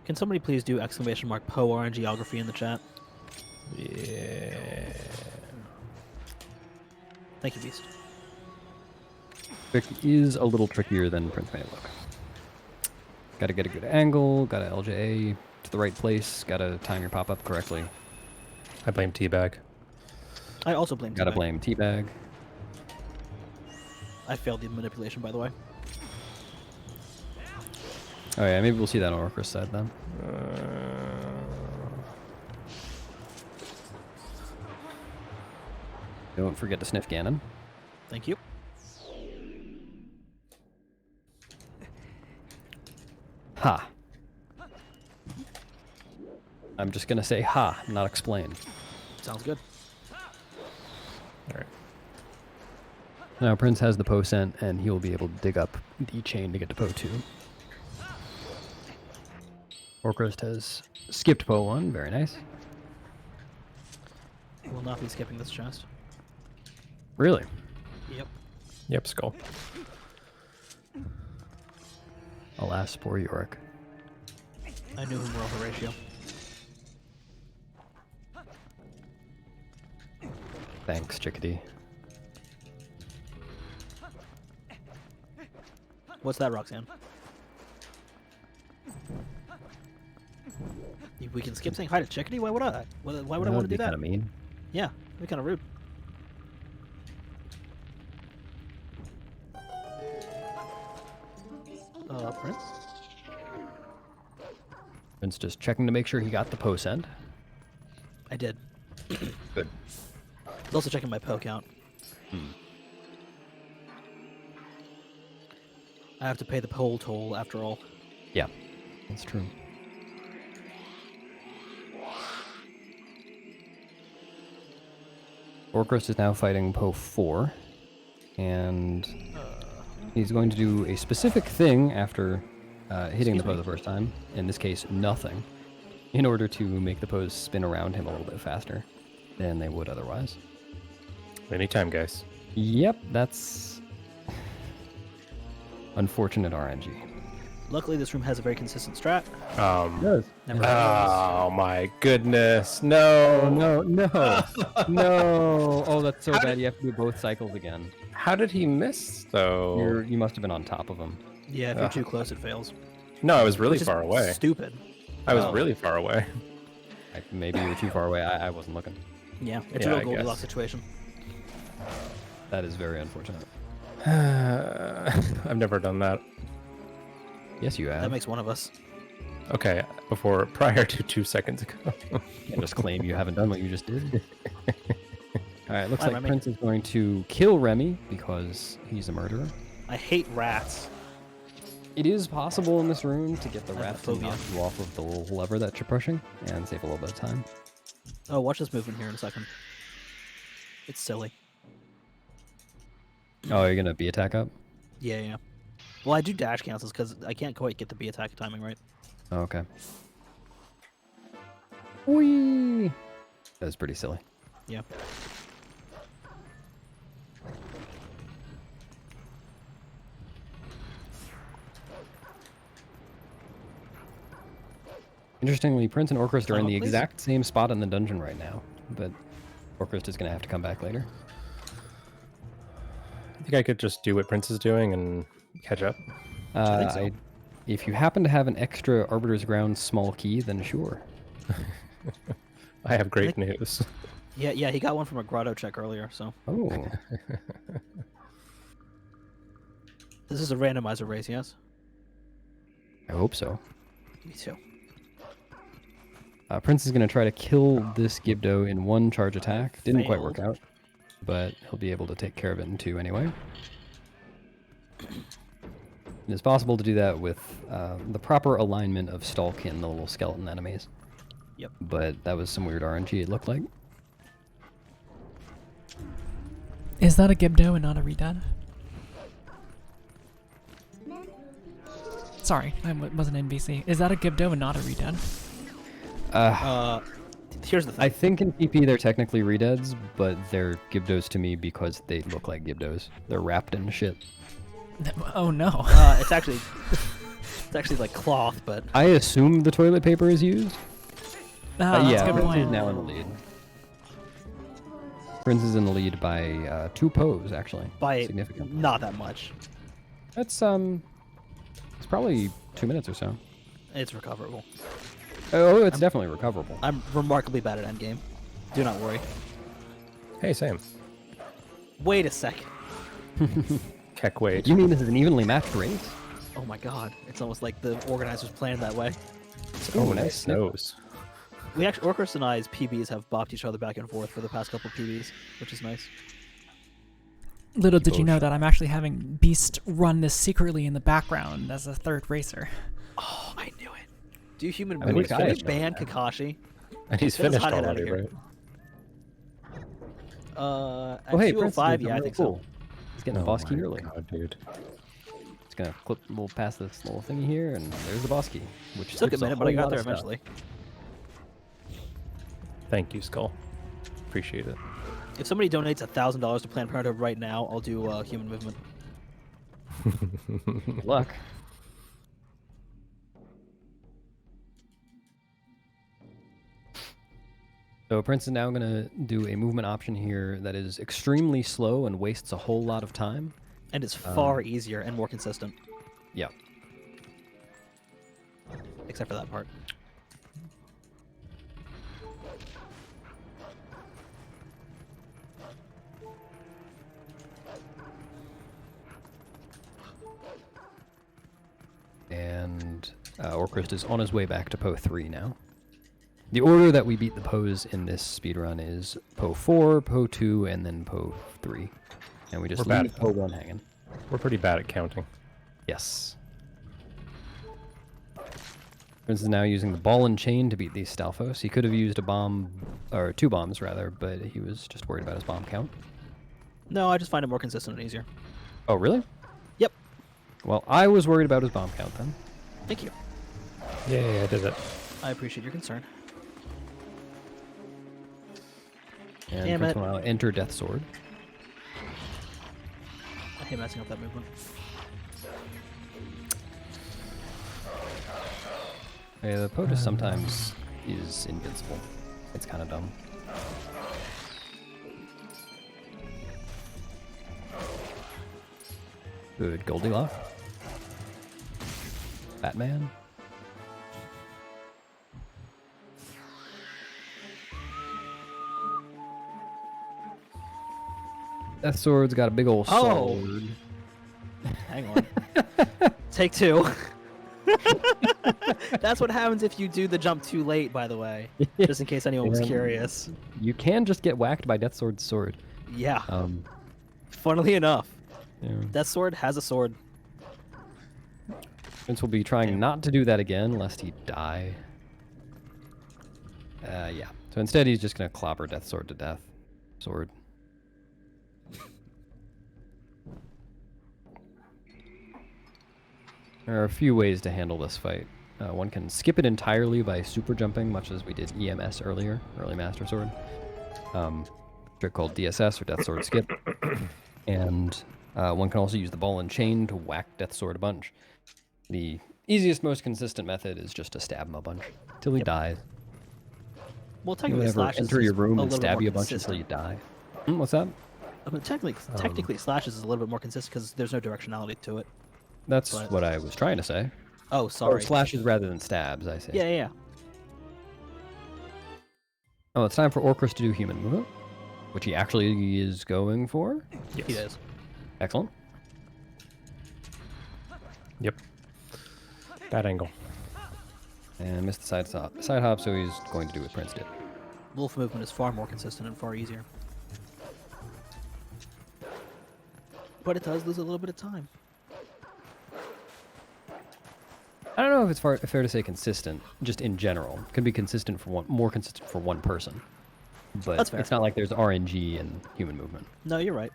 Can somebody please do !Poe RNGeography in the chat? Yeah. Thank you, Beast. Trick is a little trickier than Prince made it look. Gotta get a good angle, gotta LJA to the right place, gotta time your pop-up correctly. I blame Teabag. I also blame Gotta Teabag. blame Teabag. I failed the manipulation, by the way. Oh yeah, maybe we'll see that on Orcrest side then. Don't forget to sniff Ganon. Thank you. Ha. I'm just gonna say ha, not explain. Sounds good. All right. Now Prince has the Poe scent, and he will be able to dig up the chain to get to Poe 2. Orcrist has skipped Poe 1, very nice. Will not be skipping this chest. Really? Yep. Yep, skull. Alas, poor Yorick. I knew him well, Horatio. Thanks, Chickadee. What's that, Roxanne? We can skip saying hi to Chickadee? Why would I? Why would I want to do that? Kind of mean. Yeah, that'd be kind of rude. Prince? Prince just checking to make sure he got the Poe scent. I did. Good. Also checking my Poe count. I have to pay the Poe toll after all. Yeah, that's true. Orcrist is now fighting Poe 4, and he's going to do a specific thing after hitting the Poe the first time, in this case, nothing, in order to make the Poes spin around him a little bit faster than they would otherwise. Anytime, guys. Yep, that's unfortunate RNG. Luckily, this room has a very consistent strat. Yes. Never Oh my goodness! No, No, no. Oh, that's so bad. You have to do both cycles again. How did he miss though? You must have been on top of him. Yeah, if you're too close, it fails. No, I was really Which is far away. Stupid. I was Oh. really far away. Maybe you were too far away. I wasn't looking. Yeah, it's Yeah, a I real Goldilocks guess. situation. That is very unfortunate. I've never done that. Yes, you That have. makes one of us. Okay, prior to 2 seconds ago. You can't just claim you haven't done what you just did. All right, looks Hi, like Remy. Prince is going to kill Remy because he's a murderer. I hate rats. It is possible in this room to get the I have a rat to phobia. knock you off of the little lever that you're pushing and save a little bit of time. Oh, watch this movement here in a second. It's silly. Oh, you're gonna B attack up? Yeah, yeah. Well, I do dash cancels because I can't quite get the B attack timing right. Oh, okay. Whee! That was pretty silly. Yeah. Interestingly, Prince and Orcrist are in the Please. exact same spot in the dungeon right now, but Orcrist is going to have to come back later. I think I could just do what Prince is doing and catch up. think so. If you happen to have an extra Arbiter's Ground small key, then sure. I have great news. Yeah, he got one from a grotto check earlier, so. Oh, This is a randomizer race, yes? I hope so. Me too. Prince is going to try to kill this Gibdo in one charge attack. Didn't quite work Failed. out, but he'll be able to take care of it in two anyway. And it's possible to do that with the proper alignment of Stalkin, the little skeleton enemies. Yep. But that was some weird RNG, it looked like. Is that a Gibdo and not a Redad? Sorry, I wasn't in BC. Is that a Gibdo and not a Redad? Here's the thing. I think in PP they're technically Redeads, but they're Gibdos to me because they look like Gibdos. They're wrapped in shit. Oh no. It's actually like cloth, but I assume the toilet paper is used. That's Yeah, a good Prince point. is now in the lead. Prince is in the lead by 2 Poes, actually. by Significant. not that much. That's it's probably 2 minutes or so. It's recoverable. Oh, it's definitely recoverable. I'm remarkably bad at endgame. Do not worry. Hey, Sam. Wait a second. Keck wait. You mean this is an evenly matched race? Oh my god. It's almost like the organizers planned that way. Oh, Ooh, nice nice. nose. We actually, Orcus and I's PBs have bopped each other back and forth for the past couple PBs, which is nice. Little did you know that I'm actually having Beast run this secretly in the background as a third racer. Oh, I knew it. Do human I mean, movements. he's Can we finished ban already. Kakashi? And he's Get his finished hothead outta already, here. right? At Prince 205, is yeah, I really think cool. so. He's getting the Oh boss key my early. God, dude. Just gonna clip. We'll pass this little thingy here, and there's the boss key, which Took a skips minute, but I whole got lot there of stuff. eventually. Thank you, Skull. Appreciate it. If somebody donates $1,000 to Planned Parenthood right now, I'll do human movement. Good luck. So Prince is now going to do a movement option here that is extremely slow and wastes a whole lot of time. And it's far easier and more consistent, Yeah. except for that part. And Orchrist is on his way back to Po 3 now. The order that we beat the Poes in this speedrun is Po 4, Po 2, and then Po 3. And we just We're bad leave at Po 1 hanging. We're pretty bad at counting. Yes. Prince is now using the ball and chain to beat these Stalfos. He could have used a bomb, or 2 bombs rather, but he was just worried about his bomb count. No, I just find it more consistent and easier. Oh, really? Yep. Well, I was worried about his bomb count then. Thank you. Yay, I did it. I appreciate your concern. And Damn Prince it. will now enter Death Sword. I hate messing up that movement. Yeah, the POTUS sometimes is invincible. It's kind of dumb. Good Goldilocks. Batman. Death Sword's got a big old Oh. sword. Hang on. Take 2. That's what happens if you do the jump too late, by the way. Just in case anyone was Yeah. curious. You can just get whacked by Death Sword's sword. Yeah. Um, Funnily enough, yeah. that sword has a sword. Prince will be trying not to do that again, lest he die. Yeah. So instead, he's just gonna clobber Death Sword to death. Sword. There are a few ways to handle this fight. One can skip it entirely by super jumping, much as we did EMS earlier, Early Master Sword. Trick called DSS or Death Sword Skip. And one can also use the ball and chain to whack Death Sword a bunch. The easiest, most consistent method is just to stab him a bunch till he dies. Well, You technically, never slashes enter is your room a and little bit stab more you a bunch until consistent. you die. What's that? I mean, technically, slashes is a little bit more consistent because there's no directionality to it. That's But- what I was trying to say. Oh, Or sorry. slashes rather than stabs, I say. Yeah. Oh, it's time for Orchrist to do human movement, which he actually is going for. Yes. He does. Excellent. Yep. Bad angle. And missed the side hop, so he's going to do what Prince did. Wolf movement is far more consistent and far easier. But it does lose a little bit of time. I don't know if it's fair to say consistent, just in general. It could be consistent for more consistent for one person. But That's fair. it's not like there's RNG in human movement. No, you're right.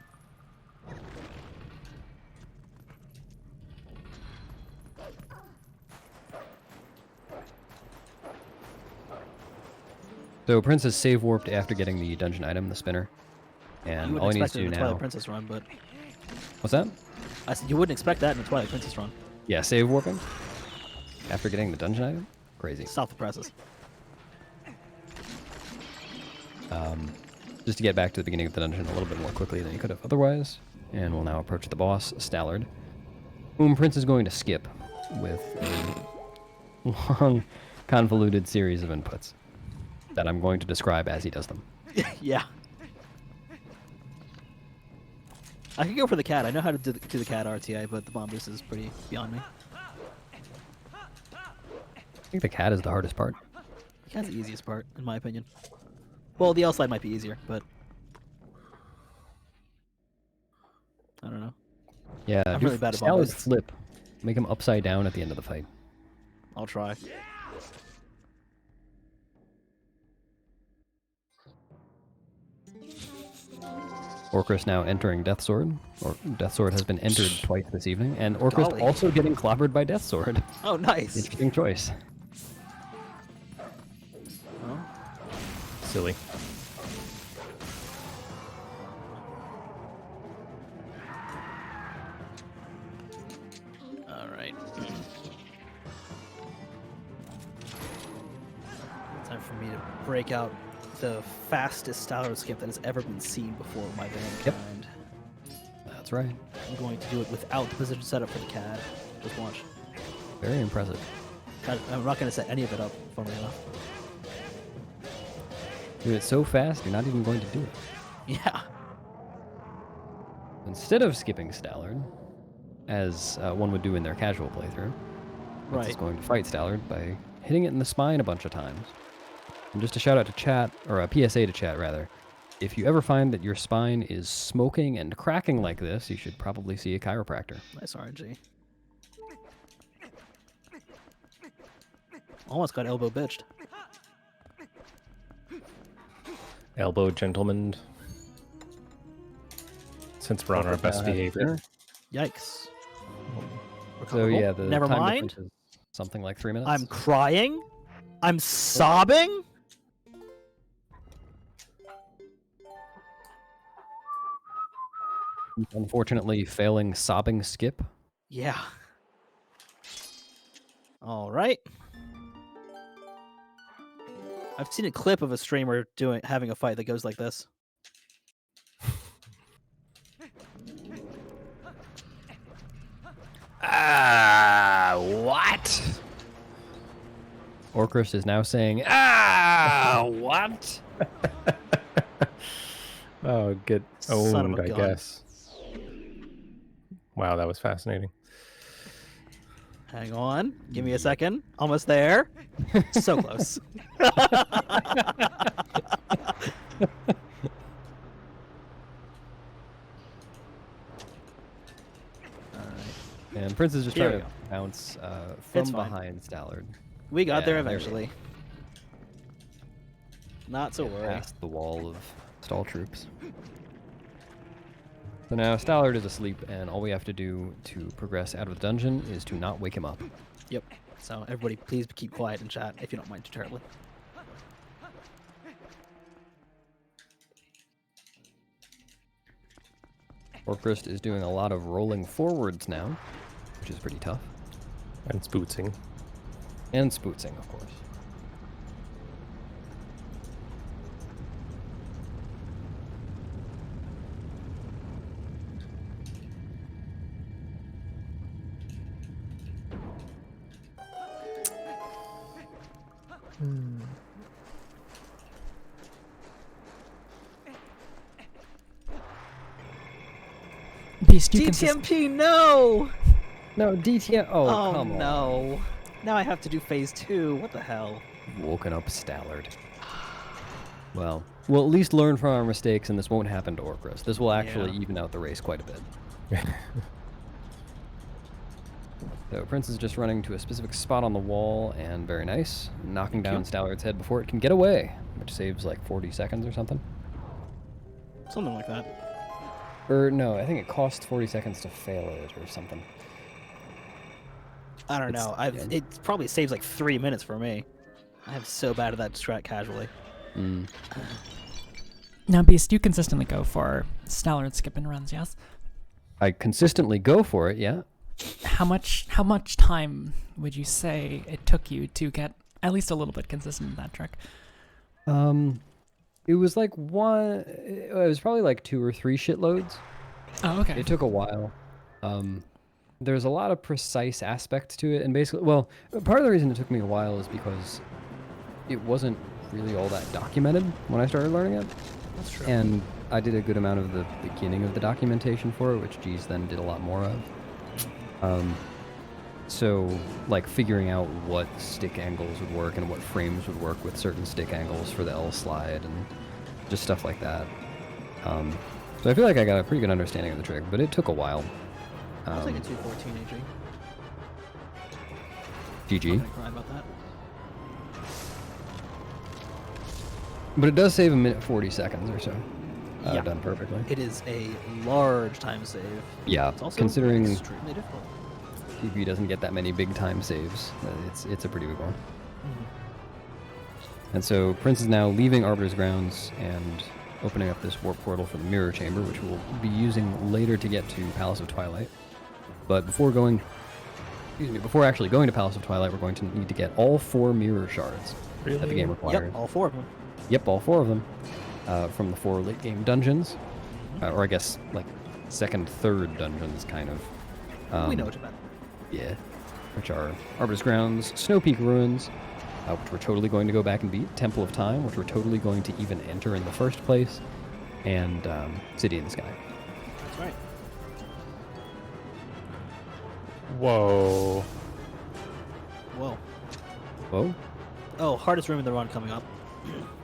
So Prince is save warped after getting the dungeon item, the spinner. You And wouldn't all he needs expect to it do in a now... Twilight Princess run, but What's that? I said you wouldn't expect that in a Twilight Princess run. Yeah, save warping. After getting the dungeon item? Crazy. Stop the presses. Just to get back to the beginning of the dungeon a little bit more quickly than he could have otherwise. And we'll now approach the boss, Stallard, whom Prince is going to skip with a long, convoluted series of inputs that I'm going to describe as he does them. Yeah. I could go for the cat. I know how to do the cat RTA, but the bomb boost is pretty beyond me. I think the cat is the hardest part. That's the easiest part, in my opinion. Well, the L slide might be easier, but I don't know. Yeah, I'm do really bad at Stallard bombos. flip. Make him upside down at the end of the fight. I'll try. Orchrist now entering Death Sword. Or Death Sword has been entered twice this evening, and Orchrist Golly. also getting clobbered by Death Sword. Oh, nice. Interesting choice. Well, Silly. all right. Time for me to break out the fastest Stallard skip that has ever been seen before with my Vankind. That's right. I'm going to do it without the position setup for the CAD. Just watch. Very impressive. I'm not going to set any of it up, funnily enough. Do it so fast, you're not even going to do it. Yeah. Instead of skipping Stallard, as one would do in their casual playthrough, Right. it's going to fight Stallard by hitting it in the spine a bunch of times. And just a shout out to chat, or a PSA to chat rather, if you ever find that your spine is smoking and cracking like this, you should probably see a chiropractor. Nice RNG. Almost got elbow bitched. Elbow gentleman. Since we're on our best behavior. Yikes. So yeah, the Never time mind. difference is something like 3 minutes. I'm crying. I'm sobbing. Unfortunately, failing sobbing skip. Yeah. All right. I've seen a clip of a streamer having a fight that goes like this. What? Orchrist is now saying, what? Oh, get Son of a owned, I gun. guess. Wow, that was fascinating. Hang on. Give me a second. Almost there. So close. And Prince is just Here trying we to bounce It's from fine. behind Stallard. We got there Yeah, there we eventually. Not to worry. Past the wall of stall troops. So now Stallard is asleep, and all we have to do to progress out of the dungeon is to not wake him up. Yep. So everybody, please keep quiet in chat if you don't mind too terribly. Orchrist is doing a lot of rolling forwards now, which is pretty tough. And spootsing. And spootsing, of course. Beast, you consist- DTMP, no! No, DTM. Oh, Oh, come on. no. Now I have to do phase 2. What the hell? Woken up Stallard. Well, we'll at least learn from our mistakes, and this won't happen to Orchrist. This will actually Yeah. even out the race quite a bit. So Prince is just running to a specific spot on the wall, and very nice. Knocking down Stallard's head before it can get away, which saves like 40 seconds or something. Something like that. Or no, I think it costs 40 seconds to fail it or something. I don't It's- know. yeah. It probably saves like 3 minutes for me. I'm so bad at that strat casually. Mm. Now, Beast, you consistently go for Stallard skip and runs, yes? I consistently go for it, yeah. How much time would you say it took you to get at least a little bit consistent in that trick? It was like it was probably like 2 or 3 shitloads. Oh, okay. It took a while. There's a lot of precise aspects to it, and basically, well, part of the reason it took me a while is because it wasn't really all that documented when I started learning it. That's true. And I did a good amount of the beginning of the documentation for it, which G's then did a lot more of. So, like, figuring out what stick angles would work and what frames would work with certain stick angles for the L slide and just stuff like that. So I feel like I got a pretty good understanding of the trick, but it took a while. I was like a 214 AG. GG. I'm gonna cry about that. But it does save 1 minute 40 seconds or so. Yeah. Done perfectly. It is a large time save. Yeah, It's also considering extremely difficult. PvP doesn't get that many big time saves, it's a pretty big one. And so Prince is now leaving Arbiter's Grounds and opening up this warp portal for the Mirror Chamber, which we'll be using later to get to Palace of Twilight. But before actually going to Palace of Twilight, we're going to need to get all 4 mirror shards that the game requires. Yep, all 4 of them. Yep, all 4 of them from the 4 late game dungeons, or I guess like second, third dungeons, kind of. We know what you meant. Yeah, which are Arbiter's Grounds, Snow Peak Ruins, which we're totally going to go back and beat, Temple of Time, which we're totally going to even enter in the first place, and City in the Sky. That's right. Whoa. Whoa. Whoa. Oh, hardest room in the run coming up.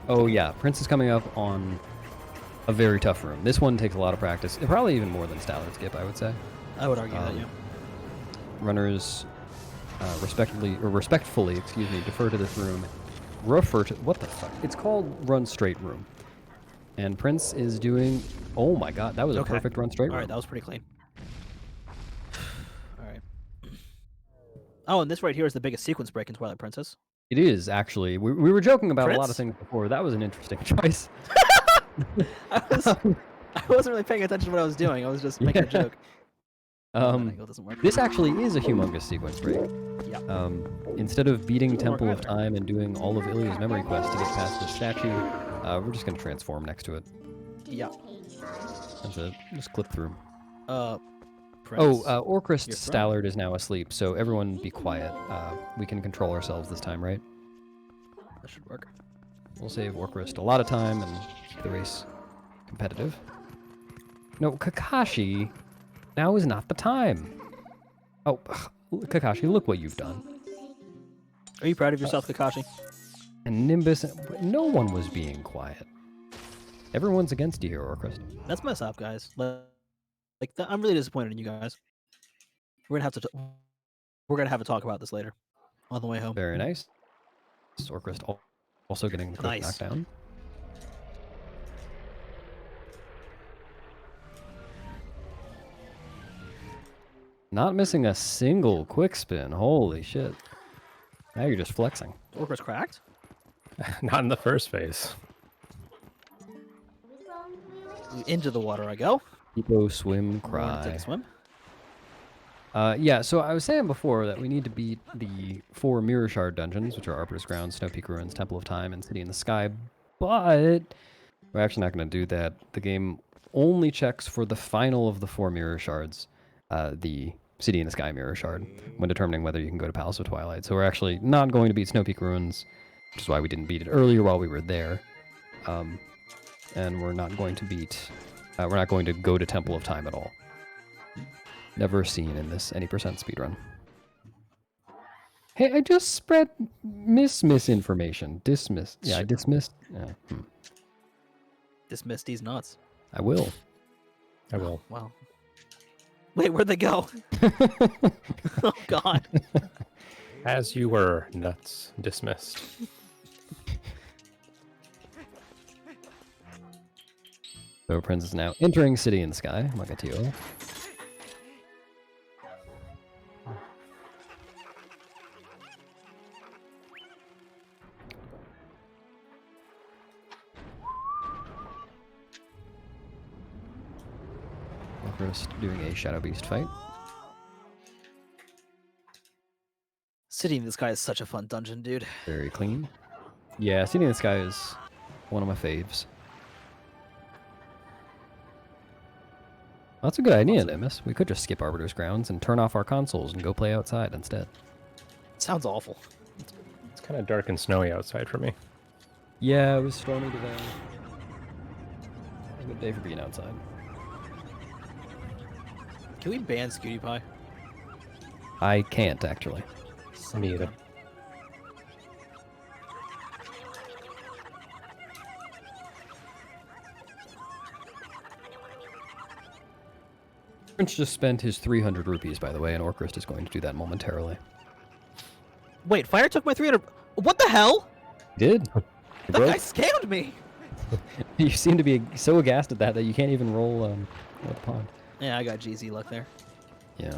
Oh yeah, Prince is coming up on a very tough room. This one takes a lot of practice, probably even more than Stallard Skip, I would say. I would argue that, yeah. Runners respectfully, defer to this room. What the fuck? It's called Run Straight Room. And Prince is doing, oh my god, that was a perfect Run Straight Room. Alright, that was pretty clean. Alright. Oh, and this right here is the biggest sequence break in Twilight Princess. It is, actually. We were joking about a lot of Prince? things before. That was an interesting choice. I wasn't really paying attention to what I was doing. I was just making a joke. That angle doesn't work. This actually is a humongous sequence break. Yeah. Instead of beating Temple of Time and doing all of Ilya's memory quest to get past the statue, we're just going to transform next to it. Yeah. That's it. Just clip through. Prince, Orcrist your Stallard is now asleep, so everyone be quiet. We can control ourselves this time, right? that should work. We'll save Orcrist a lot of time and keep the race competitive. No, Kakashi, now is not the time. Oh, Kakashi, look what you've done. Are you proud of yourself, Kakashi? And Nimbus, no one was being quiet. Everyone's against you here, Orcrist. That's messed up, guys. I'm really disappointed in you guys. We're gonna have a talk about this later, on the way home. Very nice. Orcrist also getting the quick knockdown. Not missing a single quick spin. Holy shit. Now you're just flexing. Orcra's cracked? Not in the first phase. Into the water I go. Hippo swim Wanna cry. take a swim? Yeah, so I was saying before that we need to beat the 4 Mirror Shard dungeons, which are Arbiter's Grounds, Snow Peak Ruins, Temple of Time, and City in the Sky, but we're actually not going to do that. The game only checks for the final of the 4 Mirror Shards, the City in the Sky Mirror Shard, when determining whether you can go to Palace of Twilight. So we're actually not going to beat Snow Peak Ruins, which is why we didn't beat it earlier while we were there. And we're not going to beat... we're not going to go to Temple of Time at all. Never seen in this any percent speedrun. Hey, I just spread misinformation. Dismiss. Yeah, I dismissed. Yeah. Dismiss these nuts. I will. I will. Wow. Wait, where'd they go? Oh, God. As you were, nuts. Dismissed. So Prince is now entering City in the Sky, Magatio. First doing a Shadow Beast fight. City in the Sky is such a fun dungeon, dude. Very clean. Yeah, City in the Sky is one of my faves. Well, that's a good idea, Nimbus. We could just skip Arbiter's Grounds and turn off our consoles and go play outside instead. Sounds awful. It's kind of dark and snowy outside for me. Yeah, it was stormy today. A good day for being outside. Can we ban Scooty Pie? I can't, actually. Me either. Prince just spent his 300 rupees, by the way, and Orcrist is going to do that momentarily. Wait, fire took my 300. What the hell? Did? That guy scammed me. You seem to be so aghast at that you can't even roll with the pond. Yeah, I got GZ luck there. Yeah.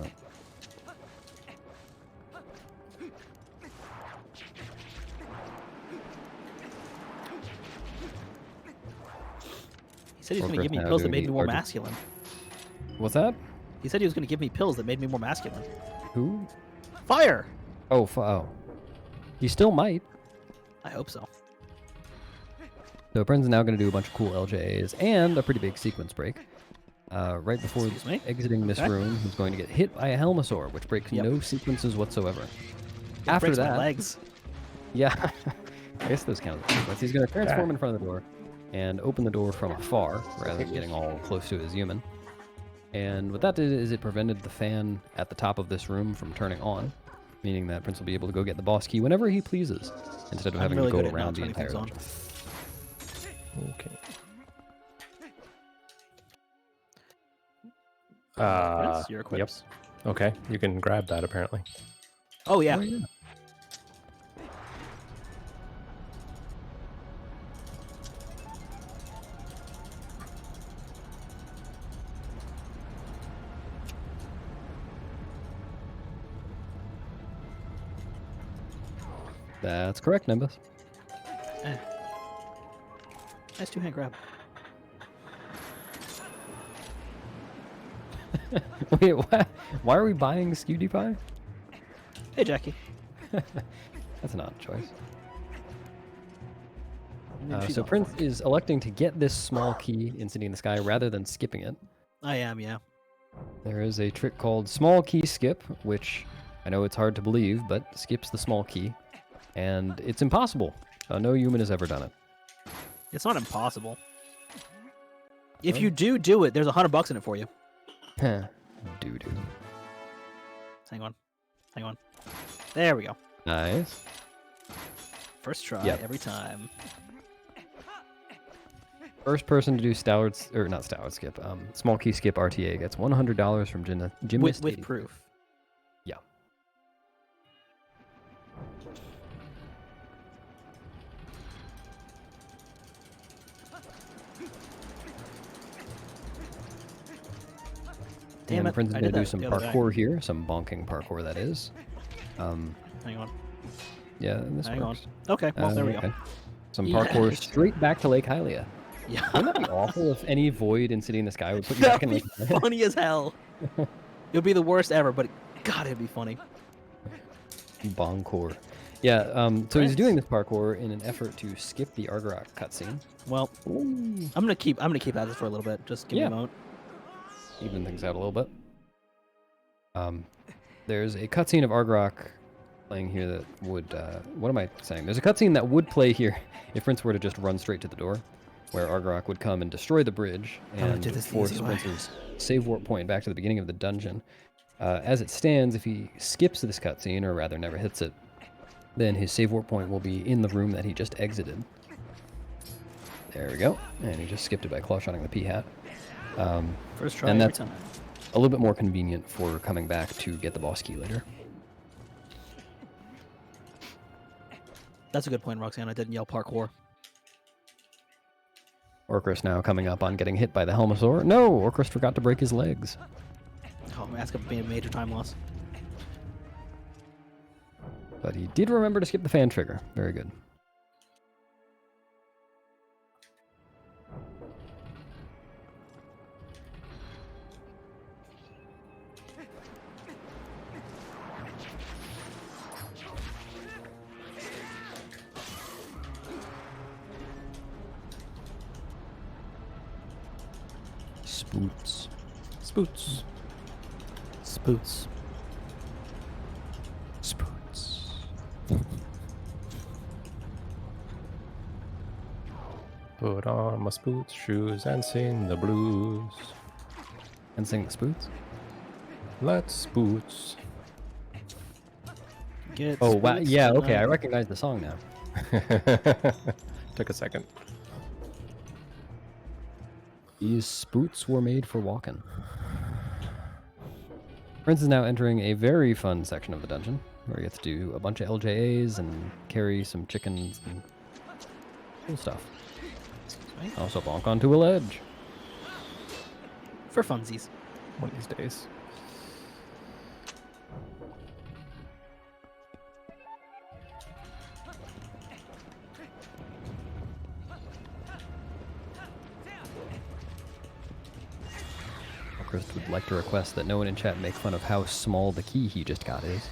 He said he was going to Orcrist give me now pills that doing made the me more order. masculine. What's that? He said he was going to give me pills that made me more masculine. Who? Fire! Oh, oh. He still might. I hope so. So Prince is now going to do a bunch of cool LJAs and a pretty big sequence break. Right before Excuse me? exiting this Okay. room, he's going to get hit by a Helmosaur, which breaks Yep. no sequences whatsoever. It After breaks that, my legs. yeah, I guess those count as sequence. He's going to transform in front of the door and open the door from afar rather than getting all close to his human. And what that did is it prevented the fan at the top of this room from turning on, meaning that Prince will be able to go get the boss key whenever he pleases, instead of I'm having really to good go at not around the turning entire things on. dungeon. Okay. Prince, you're equipped. Yep. Okay, you can grab that apparently. Oh, yeah. Oh, yeah. That's correct, Nimbus. Nice two-hand grab. Wait, why are we buying Scutie Pie? Hey, Jackie. That's an odd choice. She's So off. Prince is electing to get this small key in City in the Sky rather than skipping it. I am, yeah. There is a trick called small key skip, which I know it's hard to believe, but skips the small key. And it's impossible. No human has ever done it. It's not impossible. If you do it, there's $100 in it for you. Doo-doo. Hang on. Hang on. There we go. Nice. First try Yep. every time. First person to do small key skip RTA gets $100 from Gymnast. With proof. Yeah. Damn And it, Prince is I going did to do that some the other day. parkour here, some bonking parkour that is. Hang on. Yeah, this Hang on. works. Okay, well, there we go. Okay. Some parkour Yes. straight back to Lake Hylia. Yeah. Wouldn't that be awful if any void in City in the Sky would put you back That'd in be Lake Hylia? funny as hell. It would be the worst ever, but God, it'd be funny. Boncore. Yeah, so he's Prince. doing this parkour in an effort to skip the Argarok cutscene. Well, I'm gonna keep at this for a little bit. Just give me Yeah. a moment. Even things out a little bit. There's a cutscene of Argarok playing here that would, what am I saying? There's a cutscene that would play here if Prince were to just run straight to the door, where Argarok would come and destroy the bridge gonna and do this the force easy way. Prince's save warp point back to the beginning of the dungeon. As it stands, if he skips this cutscene, or rather never hits it, then his save warp point will be in the room that he just exited. There we go. And he just skipped it by claw-shotting the P-hat. First try And every that's time. a little bit more convenient for coming back to get the boss key later. That's a good point, Roxanne. I didn't yell parkour. Orcrist now coming up on getting hit by the Helmosaur. No! Orcrist forgot to break his legs. Oh, that's gonna be a major time loss. But he did remember to skip the fan trigger. Very good. Spoots. Spoots. Spoots. Spoots. Put on my spoots shoes and sing the blues. And sing the spoots? Let's spoots. Get Oh, wow. spooks Yeah, okay. I tonight. recognize the song now. Took a second. These spoots were made for walking. Prince is now entering a very fun section of the dungeon where he gets to do a bunch of LJAs and carry some chickens and cool stuff. Right? Also bonk onto a ledge. For funsies. One of these days. Chris would like to request that no one in chat make fun of how small the key he just got is.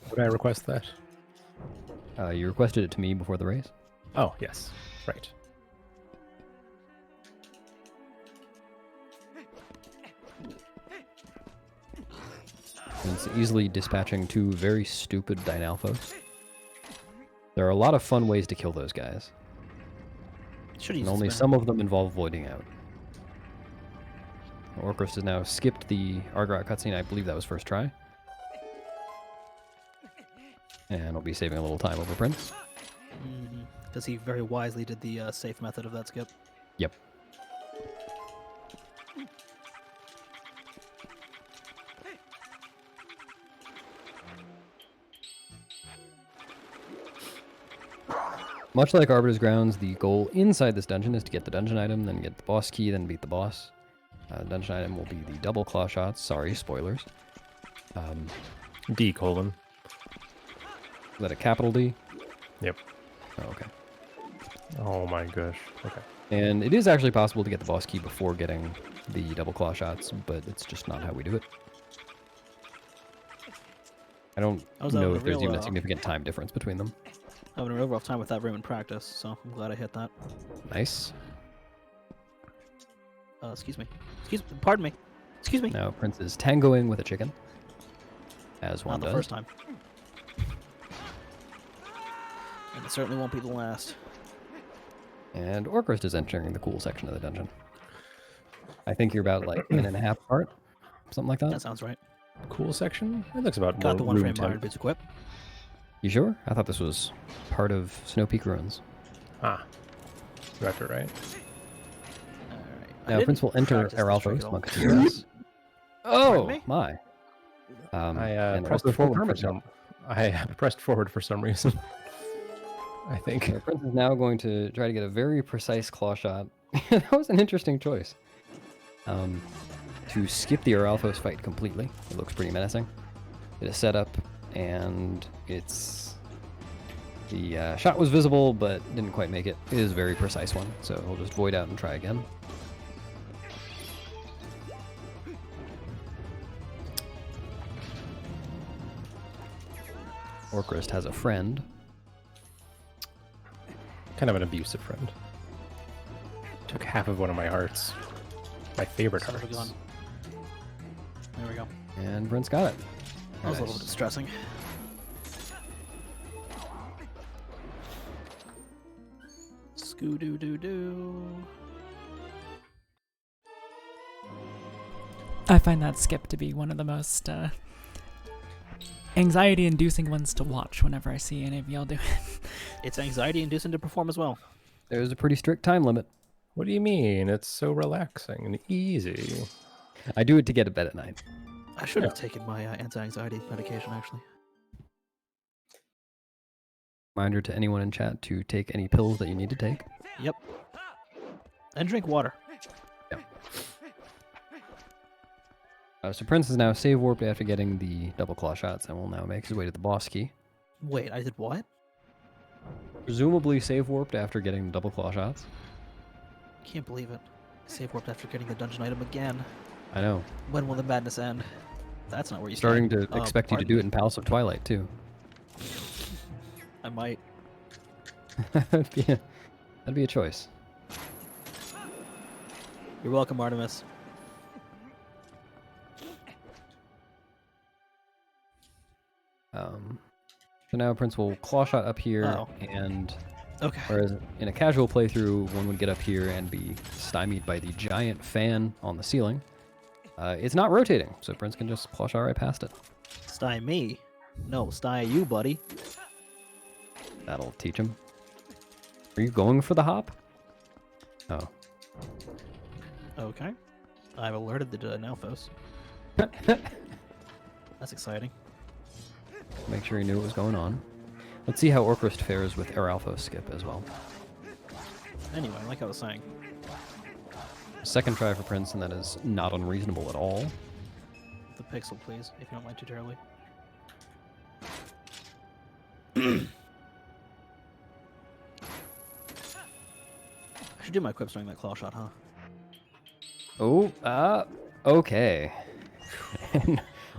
Would I request that? You requested it to me before the race. Oh, yes. Right. And it's easily dispatching two very stupid Dynalphos. There are a lot of fun ways to kill those guys, Should and use only spinner. some of them involve voiding out. Orchrist has now skipped the Argrot cutscene. I believe that was first try. And I'll be saving a little time over Prince. Because he very wisely did the safe method of that skip. Yep. Much like Arbiter's Grounds, the goal inside this dungeon is to get the dungeon item, then get the boss key, then beat the boss. Dungeon item will be the double claw shots. Sorry, spoilers. D:. Is that a capital D? Yep. Oh, okay. Oh my gosh. Okay. And it is actually possible to get the boss key before getting the double claw shots, but it's just not how we do it. I don't I was know having if a there's real, even a significant time difference between them. Having a real rough time with that room in practice, so I'm glad I hit that. Nice. Excuse me. Pardon me. Excuse me. Now Prince is tangoing with a chicken, as one Not the does. first time. And it certainly won't be the last. And Orchrist is entering the cool section of the dungeon. I think you're about like a minute and a half apart, something like That that. sounds right. Cool section? It looks about Got the more one room frame iron temp. boots equipped. You sure? I thought this was part of Snow Peak Ruins. Ah. Right. Alright. Now Prince will enter Aralphos, Monketeers. Pardon Oh me? my! I and pressed also forward for permit some. I pressed forward for some reason. I think. So Prince is now going to try to get a very precise claw shot. That was an interesting choice. To skip the Aralphos fight completely. It looks pretty menacing. It is set up, and it's... The shot was visible, but didn't quite make it. It is a very precise one, so we'll just void out and try again. Orchrist has a friend. Kind of an abusive friend. Took half of one of my hearts. My favorite Son of a hearts. gun. There we go. And Prince got it. That was a little bit distressing. Scoo-doo-doo-doo. I find that skip to be one of the most anxiety-inducing ones to watch whenever I see any of y'all do it. It's anxiety-inducing to perform as well. There's a pretty strict time limit. What do you mean? It's so relaxing and easy. I do it to get to bed at night. I should have taken my anti-anxiety medication, actually. Reminder to anyone in chat to take any pills that you need to take. Yep. And drink water. So Prince is now save warped after getting the double claw shots and will now make his way to the boss key. Wait, I did what? Presumably save warped after getting the double claw shots. Can't believe it. Save warped after getting the dungeon item again. I know. When will the madness end? That's not where you Starting stand. to expect you to do it in Palace of Twilight too. I might. That'd be a choice. You're welcome, Artemis. So now Prince will claw shot up here, Oh. and Okay. whereas in a casual playthrough, one would get up here and be stymied by the giant fan on the ceiling. It's not rotating, so Prince can just claw shot right past it. Stymie. No, Sty, you, buddy. That'll teach him. Are you going for the hop? Oh. Okay. I've alerted the Nelphos. That's exciting. Make sure he knew what was going on. Let's see how Orcrist fares with Aralfo skip as well. Anyway, like I was saying. Second try for Prince, and that is not unreasonable at all. The pixel, please, if you don't mind too terribly. I should do my quips during that claw shot, huh? Oh, okay.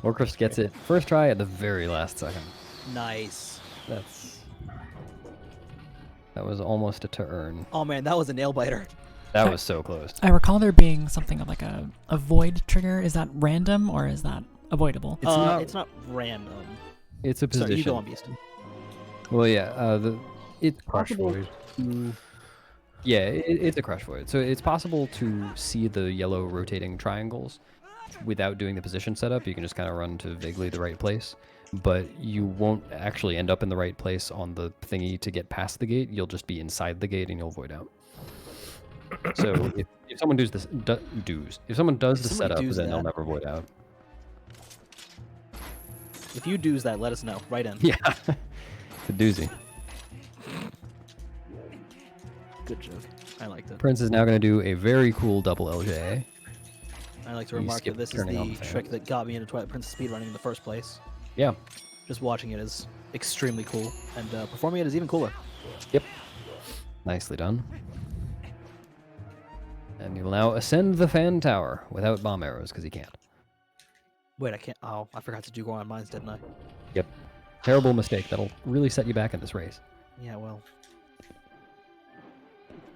Orcrist gets it first try at the very last second. Nice. That was almost a turn. Oh man, that was a nail biter. That was so close. I recall there being something of like a void trigger. Is that random or is that avoidable? It's not random. It's a position. Sorry, you go on, Beast. Well, yeah. It's Crush possible void. Yeah, it's a crush void. So it's possible to see the yellow rotating triangles without doing the position setup. You can just kind of run to vaguely the right place, but you won't actually end up in the right place on the thingy to get past the gate. You'll just be inside the gate and you'll void out. So if someone does this, if someone does the setup, then they'll never void out. If you do's that, let us know. Right in. Yeah, it's a doozy. Good joke. I liked it. Prince is now going to do a very cool double LJ. I like to You remark skip that this is turning on the the fan. trick that got me into Twilight Princess speedrunning in the first place. Yeah. Just watching it is extremely cool, and performing it is even cooler. Yep. Nicely done. And you'll now ascend the fan tower without bomb arrows because he can't. Wait, I can't. Oh, I forgot to do Goron Mines, didn't I? Yep. Terrible mistake. That'll really set you back in this race. Yeah, well.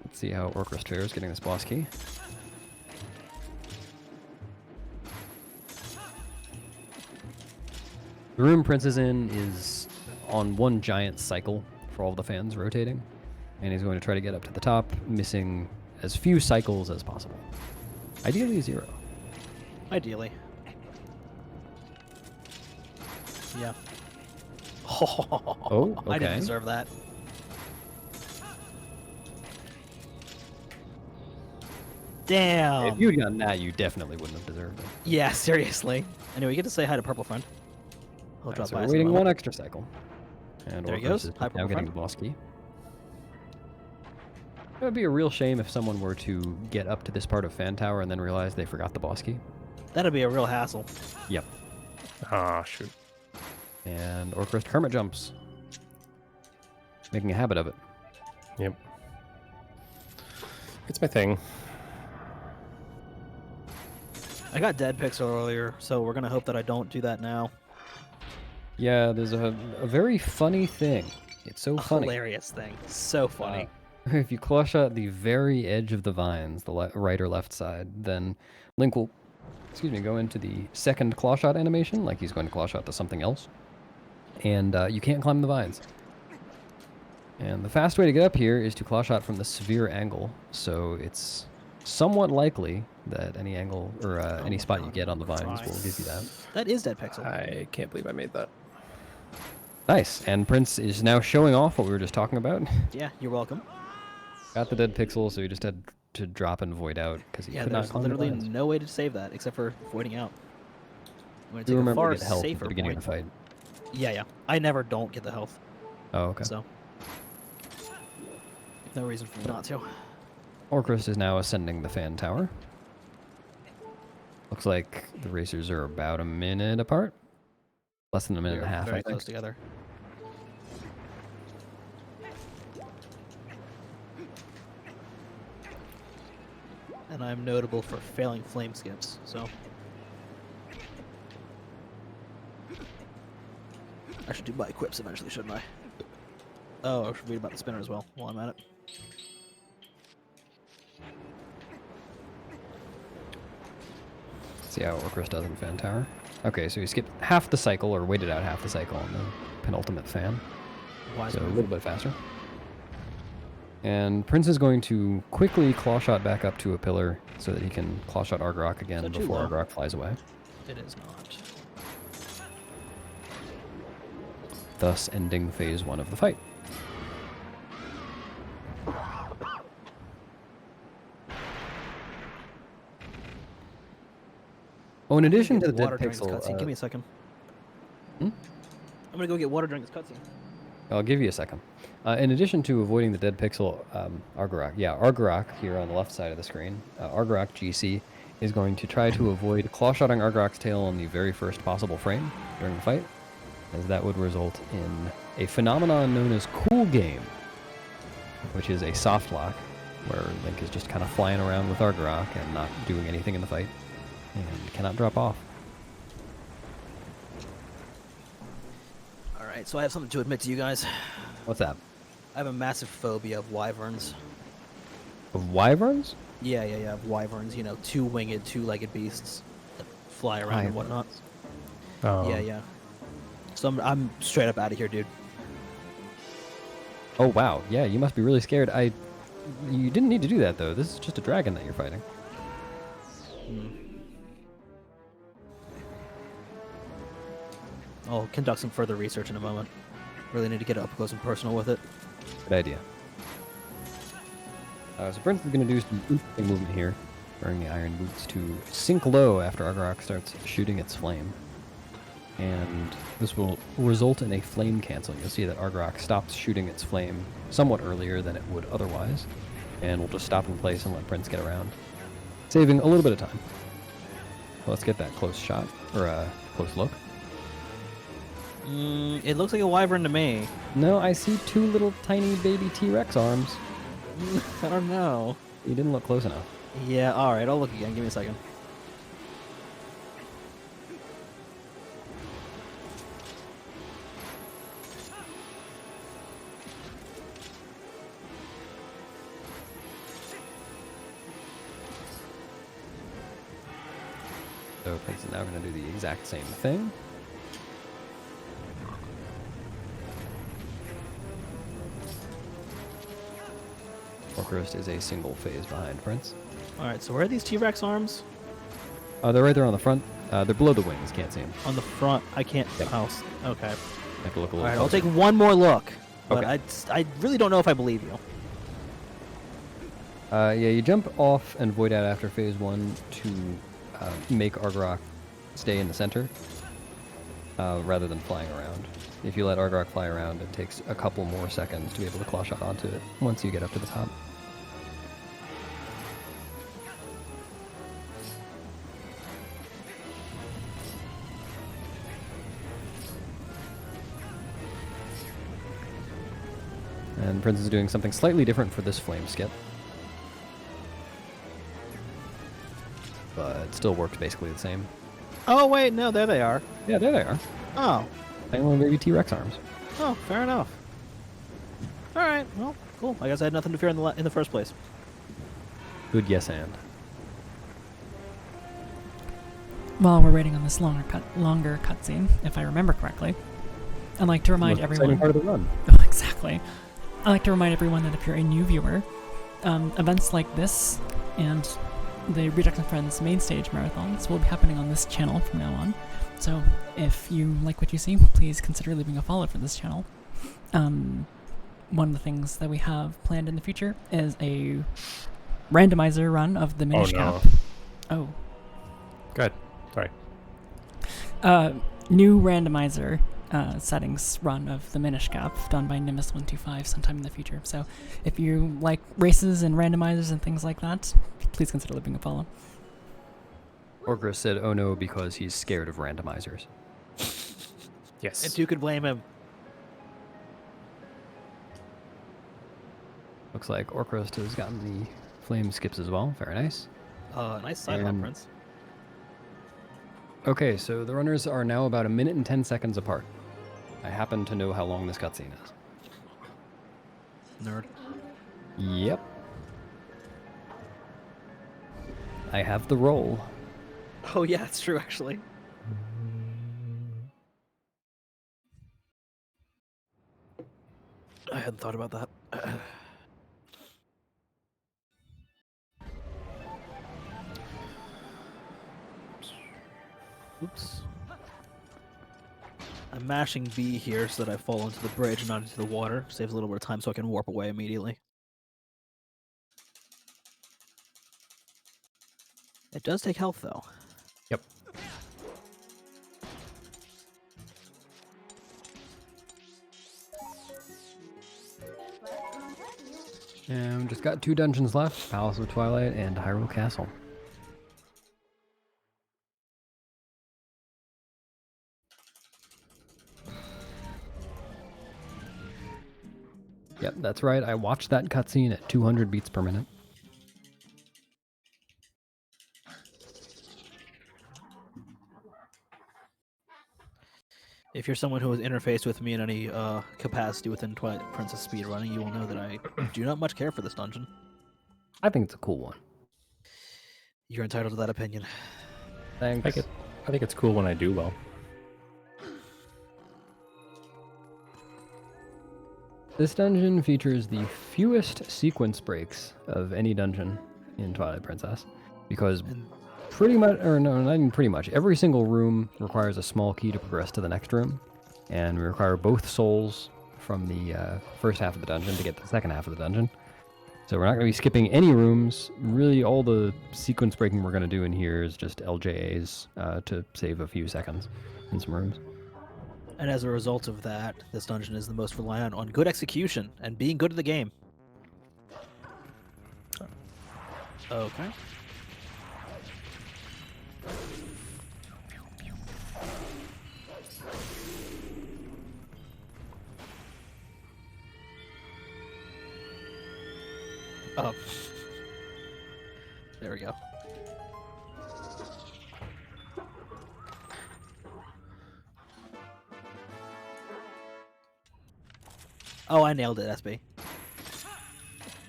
Let's see how Orcrist fares getting this boss key. The room Prince is in is on one giant cycle for all the fans rotating, and he's going to try to get up to the top, missing as few cycles as possible. Ideally 0. Ideally. Yeah. Oh, okay. I didn't deserve that. Damn. If you'd gotten that, you definitely wouldn't have deserved it. Yeah, seriously. Anyway, you get to say hi to Purple Friend. He'll drop So by we're us in a waiting moment. one extra cycle. And There he Orcrist goes. is Hi, now Purple getting Friend. the boss key. It would be a real shame if someone were to get up to this part of Fan Tower and then realize they forgot the boss key. That'd be a real hassle. Yep. Ah, shoot. And Orcrist Hermit jumps. Making a habit of it. Yep. It's my thing. I got dead pixel earlier, so we're gonna hope that I don't do that now. Yeah, there's a very funny thing. It's so A funny. hilarious thing. So funny. If you claw shot the very edge of the vines, the right or left side, then Link will, go into the second claw shot animation, like he's going to claw shot to something else. And you can't climb the vines. And the fast way to get up here is to claw shot from the severe angle, so it's somewhat likely that any angle or any spot you get on the vines will give you that. That is dead pixel. I can't believe I made that. Nice, and Prince is now showing off what we were just talking about. Yeah, you're welcome. Got the dead pixel, so he just had to drop and void out because he Yeah, could not there's climb the literally vines. no way to save that except for voiding out. I'm gonna Do take a remember far to get health at safer the beginning point. of the fight. Yeah. I never don't get the health, Oh, okay. so no reason for me not to. Orcrist is now ascending the fan tower. Looks like the racers are about a minute apart. Less than a minute and a half, Very I think. close together. And I'm notable for failing flame skips, so I should do my equips eventually, shouldn't I? Oh, I should read about the spinner as well while I'm at it. See how Orcrist does in fan tower. Okay, so he skipped half the cycle, or waited out half the cycle on the penultimate fan. Wise So a move. little bit faster. And Prince is going to quickly claw shot back up to a pillar so that he can claw shot Argrok again that too before low? Argrok flies away. It is not. thus ending phase 1 of the fight. Oh, in addition to the dead pixel, Give me a second. Hmm? I'm gonna go get water during this cutscene. I'll give you a second. In addition to avoiding the dead pixel, Argarak here on the left side of the screen, Argarak GC is going to try to avoid claw-shotting Argarak's tail on the very first possible frame during the fight, as that would result in a phenomenon known as Cool Game, which is a soft lock, where Link is just kind of flying around with Argarak and not doing anything in the fight, and cannot drop off. Alright, so I have something to admit to you guys. What's that? I have a massive phobia of wyverns. Of wyverns? Yeah, of wyverns. You know, two-winged, two-legged beasts that fly around and whatnot. Oh. Yeah. So I'm straight up out of here, dude. Oh wow, yeah, you must be really scared. You didn't need to do that though. This is just a dragon that you're fighting. I'll conduct some further research in a moment. Really need to get up close and personal with it. Good idea. So Prince is going to do some interesting movement here, wearing the iron boots to sink low after Argarak starts shooting its flame. And this will result in a flame cancel. You'll see that Argarak stops shooting its flame somewhat earlier than it would otherwise, and we'll just stop in place and let Prince get around, saving a little bit of time. So let's get that close shot, or a close look. It looks like a wyvern to me. No, I see two little tiny baby T-Rex arms. I don't know. You didn't look close enough. Yeah, alright, I'll look again. Give me a second. So Prince is now going to do the exact same thing. Orcrist is a single phase behind Prince. Alright, so where are these T-Rex arms? They're right there on the front. They're below the wings. Can't see them. On the front. I can't. Yep. Oh, okay. Have to look a little Alright, I'll closer. take one more look. But Okay. I really don't know if I believe you. Yeah, you jump off and void out after phase 1 to make Argarak stay in the center rather than flying around. If you let Argarak fly around, it takes a couple more seconds to be able to claw shot onto it once you get up to the top. And Prince is doing something slightly different for this flame skip. But it still works basically the same. Oh, wait, no, there they are. Yeah, there they are. Oh. Tiny little baby T-Rex arms. Oh, fair enough. Alright, well, cool. I guess I had nothing to fear in the first place. Good yes and. While we're waiting on this longer cutscene, if I remember correctly, I'd like to remind Most everyone. exciting part of the run. Oh, exactly. I'd like to remind everyone that if you're a new viewer, events like this and the Redux and Friends main stage marathons will be happening on this channel from now on. So if you like what you see, please consider leaving a follow for this channel. One of the things that we have planned in the future is a randomizer run of the Minish Cap. Oh. Good. Sorry. New randomizer settings run of the Minish Cap done by Nimbus125 sometime in the future. So if you like races and randomizers and things like that, please consider leaving a follow. Orcrist said, oh no, because he's scared of randomizers. Yes. And who could blame him? Looks like Orcrist has gotten the flame skips as well. Very nice. Nice sideline, And- Prince. Okay, so the runners are now about 1 minute and 10 seconds apart. I happen to know how long this cutscene is. Nerd. Yep. I have the roll. Oh, yeah, it's true, actually. I hadn't thought about that. Oops. 1 mashing B here so that I fall into the bridge and not into the water. Saves a little bit of time so I can warp away immediately. It does take health, though. Yep. And we just got 2 dungeons left, Palace of Twilight and Hyrule Castle. Yep, that's right. I watched that cutscene at 200 beats per minute. If you're someone who has interfaced with me in any capacity within Twilight Princess speedrunning, you will know that I do not much care for this dungeon. I think it's a cool one. You're entitled to that opinion. Thanks. I think it's cool when I do well. This dungeon features the fewest sequence breaks of any dungeon in Twilight Princess, because pretty much, or no, not even pretty much, every single room requires a small key to progress to the next room, and we require both souls from the first half of the dungeon to get to the second half of the dungeon. So we're not going to be skipping any rooms. Really, all the sequence breaking we're going to do in here is just LJAs to save a few seconds in some rooms. And as a result of that, this dungeon is the most reliant on good execution and being good at the game. Okay. Oh. There we go. Oh, I nailed it, SB.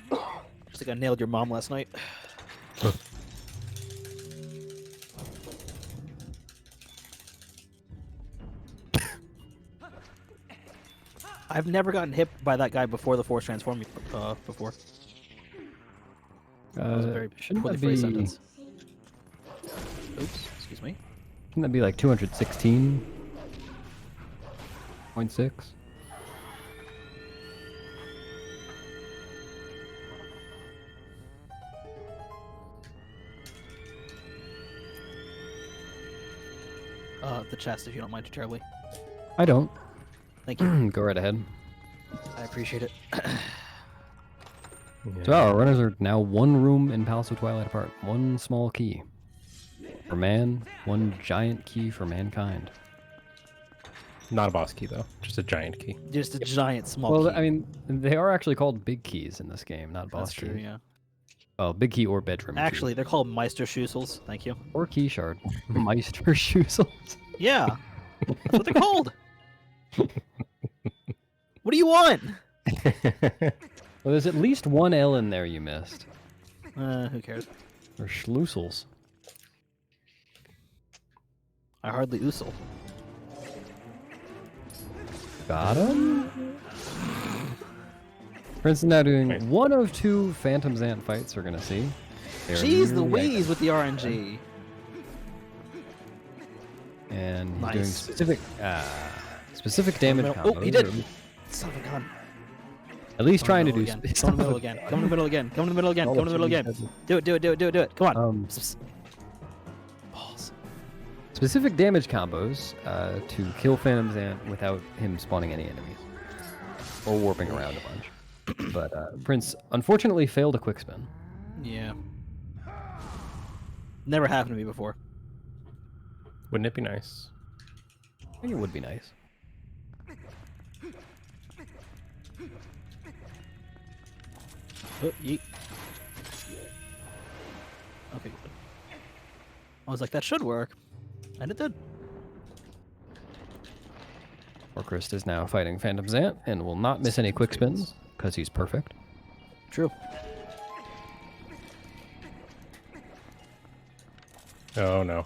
Just like I nailed your mom last night. I've never gotten hit by that guy before the Force transformed me before. That was a very Shouldn't poorly that phrased be? sentence. Oops, excuse me. Shouldn't that be like 216.6? The chest, if you don't mind too terribly. I don't. Thank you. Go right ahead. I appreciate it. So our runners are now 1 room in Palace of Twilight apart. 1 small key for man, 1 giant key for mankind. Not a boss key, though. Just a giant key. Just a giant small Well, key. I mean, they are actually called big keys in this game, not boss That's true, keys. yeah. Oh, big key or bedroom key. Actually, they're called Meisterschlüssels. Thank you. Or key shard. Meisterschlüssels. Yeah. That's what they're called. What do you want? Well, there's at least 1 L in there you missed. Who cares? Or schlussels. I hardly oozle. Got him? Prince is now doing 1 of 2 Phantom Zant fights we're gonna see. They are Jeez nearly Louise with the RNG. and he's Nice. doing specific damage combos. Oh, he did. Son of a gun. At least Come in trying to the do. middle again. Come in the middle again. Come in the middle again. Come in the middle again. Come in the middle again. Do it. Do it. Do it. Do it. Do it. Come on. Balls. Specific damage combos to kill Phantom Zant without him spawning any enemies or warping around a bunch. But Prince unfortunately failed a quick spin. Yeah. Never happened to me before. Wouldn't it be nice? I think it would be nice. Oh, yeet. Okay. I was like, that should work. And it did. Orcrist is now fighting Phantom Zant and will not miss any quick spins because he's perfect. True. Oh, no.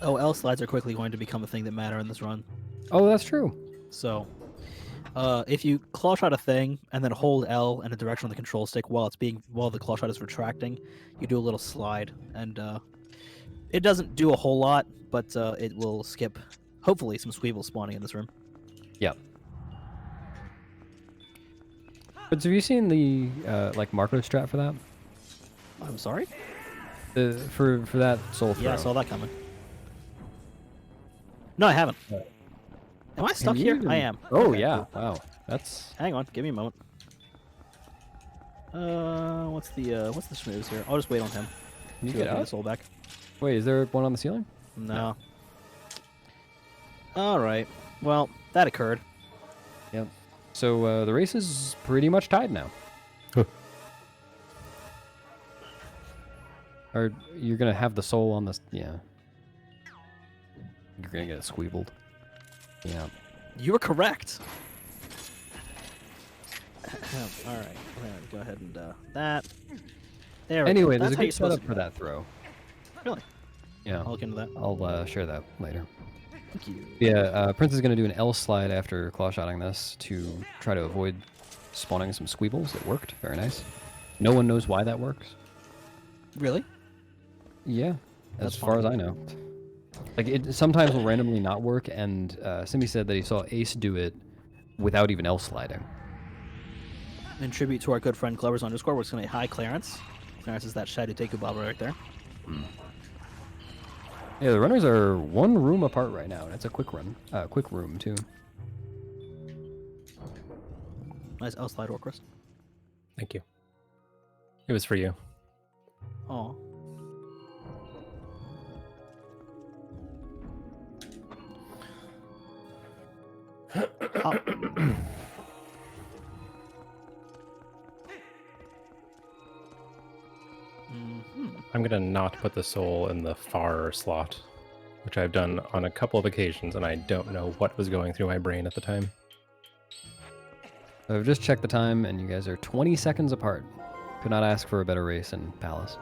Oh, L slides are quickly going to become a thing that matter in this run. Oh, that's true. So, if you claw shot a thing and then hold L in a direction on the control stick while the claw shot is retracting, you do a little slide, and it doesn't do a whole lot, but it will skip hopefully some squeebles spawning in this room. Yep. But have you seen the like Marco strat for that? I'm sorry? For that soul throw? Yeah, I saw that coming. No, I haven't. Am I stuck you here? even- I am. Oh Okay, yeah, cool. wow. That's Hang on, give me a moment. What's the schmooze here? I'll just wait on him. Can you See if I get can up? the soul back. Wait, is there one on the ceiling? No. All right. Well, that occurred. Yep. So the race is pretty much tied now. Or you're gonna have the soul on this? Yeah. You're gonna get it squeebled. Yeah. You were correct. All right. Go ahead and that. There. Anyway, we go. there's That's a how you're good supposed setup to for do it. that throw. Really? Yeah. I'll look into that. I'll share that later. Thank you. Yeah, Prince is going to do an L slide after claw-shotting this to try to avoid spawning some squeebles. It worked. Very nice. No one knows why that works. Really? Yeah, That's as far as fine. I know. Like, it sometimes will randomly not work, and Simmy said that he saw Ace do it without even L sliding. In tribute to our good friend Clovers underscore, we're just gonna hi Clarence. Clarence is that Shadow Deku Baba right there. Yeah, the runners are one room apart right now, and it's a quick run. Quick room, too. Nice L slide, Orchrist. Thank you. It was for you. Oh. I'm gonna not put the soul in the far slot, which I've done on a couple of occasions, and I don't know what was going through my brain at the time. I've just checked the time, and you guys are 20 seconds apart. Could not ask for a better race in Palace.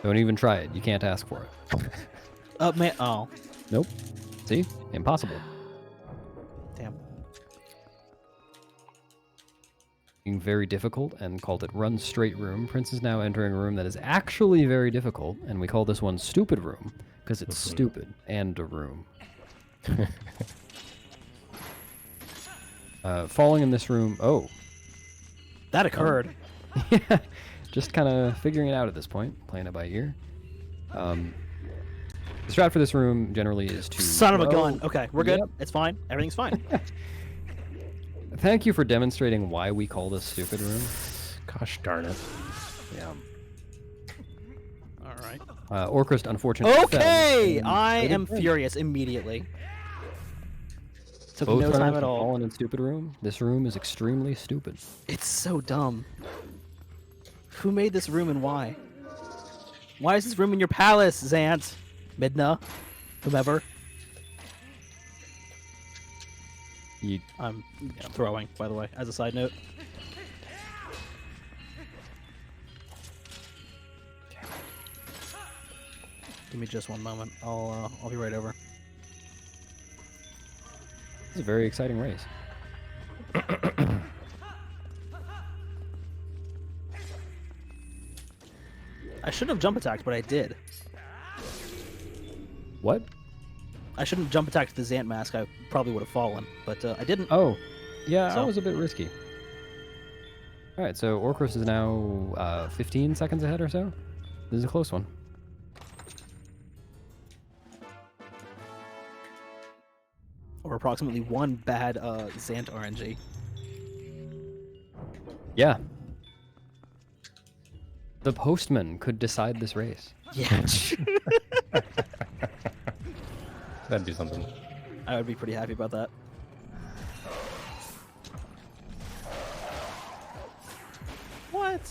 Don't even try it. You can't ask for it. Man. Oh. Nope. See? Impossible. Damn. Being very difficult and called it Run Straight Room. Prince is now entering a room that is actually very difficult, and we call this one Stupid Room because it's stupid and a room. Falling in this room. Oh. That occurred. Yeah. Just kind of figuring it out at this point, playing it by ear. The strat for this room generally is to... Son of a Oh, gun. Okay, we're good. yep. It's fine. Everything's fine. Thank you for demonstrating why we call this Stupid Room. Gosh darn it. Yeah. All right. Orchrist, unfortunately, Okay, fell, and I so did am Prince. furious immediately. Took Both no runners time have at all. fallen in Stupid Room. This room is extremely stupid. It's so dumb. Who made this room and why? Why is this room in your palace, Zant? Midna? Whomever? You, I'm throwing, by the way, as a side note. Give me just one moment. I'll be right over. this is a very exciting race. I shouldn't have jump attacked, but I did. What? I shouldn't have jump attacked the Zant mask. I probably would have fallen, but I didn't. Oh, yeah, that So- was a bit risky. All right, so Orchrist is now 15 seconds ahead or so. This is a close one. Or approximately one bad Zant RNG. Yeah. The postman could decide this race. Yeah. That'd be something. I would be pretty happy about that. What?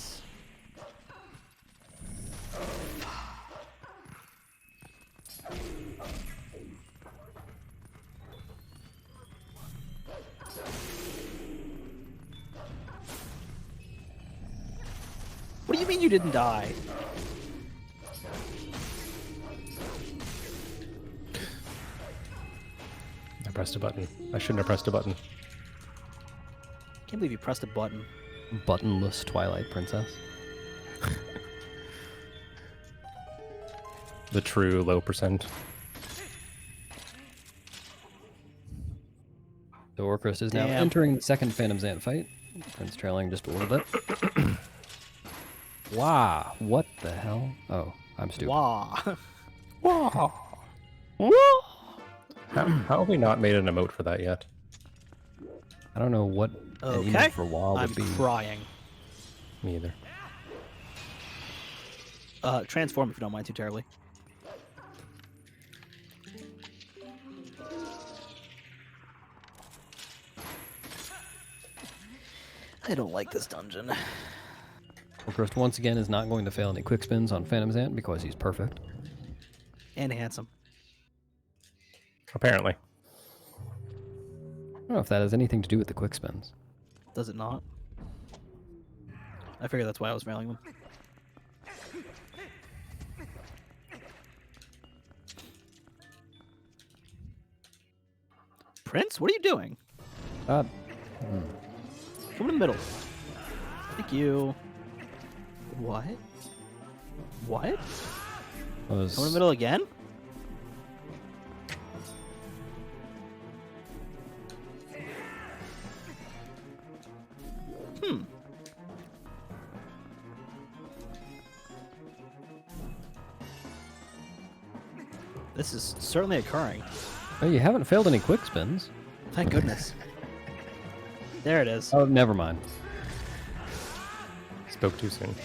What do you mean you didn't die? I pressed a button. I shouldn't have pressed a button. Can't believe you pressed a button. Buttonless Twilight Princess. The true low percent. So Orchrist is now Damn. entering the second Phantom Xant fight. Prince trailing just a little bit. Wow, what the hell? Oh, I'm stupid. Wah. Wow. How have we not made an emote for that yet? I don't know what an Okay. emote for WoW would I'm be. crying. Me either. Transform if you don't mind too terribly. I don't like this dungeon. Orchrist once again is not going to fail any quick spins on Phantom Xant because he's perfect. And handsome. Apparently. I don't know if that has anything to do with the quick spins. Does it not? I figure that's why I was failing them. Prince, what are you doing? Uh, Come in the middle. Thank you. What? What? was Come in the middle again? This is certainly occurring. Oh, you haven't failed any quick spins. Thank goodness. There it is. Oh, never mind. Spoke too soon.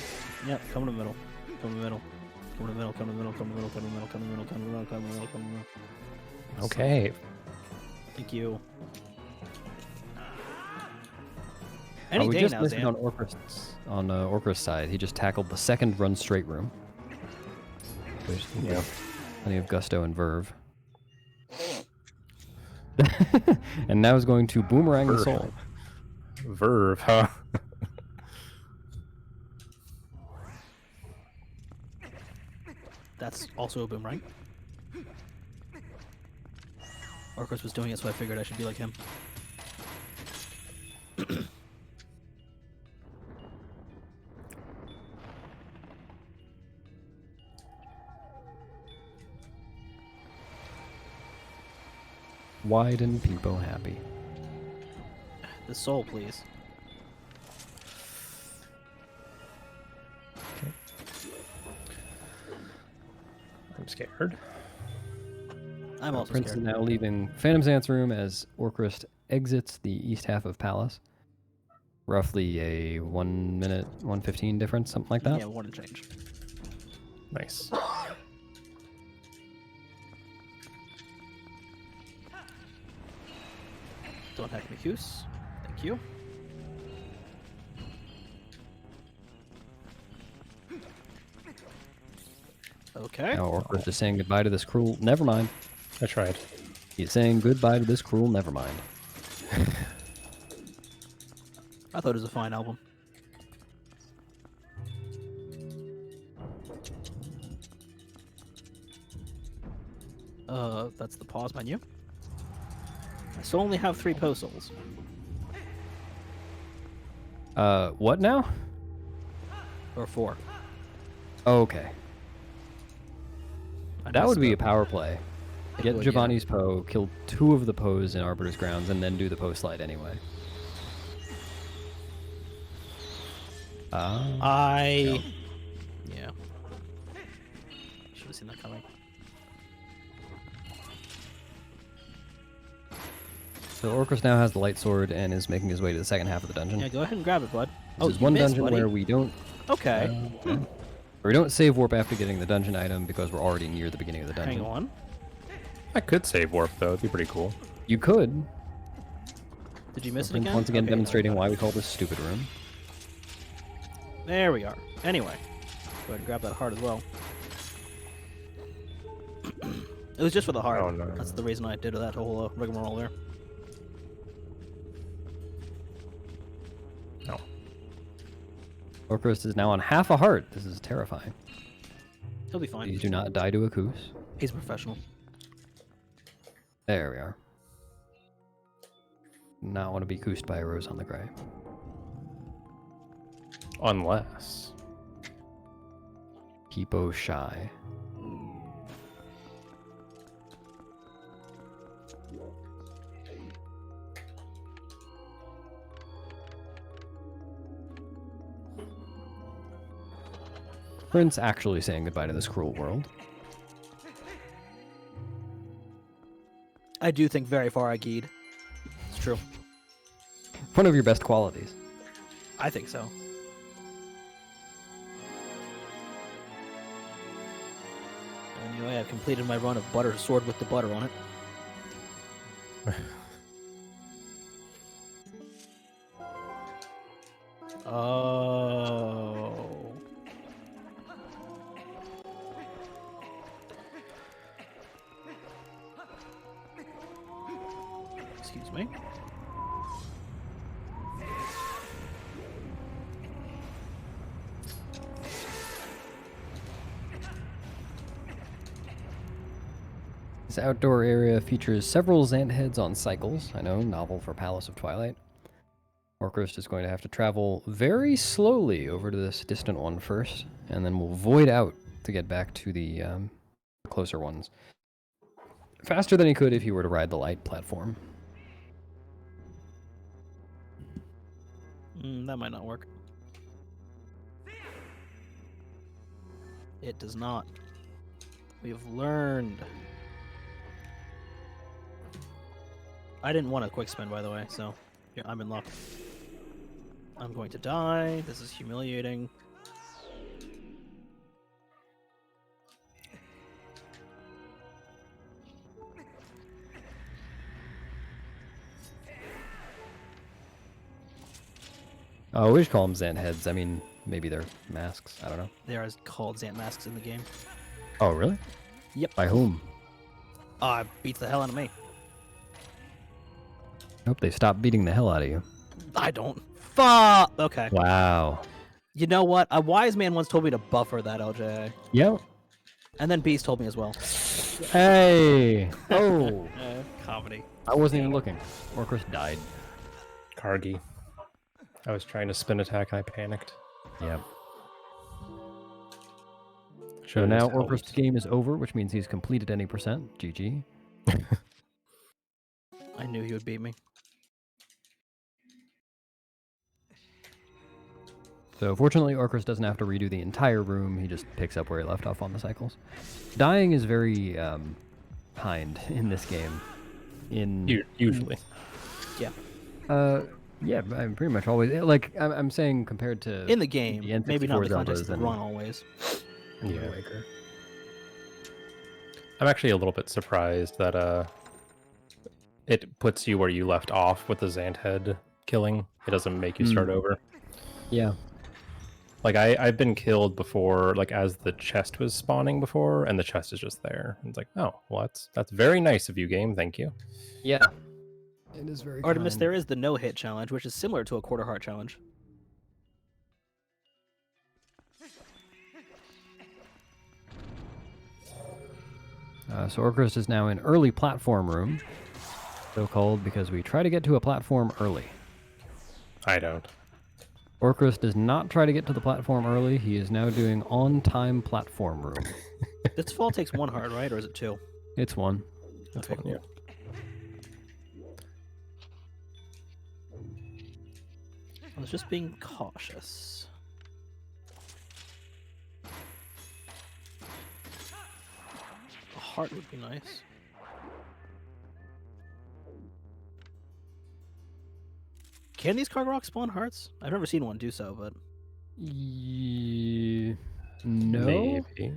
Yep, come in the middle. Come in the middle. Come in the middle, come in the middle, come in the middle, come in the middle, come in the middle, come in the middle, come in the middle, come in the middle. Okay. Thank you. Oh, Any we day just now, missed it Zan. on Orchrist's side. He just tackled the second run straight room. There's Yeah. plenty of gusto and verve. And now he's going to boomerang the Verve. soul. Verve, huh? That's also a boomerang. Orchrist was doing it, so I figured I should be like him. Wide and peepo happy. The soul, please. I'm scared. I'm also Prince scared. is now leaving Phantom Xant's room as Orchrist exits the east half of Palace. Roughly a 1 minute, 1:15 difference, something like that. Yeah, one and change. Nice. Don't hack me, Hughes. Thank you. Okay. Now Orchrist is saying goodbye to this cruel. Never mind. I tried. He's saying goodbye to this cruel. Never mind. I thought it was a fine album. That's the pause menu. I still only have 3 postals. What now? Or 4. Okay. I That would be a missed power play. Get would, yeah. Giovanni's Poe, kill 2 of the Poes in Arbiter's Grounds, and then do the Poe slide anyway. Yeah. Should have seen that coming. So Orchrist now has the light sword and is making his way to the second half of the dungeon. Yeah, go ahead and grab it, bud. This is you one missed, dungeon buddy. where we don't Okay. where we don't save warp after getting the dungeon item because we're already near the beginning of the dungeon. Hang on. I could save warp though. It'd be pretty cool. You could. Did you miss it Prince again? once again Okay, demonstrating got why it. we call this stupid room. There we are. Anyway, go ahead and grab that heart as well. It was just for the heart. Oh, no. That's the reason I did that whole rigmarole there. No. Orchrist is now on half a heart. This is terrifying. He'll be fine. Please do not die to a Koos. He's a professional. There we are. Not want to be Koosed by a rose on the grave. Unless. Peepo shy. Prince actually saying goodbye to this cruel world. I do think very far I keyed. It's true. One of your best qualities. I think so. Anyway, I've completed my run of butter sword with the butter on it. Oh. Excuse me. This outdoor area features several Zant heads on cycles. I know, novel for Palace of Twilight. Orcrist is going to have to travel very slowly over to this distant one first, and then we'll void out to get back to the closer ones. Faster than he could if he were to ride the light platform. That might not work. It does not. We have learned. I didn't want a quick spin, by the way, so yeah, I'm in luck. I'm going to die. This is humiliating. Oh, we should call them Zant heads. I mean, maybe they're masks. I don't know. They are called Zant masks in the game. Oh, really? Yep. By whom? Beats the hell out of me. Hope they stopped beating the hell out of you. I don't. Fuck. Okay. Wow. You know what? A wise man once told me to buffer that LJ. Yep. And then Beast told me as well. Hey. Oh. Comedy. I wasn't even looking. Orcrist died. Kargi. I was trying to spin attack and I panicked. Yep. So Should've now just helped. Orcrist's game is over, which means he's completed any percent. GG. I knew he would beat me. So fortunately, Orcrist doesn't have to redo the entire room. He just picks up where he left off on the cycles. Dying is very kind in this game. Usually. Yeah. Yeah, I'm pretty much always like I'm saying compared to In the game, the N64 maybe not in the context of Zeldas the and run always. Yeah. I'm actually a little bit surprised that it puts you where you left off with the Zant head killing. It doesn't make you start over. Yeah. Like I've been killed before, like as the chest was spawning before, and the chest is just there. And it's like, oh, well, that's very nice of you, game. Thank you. Yeah. It is very Artemis, kind. there is the no-hit challenge, which is similar to a quarter heart challenge. So Orcrist is now in early platform room, so called because we try to get to a platform early. I don't. Orcrist does not try to get to the platform early. He is now doing on-time platform room. This fall takes one heart, right? Or is it two? It's one. That's Okay, one, yeah. I was just being cautious. A heart would be nice. Can these card rocks spawn hearts? I've never seen one do so, but No, Maybe.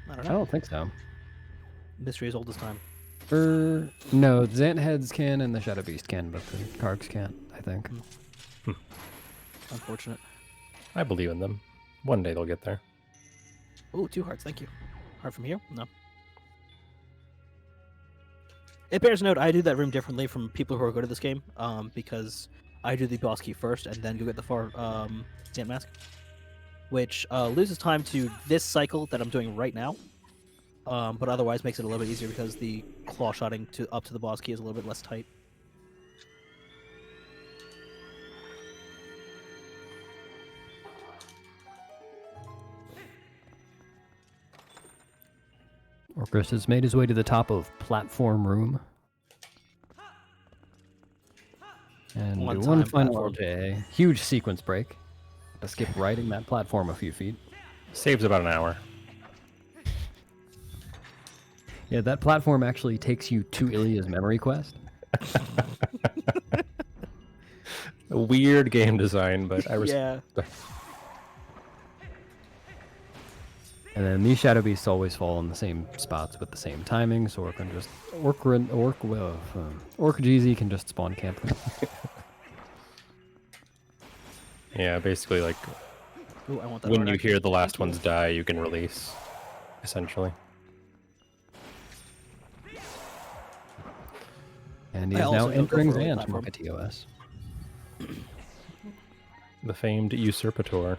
I don't I know. don't think so. Mystery as old as time. No, the Zant heads can and the Shadow Beast can, but the Kargs can't, I think. Unfortunate. I believe in them. One day they'll get there. Ooh, 2 hearts, thank you. Heart from here? No. It bears note, I do that room differently from people who are good at this game, because I do the boss key first and then go get the far Zant mask, which loses time to this cycle that I'm doing right now, but otherwise makes it a little bit easier because the claw shotting up to the boss key is a little bit less tight. Orcrist has made his way to the top of platform room. And One do one time final platform. LJ. Huge sequence break. To skip riding that platform a few feet. Saves about an hour. Yeah, that platform actually takes you to Ilya's memory quest. A weird game design, but I Yeah. And then these shadow beasts always fall in the same spots with the same timing, so Orc Jeezy can just spawn camp. Yeah, basically like Ooh, I want that when art, you actually. hear the last Thank you. ones die, you can release, essentially. And he I is now also don't go entering for early Zant, platform. Market TOS. The famed usurpator.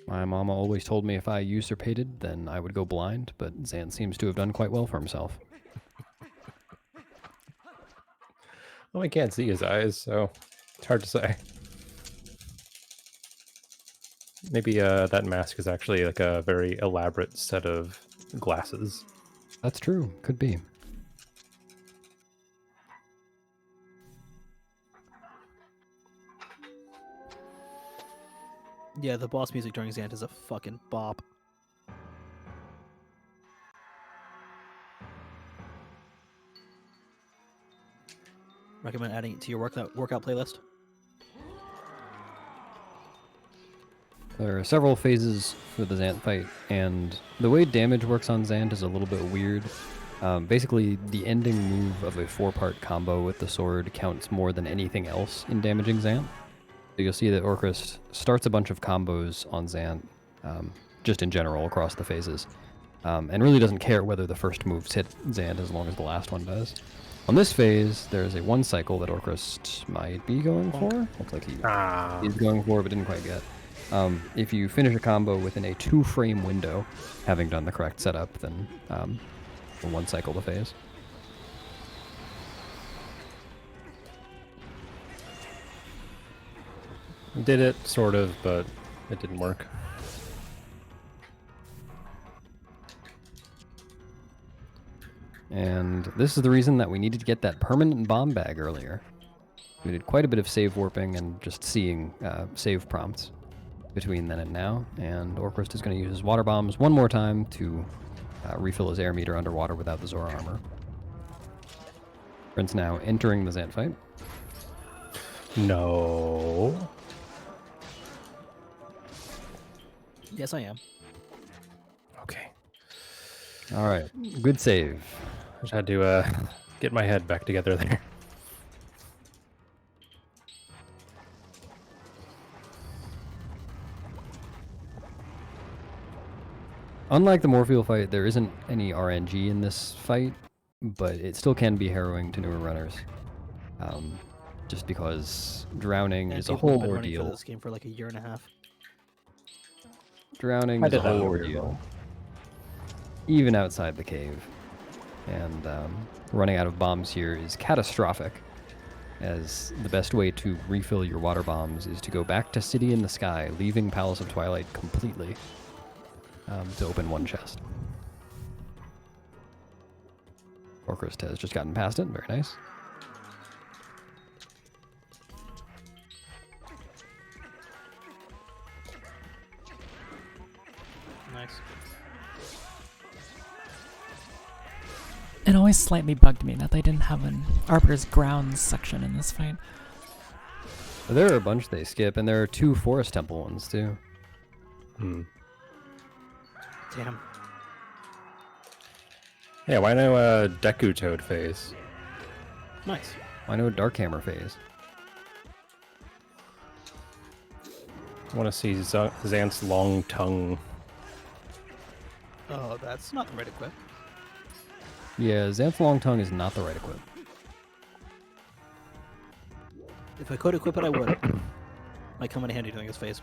My mama always told me if I usurpated, then I would go blind, but Zant seems to have done quite well for himself. Well, I can't see his eyes, so it's hard to say. Maybe that mask is actually like a very elaborate set of glasses. That's true. Could be. Yeah, the boss music during Zant is a fucking bop. Recommend adding it to your workout playlist. There are several phases for the Zant fight, and the way damage works on Zant is a little bit weird. Basically, the ending move of a 4-part combo with the sword counts more than anything else in damaging Zant. So you'll see that Orcrist starts a bunch of combos on Zant, just in general across the phases, and really doesn't care whether the first moves hit Zant as long as the last one does. On this phase, there's a 1 cycle that Orcrist might be going for. Looks like he's going for, but didn't quite get. If you finish a combo within a 2-frame window, having done the correct setup, then the 1 cycle the phase. Did it, sort of, but it didn't work. And this is the reason that we needed to get that permanent bomb bag earlier. We did quite a bit of save warping and just seeing save prompts between then and now, and Orcrist is going to use his water bombs one more time to refill his air meter underwater without the Zora armor. Prince now entering the Zant fight. No. Yes, I am. Okay. All right, good save. I just had to get my head back together there. Unlike the Morpheal fight, there isn't any RNG in this fight, but it still can be harrowing to newer runners. Just because drowning And is a people have whole been running for ordeal. this game for like a year and a half. Drowning I is a did that whole over ordeal, even outside the cave. And running out of bombs here is catastrophic, as the best way to refill your water bombs is to go back to City in the Sky, leaving Palace of Twilight completely, to open 1 chest. Orcrist has just gotten past it, very nice. Nice. It always slightly bugged me that they didn't have an Arbiter's Grounds section in this fight. There are a bunch they skip, and there are 2 Forest Temple ones, too. Damn. Yeah, why no Deku Toad phase? Nice. I know Darkhammer phase. I want to see Zant's long tongue. Oh, that's not the right equip. Yeah, Xanth's Long Tongue is not the right equip. If I could equip it, I would. Might come in handy during his phase.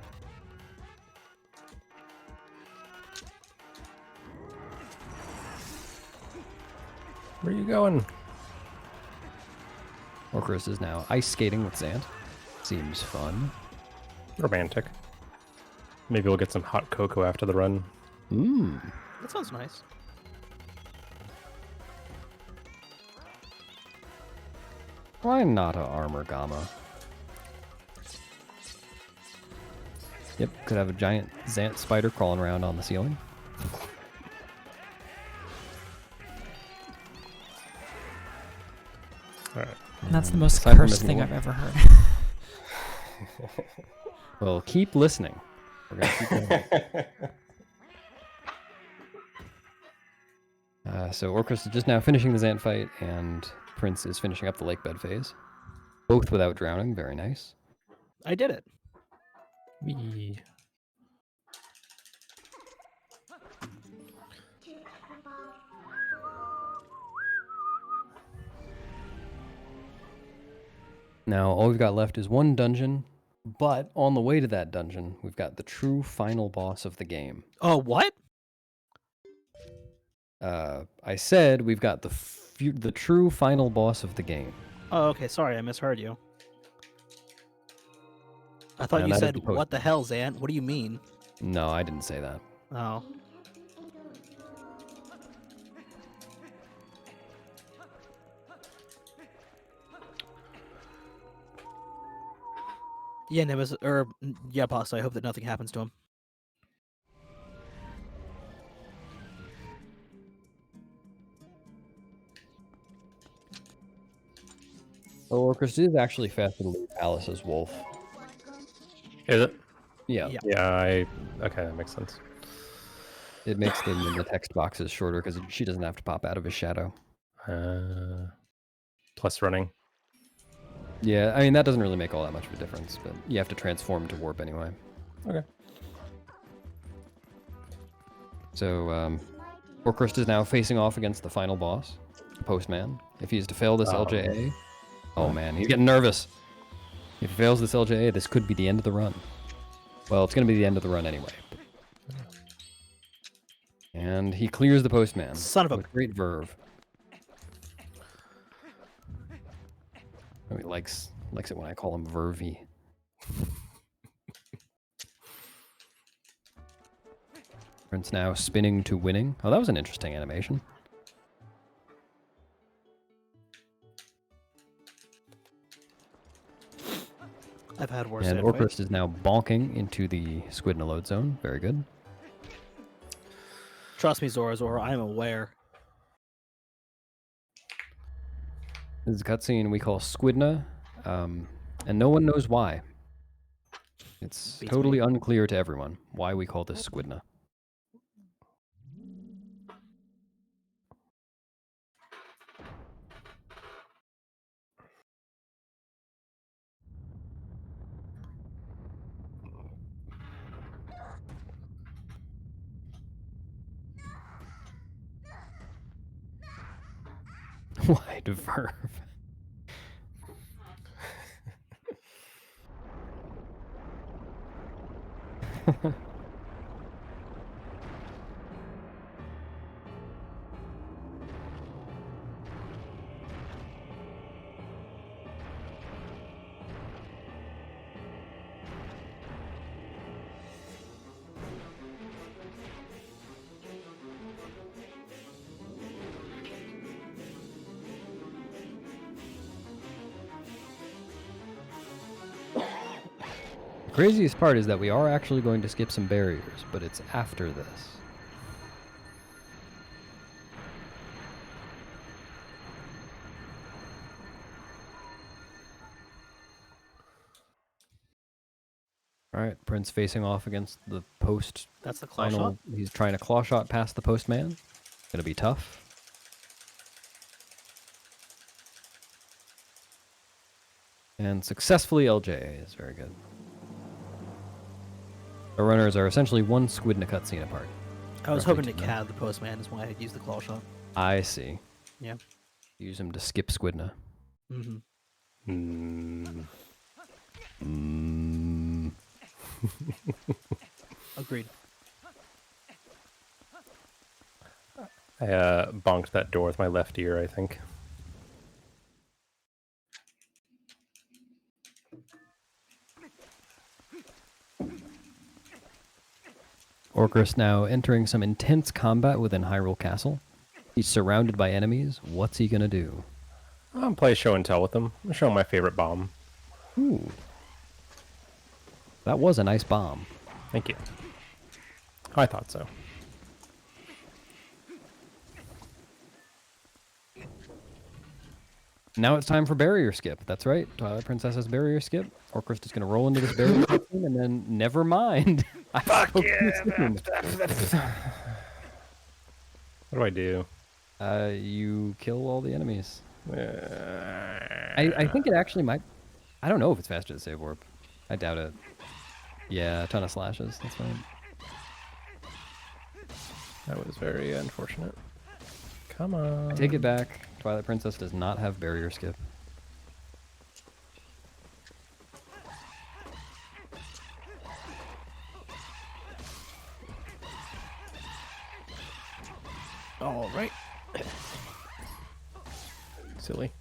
Where are you going? Orcrist is now ice skating with Zant. Seems fun. Romantic. Maybe we'll get some hot cocoa after the run. That sounds nice. Why not a armor gamma? Yep, could have a giant Zant spider crawling around on the ceiling. Alright. That's the most Aside from cursed missing thing one- I've ever heard. Well, keep listening. We're gonna keep going. So Orcus is just now finishing the Zant fight, and Prince is finishing up the lake bed phase. Both without drowning, very nice. I did it. Wee. Now, all we've got left is one dungeon, but on the way to that dungeon, we've got the true final boss of the game. Oh, what? I said we've got the true final boss of the game. Oh, okay. Sorry, I misheard you. I thought And you that is said, the post- "What the hell, Zant? What do you mean?" No, I didn't say that. Oh. Yeah, yeah, boss. I hope that nothing happens to him. Oh, Orcus is actually faster to leave Alice's wolf. Is it? Yeah, Yeah. Yeah, okay, that makes sense. it makes the text boxes shorter because she doesn't have to pop out of his shadow. Plus running. Yeah, I mean, that doesn't really make all that much of a difference, but you have to transform to warp anyway. Okay. So, Orcus is now facing off against the final boss, the Postman. If he's to fail this LJA... Oh man, he's getting nervous. If he fails this LJA, this could be the end of the run. Well, it's going to be the end of the run anyway. And he clears the Postman. Son of a- with great verve. Oh, he likes it when I call him Vervy. Prince now spinning to winning. Oh, that was an interesting animation. I've had worse. And anyway. Orcus is now bonking into the Squidna load zone. Very good. Trust me, Zora, I am aware. This is a cutscene we call Squidna, and no one knows why. It's Beats totally me. unclear to everyone why we call this Squidna. Wide verve. The craziest part is that we are actually going to skip some barriers, but it's after this. Alright, Prince facing off against the post That's the claw shot. final. He's trying to claw shot past the postman. Gonna be tough. And successfully LJ is very good. The runners are essentially one Squidna cutscene apart. I was roughly hoping to 2 cab the postman is why I used the claw shot. I see. Yeah. Use him to skip Squidna. Mm-hmm. Agreed. I bonked that door with my left ear, I think. Orcus now entering some intense combat within Hyrule Castle. He's surrounded by enemies. What's he gonna do? I'll play show and tell with them. I'll show 'em my favorite bomb. Ooh. That was a nice bomb. Thank you. I thought so. Now it's time for barrier skip. That's right. Twilight Princess has barrier skip. Orchrist is going to roll into this barrier cutscene, and then never mind. Fuck yeah! What do I do? You kill all the enemies. I think it actually might. I don't know if it's faster to save warp. I doubt it. Yeah, a ton of slashes. That's fine. That was very unfortunate. Come on. I take it back. Twilight Princess does not have barrier skip. All right. Silly.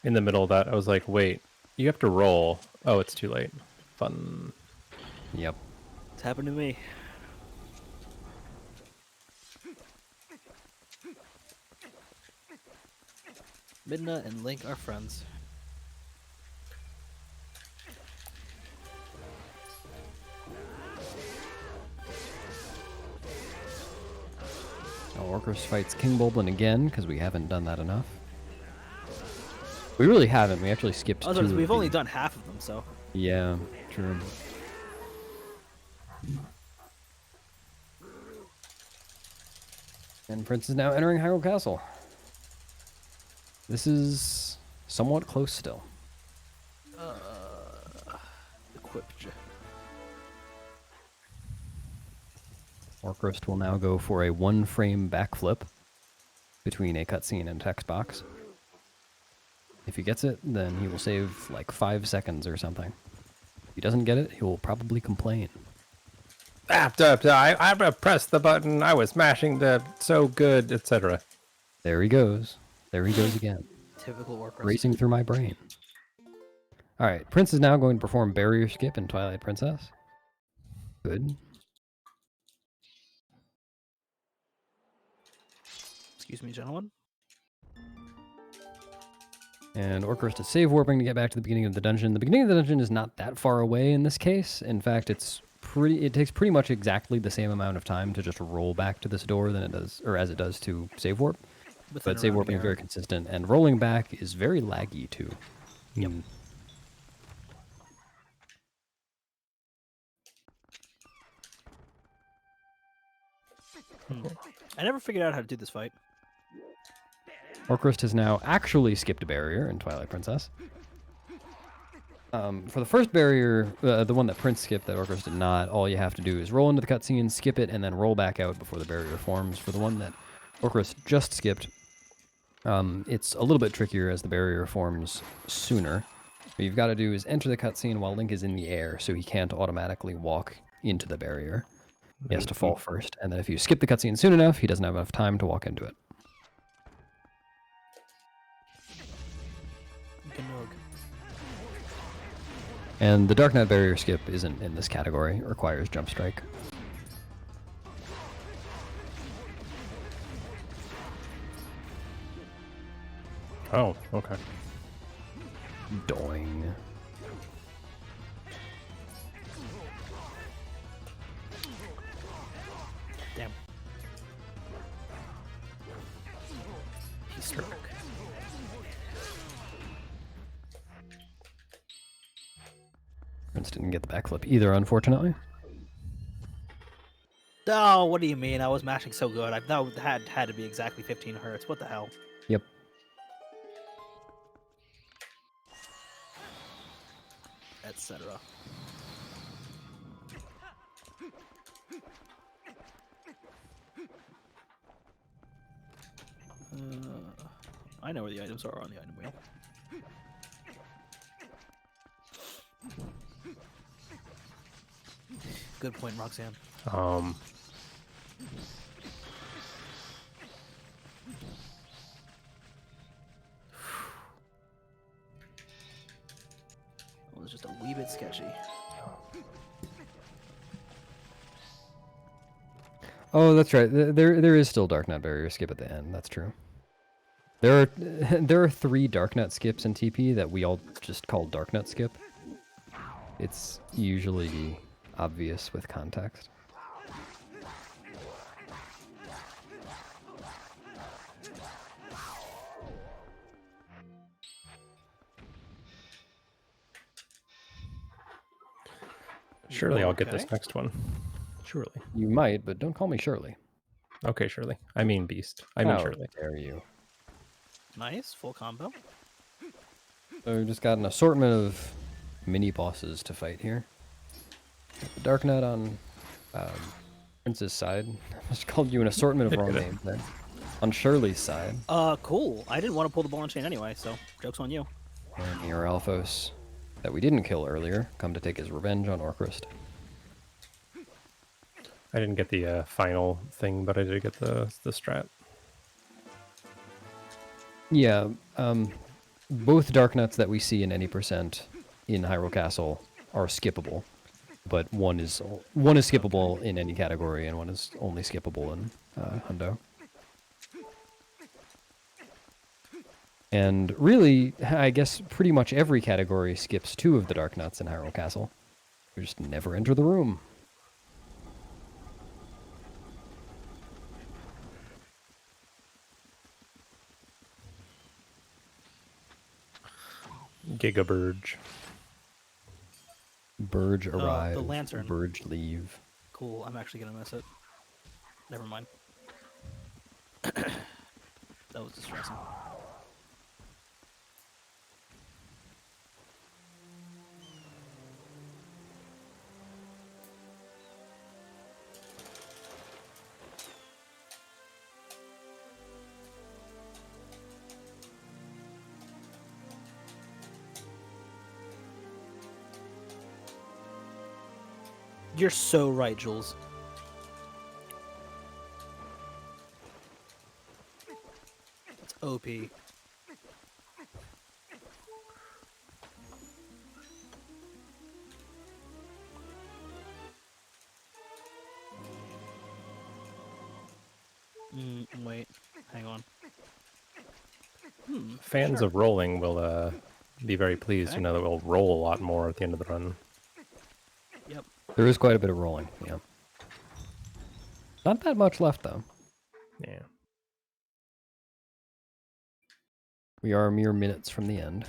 In the middle of that, I was like, wait, you have to roll. Oh, it's too late. Fun. Yep. It's happened to me. Midna and Link are friends. Orchrist fights King Bulblin again, because we haven't done that enough. We really haven't. We actually skipped two. We've only done half of them, so. Yeah, true. And Prince is now entering Hyrule Castle. This is somewhat close still. Equipped. Orchrist will now go for a one-frame backflip between a cutscene and text box. If he gets it, then he will save like 5 seconds or something. If he doesn't get it, he will probably complain. I pressed the button. I was mashing the so good, etc. There he goes. There he goes again. Typical Orchrist. Racing through my brain. All right, Prince is now going to perform barrier skip in Twilight Princess. Good. Excuse me, gentlemen. And Orchrist is save warping to get back to the beginning of the dungeon. The beginning of the dungeon is not that far away in this case. In fact, it takes pretty much exactly the same amount of time to just roll back to this door than it does, or as it does to save warp. But save warping is very consistent, and rolling back is very laggy too. Yep. I never figured out how to do this fight. Orchrist has now actually skipped a barrier in Twilight Princess. For the first barrier, the one that Prince skipped that Orchrist did not, all you have to do is roll into the cutscene, skip it, and then roll back out before the barrier forms. For the one that Orchrist just skipped, it's a little bit trickier as the barrier forms sooner. What you've got to do is enter the cutscene while Link is in the air, so he can't automatically walk into the barrier. He has to fall first, and then if you skip the cutscene soon enough, he doesn't have enough time to walk into it. And the Dark Knight barrier skip isn't in this category. It requires jump strike. Oh, okay. Doing. Damn. He struck. Prince didn't get the backflip either, unfortunately. Oh, what do you mean? I was mashing so good. That had to be exactly 15 hertz. What the hell? Yep. Etc. I know where the items are on the item wheel. Good point, Roxanne. It was just a wee bit sketchy. Oh, that's right. There is still Darknet barrier skip at the end. That's true. There are there are 3 Darknet skips in TP that we all just call Darknet skip. It's usually obvious with context. Surely I'll get this Okay. next one. Surely. You might, but don't call me Shirley. Okay, Shirley. I mean Beast. I mean How Shirley. dare you? Nice, full combo. So we've just got an assortment of mini bosses to fight here. The Darknet on Prince's side. I just called you an assortment of wrong names there. On Shirley's side. Cool. I didn't want to pull the ball and chain anyway, so joke's on you. And here Alphos, that we didn't kill earlier, come to take his revenge on Orcrist. I didn't get the final thing, but I did get the strat. Yeah, both Darknets that we see in any percent in Hyrule Castle are skippable, but one is skippable in any category, and one is only skippable in Hundo. And really, I guess pretty much every category skips 2 of the Darknuts in Hyrule Castle. You just never enter the room. Gigaburge. Burge arrive. The lantern. Burge leave. Cool, I'm actually gonna miss it. Never mind. That was distressing. You're so right, Jules. It's OP. Wait, hang on. Fans sure. of rolling will be very pleased to know that we'll roll a lot more at the end of the run. Yep. There is quite a bit of rolling, yeah. Not that much left, though. Yeah. We are mere minutes from the end.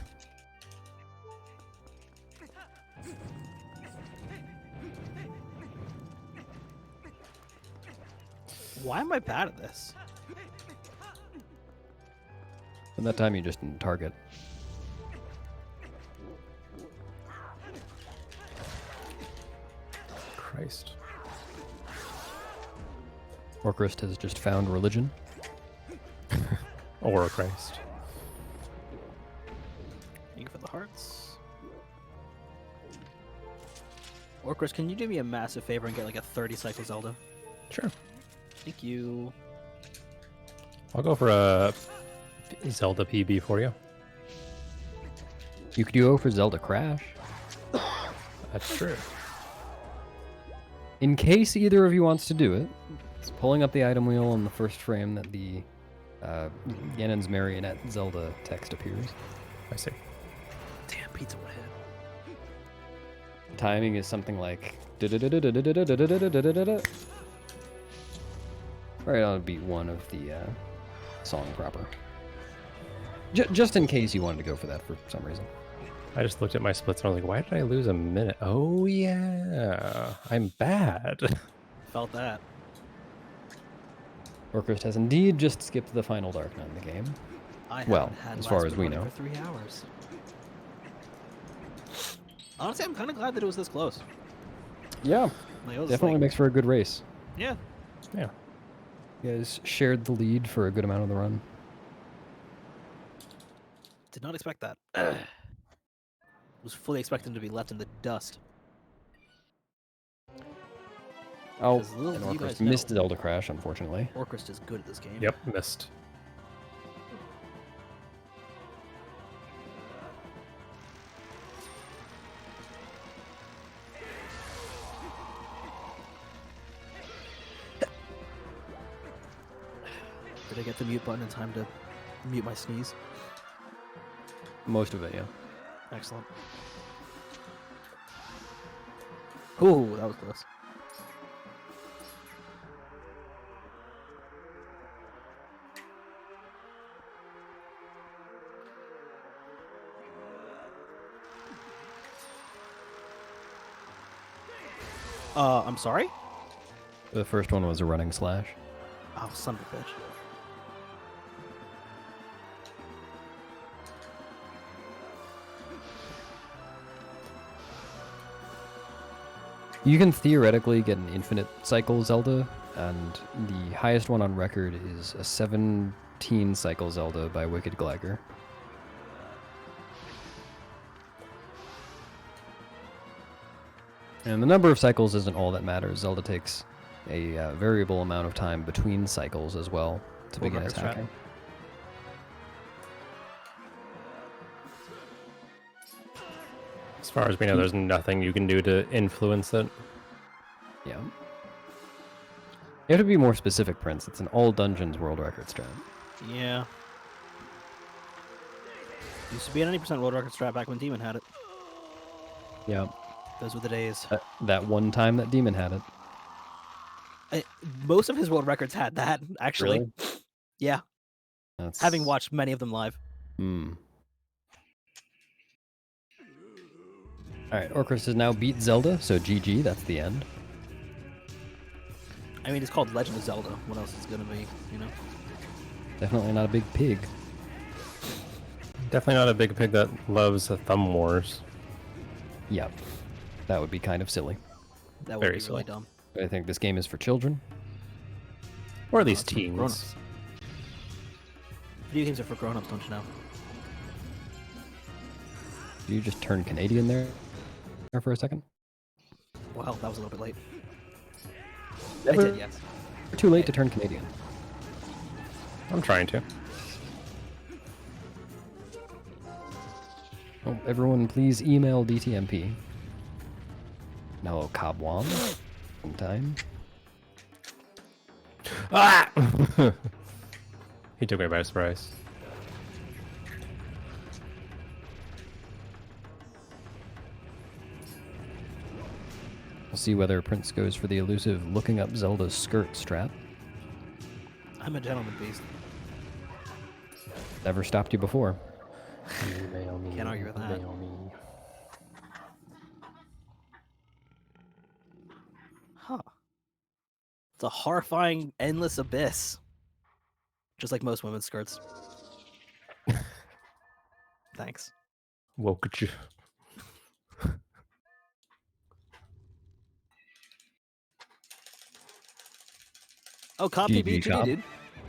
Why am I bad at this? At that time, you just didn't target. Christ. Orcrist has just found religion. Or a Christ. Thank you for the hearts. Orcris, can you do me a massive favor and get like a 30 cycle Zelda? Sure. Thank you. I'll go for a Zelda PB for you. You could go for Zelda Crash. That's true. In case either of you wants to do it, it's pulling up the item wheel on the first frame that the Ganon's Marionette Zelda text appears. I see. Damn, pizza would hit. Timing is something like right on beat 1 of the song proper. Just in case you wanted to go for that for some reason. I just looked at my splits and I was like, why did I lose a minute? Oh, yeah. I'm bad. Felt that. Orcrist has indeed just skipped the final Darknet in the game. I Well, haven't had as far Last as Bit we running know. for 3 hours. Honestly, I'm kind of glad that it was this close. Yeah, Like, it was definitely like, makes for a good race. yeah. Yeah. You guys shared the lead for a good amount of the run. Did not expect that. Was fully expecting to be left in the dust. Oh, As little and as you Orcrist guys know. missed Zelda Crash, unfortunately. Orcrist is good at this game. Yep, missed. Did I get the mute button in time to mute my sneeze? Most of it, yeah. Excellent. Ooh, that was close. I'm sorry? The first one was a running slash. Oh, son of a bitch. You can theoretically get an infinite cycle Zelda, and the highest one on record is a 17 cycle Zelda by Wicked Gliger. And the number of cycles isn't all that matters. Zelda takes a variable amount of time between cycles as well to begin record strat. attacking. As far as we know, there's nothing you can do to influence it. Yeah. You have to be more specific, Prince. It's an all dungeons world record strat. Yeah. Used to be an 80% world record strat back when Demon had it. Yeah. Those were the days. That one time that Demon had it. Most of his world records had that, actually. Really? Yeah. That's... Having watched many of them live. Hmm. Alright, Orchrist has now beat Zelda, so GG, that's the end. I mean, it's called Legend of Zelda. What else is it gonna be, you know? Definitely not a big pig. Definitely not a big pig that loves thumb wars. Yep. That would be kind of silly. That would Very be silly. really dumb. I think this game is for children. Or at least it's for teens. grown-ups. Video games are for grown-ups, don't you know? Did you just turn Canadian there for a second? Well, that was a little bit late. Never- I did, yes. You're too late to turn Canadian. I'm trying to. Oh, everyone, please email DTMP. No, Kabwam. In time. Ah! He took me by surprise. We'll see whether Prince goes for the elusive looking up Zelda's skirt strat. I'm a gentleman beast. Never stopped you before. Can't argue with that. Huh. It's a horrifying, endless abyss. Just like most women's skirts. Thanks. Woke you. Oh, copy GG, BTD, Cop. dude.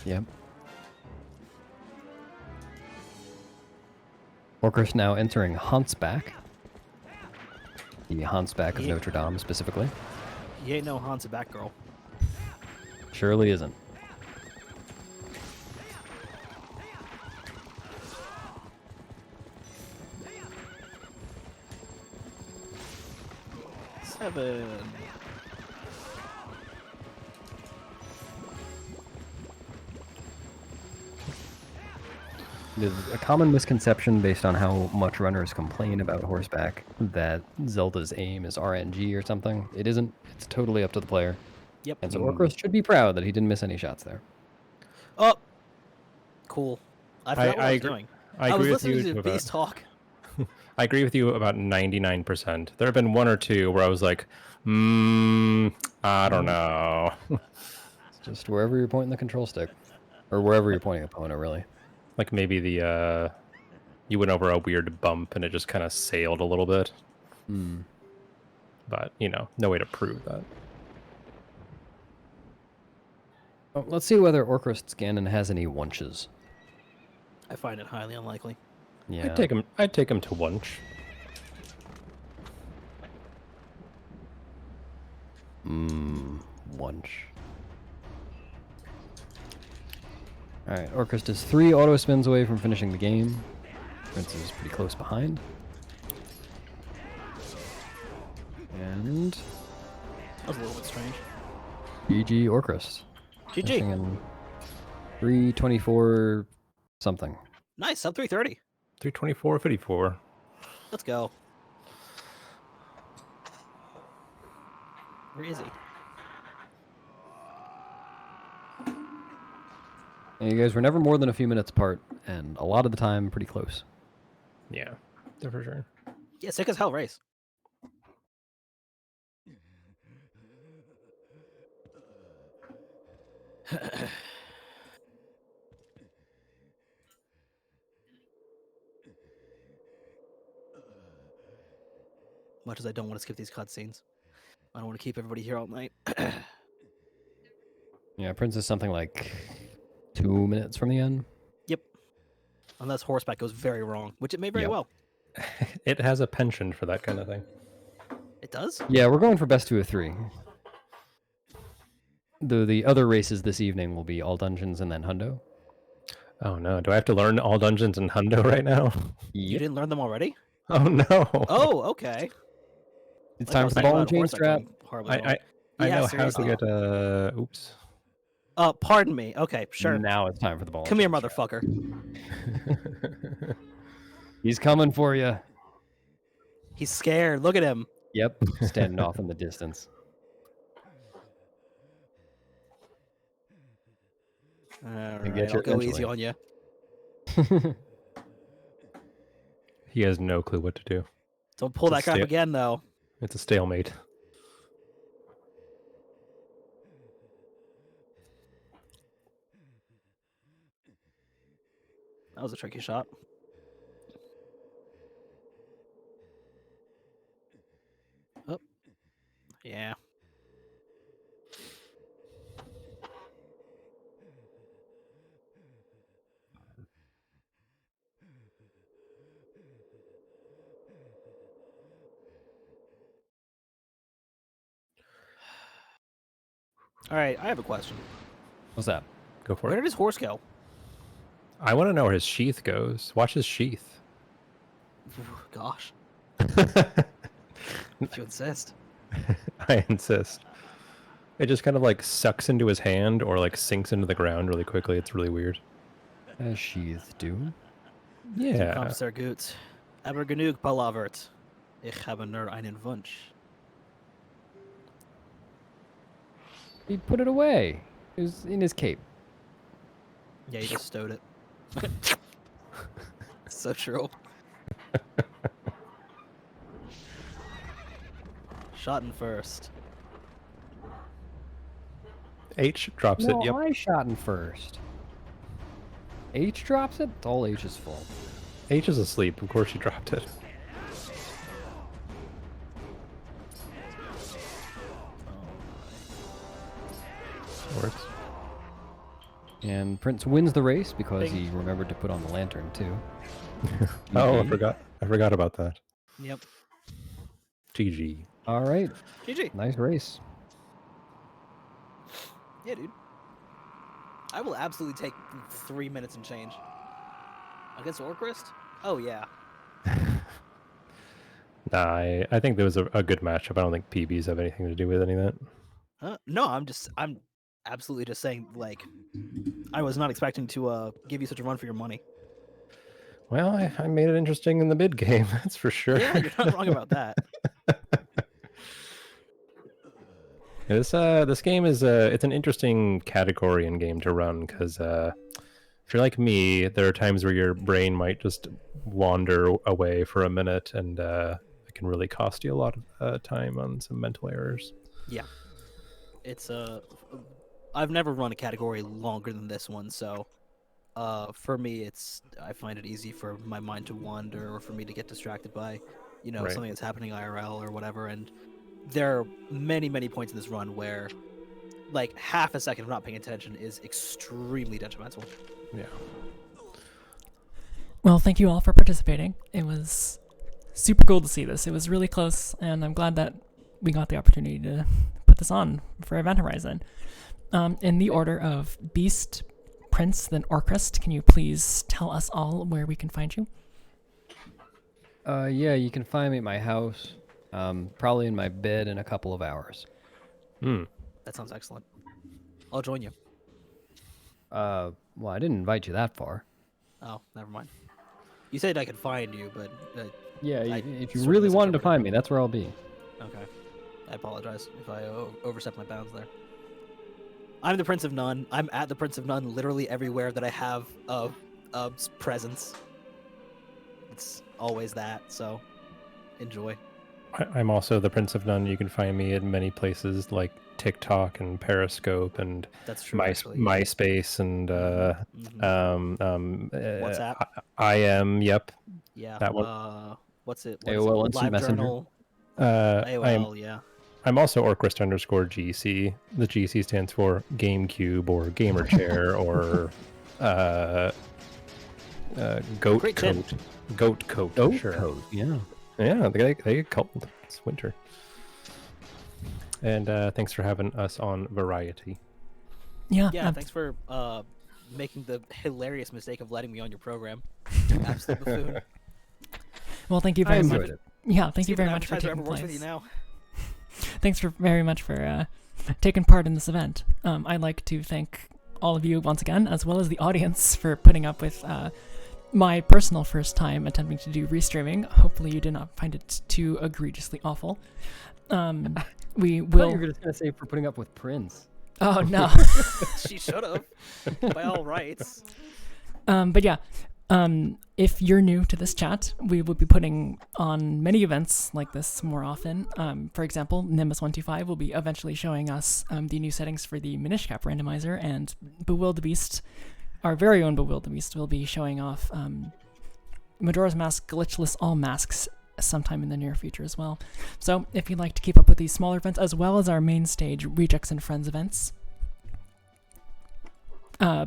Yep. Orchrist now entering Huntsback. The Huntsback of Yeah. Notre Dame, specifically. You ain't no Hansa back girl. Surely isn't. Seven. There's a common misconception based on how much runners complain about horseback that Zelda's aim is RNG or something. It isn't. It's totally up to the player. Yep. And so Orchrist should be proud that he didn't miss any shots there. Oh! Cool. I forgot what I was agree- doing. I was agree with listening you to about, Beast talk. I agree with you about 99%. There have been one or two where I was like, I don't know. It's just wherever you're pointing the control stick. Or wherever you're pointing the opponent, really. Like maybe the you went over a weird bump and it just kind of sailed a little bit. Hmm. But, you know, no way to prove that. Oh, let's see whether Orchrist's Ganon has any wunches. I find it highly unlikely. Yeah. I'd take him to Wunch. Wunch. Alright, Orchrist is 3 auto spins away from finishing the game. Prince is pretty close behind. And That was a little bit strange. GG Orchrist. GG. Finishing in 324 something. Nice, sub 330. 324.54. Let's go. Where is he? And you guys were never more than a few minutes apart, and a lot of the time pretty close. Yeah, for sure. Yeah, sick as hell race. Much as I don't want to skip these cutscenes, I don't want to keep everybody here all night. Yeah, Prince is something like 2 minutes from the end. Yep. Unless horseback goes very wrong, which it may very Yep. well. It has a penchant for that kind of thing. It does? Yeah, we're going for best 2 of 3. The other races this evening will be all dungeons and then hundo. Oh no, do I have to learn all dungeons in Hundo right now? You didn't learn them already? Oh no. Oh, okay. It's Like I time was for the thinking ball and about chain horseback strap. going horribly wrong. I Yeah, know seriously. how to get oops. Pardon me. Okay, sure. Now it's time for the ball. Come here, and chain strap. motherfucker. He's coming for you. He's scared. Look at him. Yep, standing off in the distance. All get right, you I'll go easy eventually. on you. He has no clue what to do. Don't pull that It's a crap sta- again, though. It's a stalemate. That was a tricky shot. Oh, yeah. All right, I have a question. What's that? Go for Where it. did his horse go? I want to know where his sheath goes. Watch his sheath. Gosh, if you insist. I insist. It just kind of like sucks into his hand or like sinks into the ground really quickly. It's really weird. As sheath do. Yeah. Kommt sehr gut. Aber genug palavert. Ich habe nur einen Wunsch. He put it away. It was in his cape. Yeah, you just stowed it. So true. Shot in first. H drops No, it. Yep. I shot in first. H drops it? It's all H's fault. H is asleep. Of course she dropped it. Works. And Prince wins the race because he remembered to put on the lantern too. Oh, I GG. forgot about that. Yep. GG. All right. GG. Nice race. Yeah, dude. I will absolutely take 3 minutes and change. Against Orcrist? Oh, yeah. Nah, I think there was a good matchup. I don't think PBs have anything to do with any of that. No, I'm absolutely just saying, like, I was not expecting to give you such a run for your money. Well, I made it interesting in the mid game, that's for sure. Yeah, you're not wrong about that. This game is it's an interesting category in game to run because if you're like me, there are times where your brain might just wander away for a minute, and it can really cost you a lot of time on some mental errors. Yeah. It's I've never run a category longer than this one, so for me I find it easy for my mind to wander or for me to get distracted by, Right. something that's happening IRL or whatever. And there are many, many points in this run where like half a second of not paying attention is extremely detrimental. Yeah. Well, thank you all for participating. It was super cool to see this. It was really close, and I'm glad that we got the opportunity to put this on for Event Horizon. In the order of Beast, Prince, then Orcrist, can you please tell us all where we can find you? Yeah, you can find me at my house. Probably in my bed in a couple of hours. Hmm. That sounds excellent. I'll join you. Well, I didn't invite you that far. Oh, never mind. You said I could find you, but Yeah, I if you sort of really wanted to misinterpreted. find me, that's where I'll be. okay. I apologize if I overstepped my bounds there. I'm the Prince of None. I'm at the Prince of None literally everywhere that I have a presence. It's always that, so enjoy. I'm also the Prince of None. You can find me in many places like TikTok and Periscope and That's true, actually. Yeah. MySpace and WhatsApp. I am. Yep, Yeah. that one. What's it? AOL Instant Live Messenger. Journal. I'm AOL. Yeah. also Orcrist_GC. The GC stands for GameCube or Gamer Chair or Goat Great Coat. tin. Goat Coat. Oh, sure. code. Yeah. Yeah, they get cold. It's winter. And thanks for having us on Variety. Yeah. Yeah. Thanks for making the hilarious mistake of letting me on your program. Absolute buffoon. Well, thank you I very much. enjoyed it. Yeah, thank you Stupid very much for advertiser taking ever works with you place. now. Thanks very much for taking part in this event. I'd like to thank all of you once again, as well as the audience, for putting up with my personal first time attempting to do restreaming. Hopefully you did not find it too egregiously awful. We I thought will... you were just going to say for putting up with Prince. Oh, no. She should have, by all rights. But yeah, if you're new to this chat, we will be putting on many events like this more often. For example, Nimbus125 will be eventually showing us the new settings for the Minishcap randomizer, and Bewildebeest, our very own Bewildebeest, will be showing off Majora's Mask glitchless all masks sometime in the near future as well. So if you'd like to keep up with these smaller events as well as our main stage Rejects and Friends events,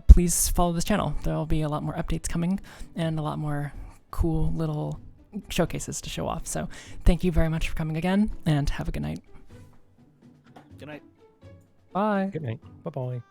please follow this channel. There will be a lot more updates coming and a lot more cool little showcases to show off. So thank you very much for coming again, and have a good night. Good night. Bye. Good night. Bye bye.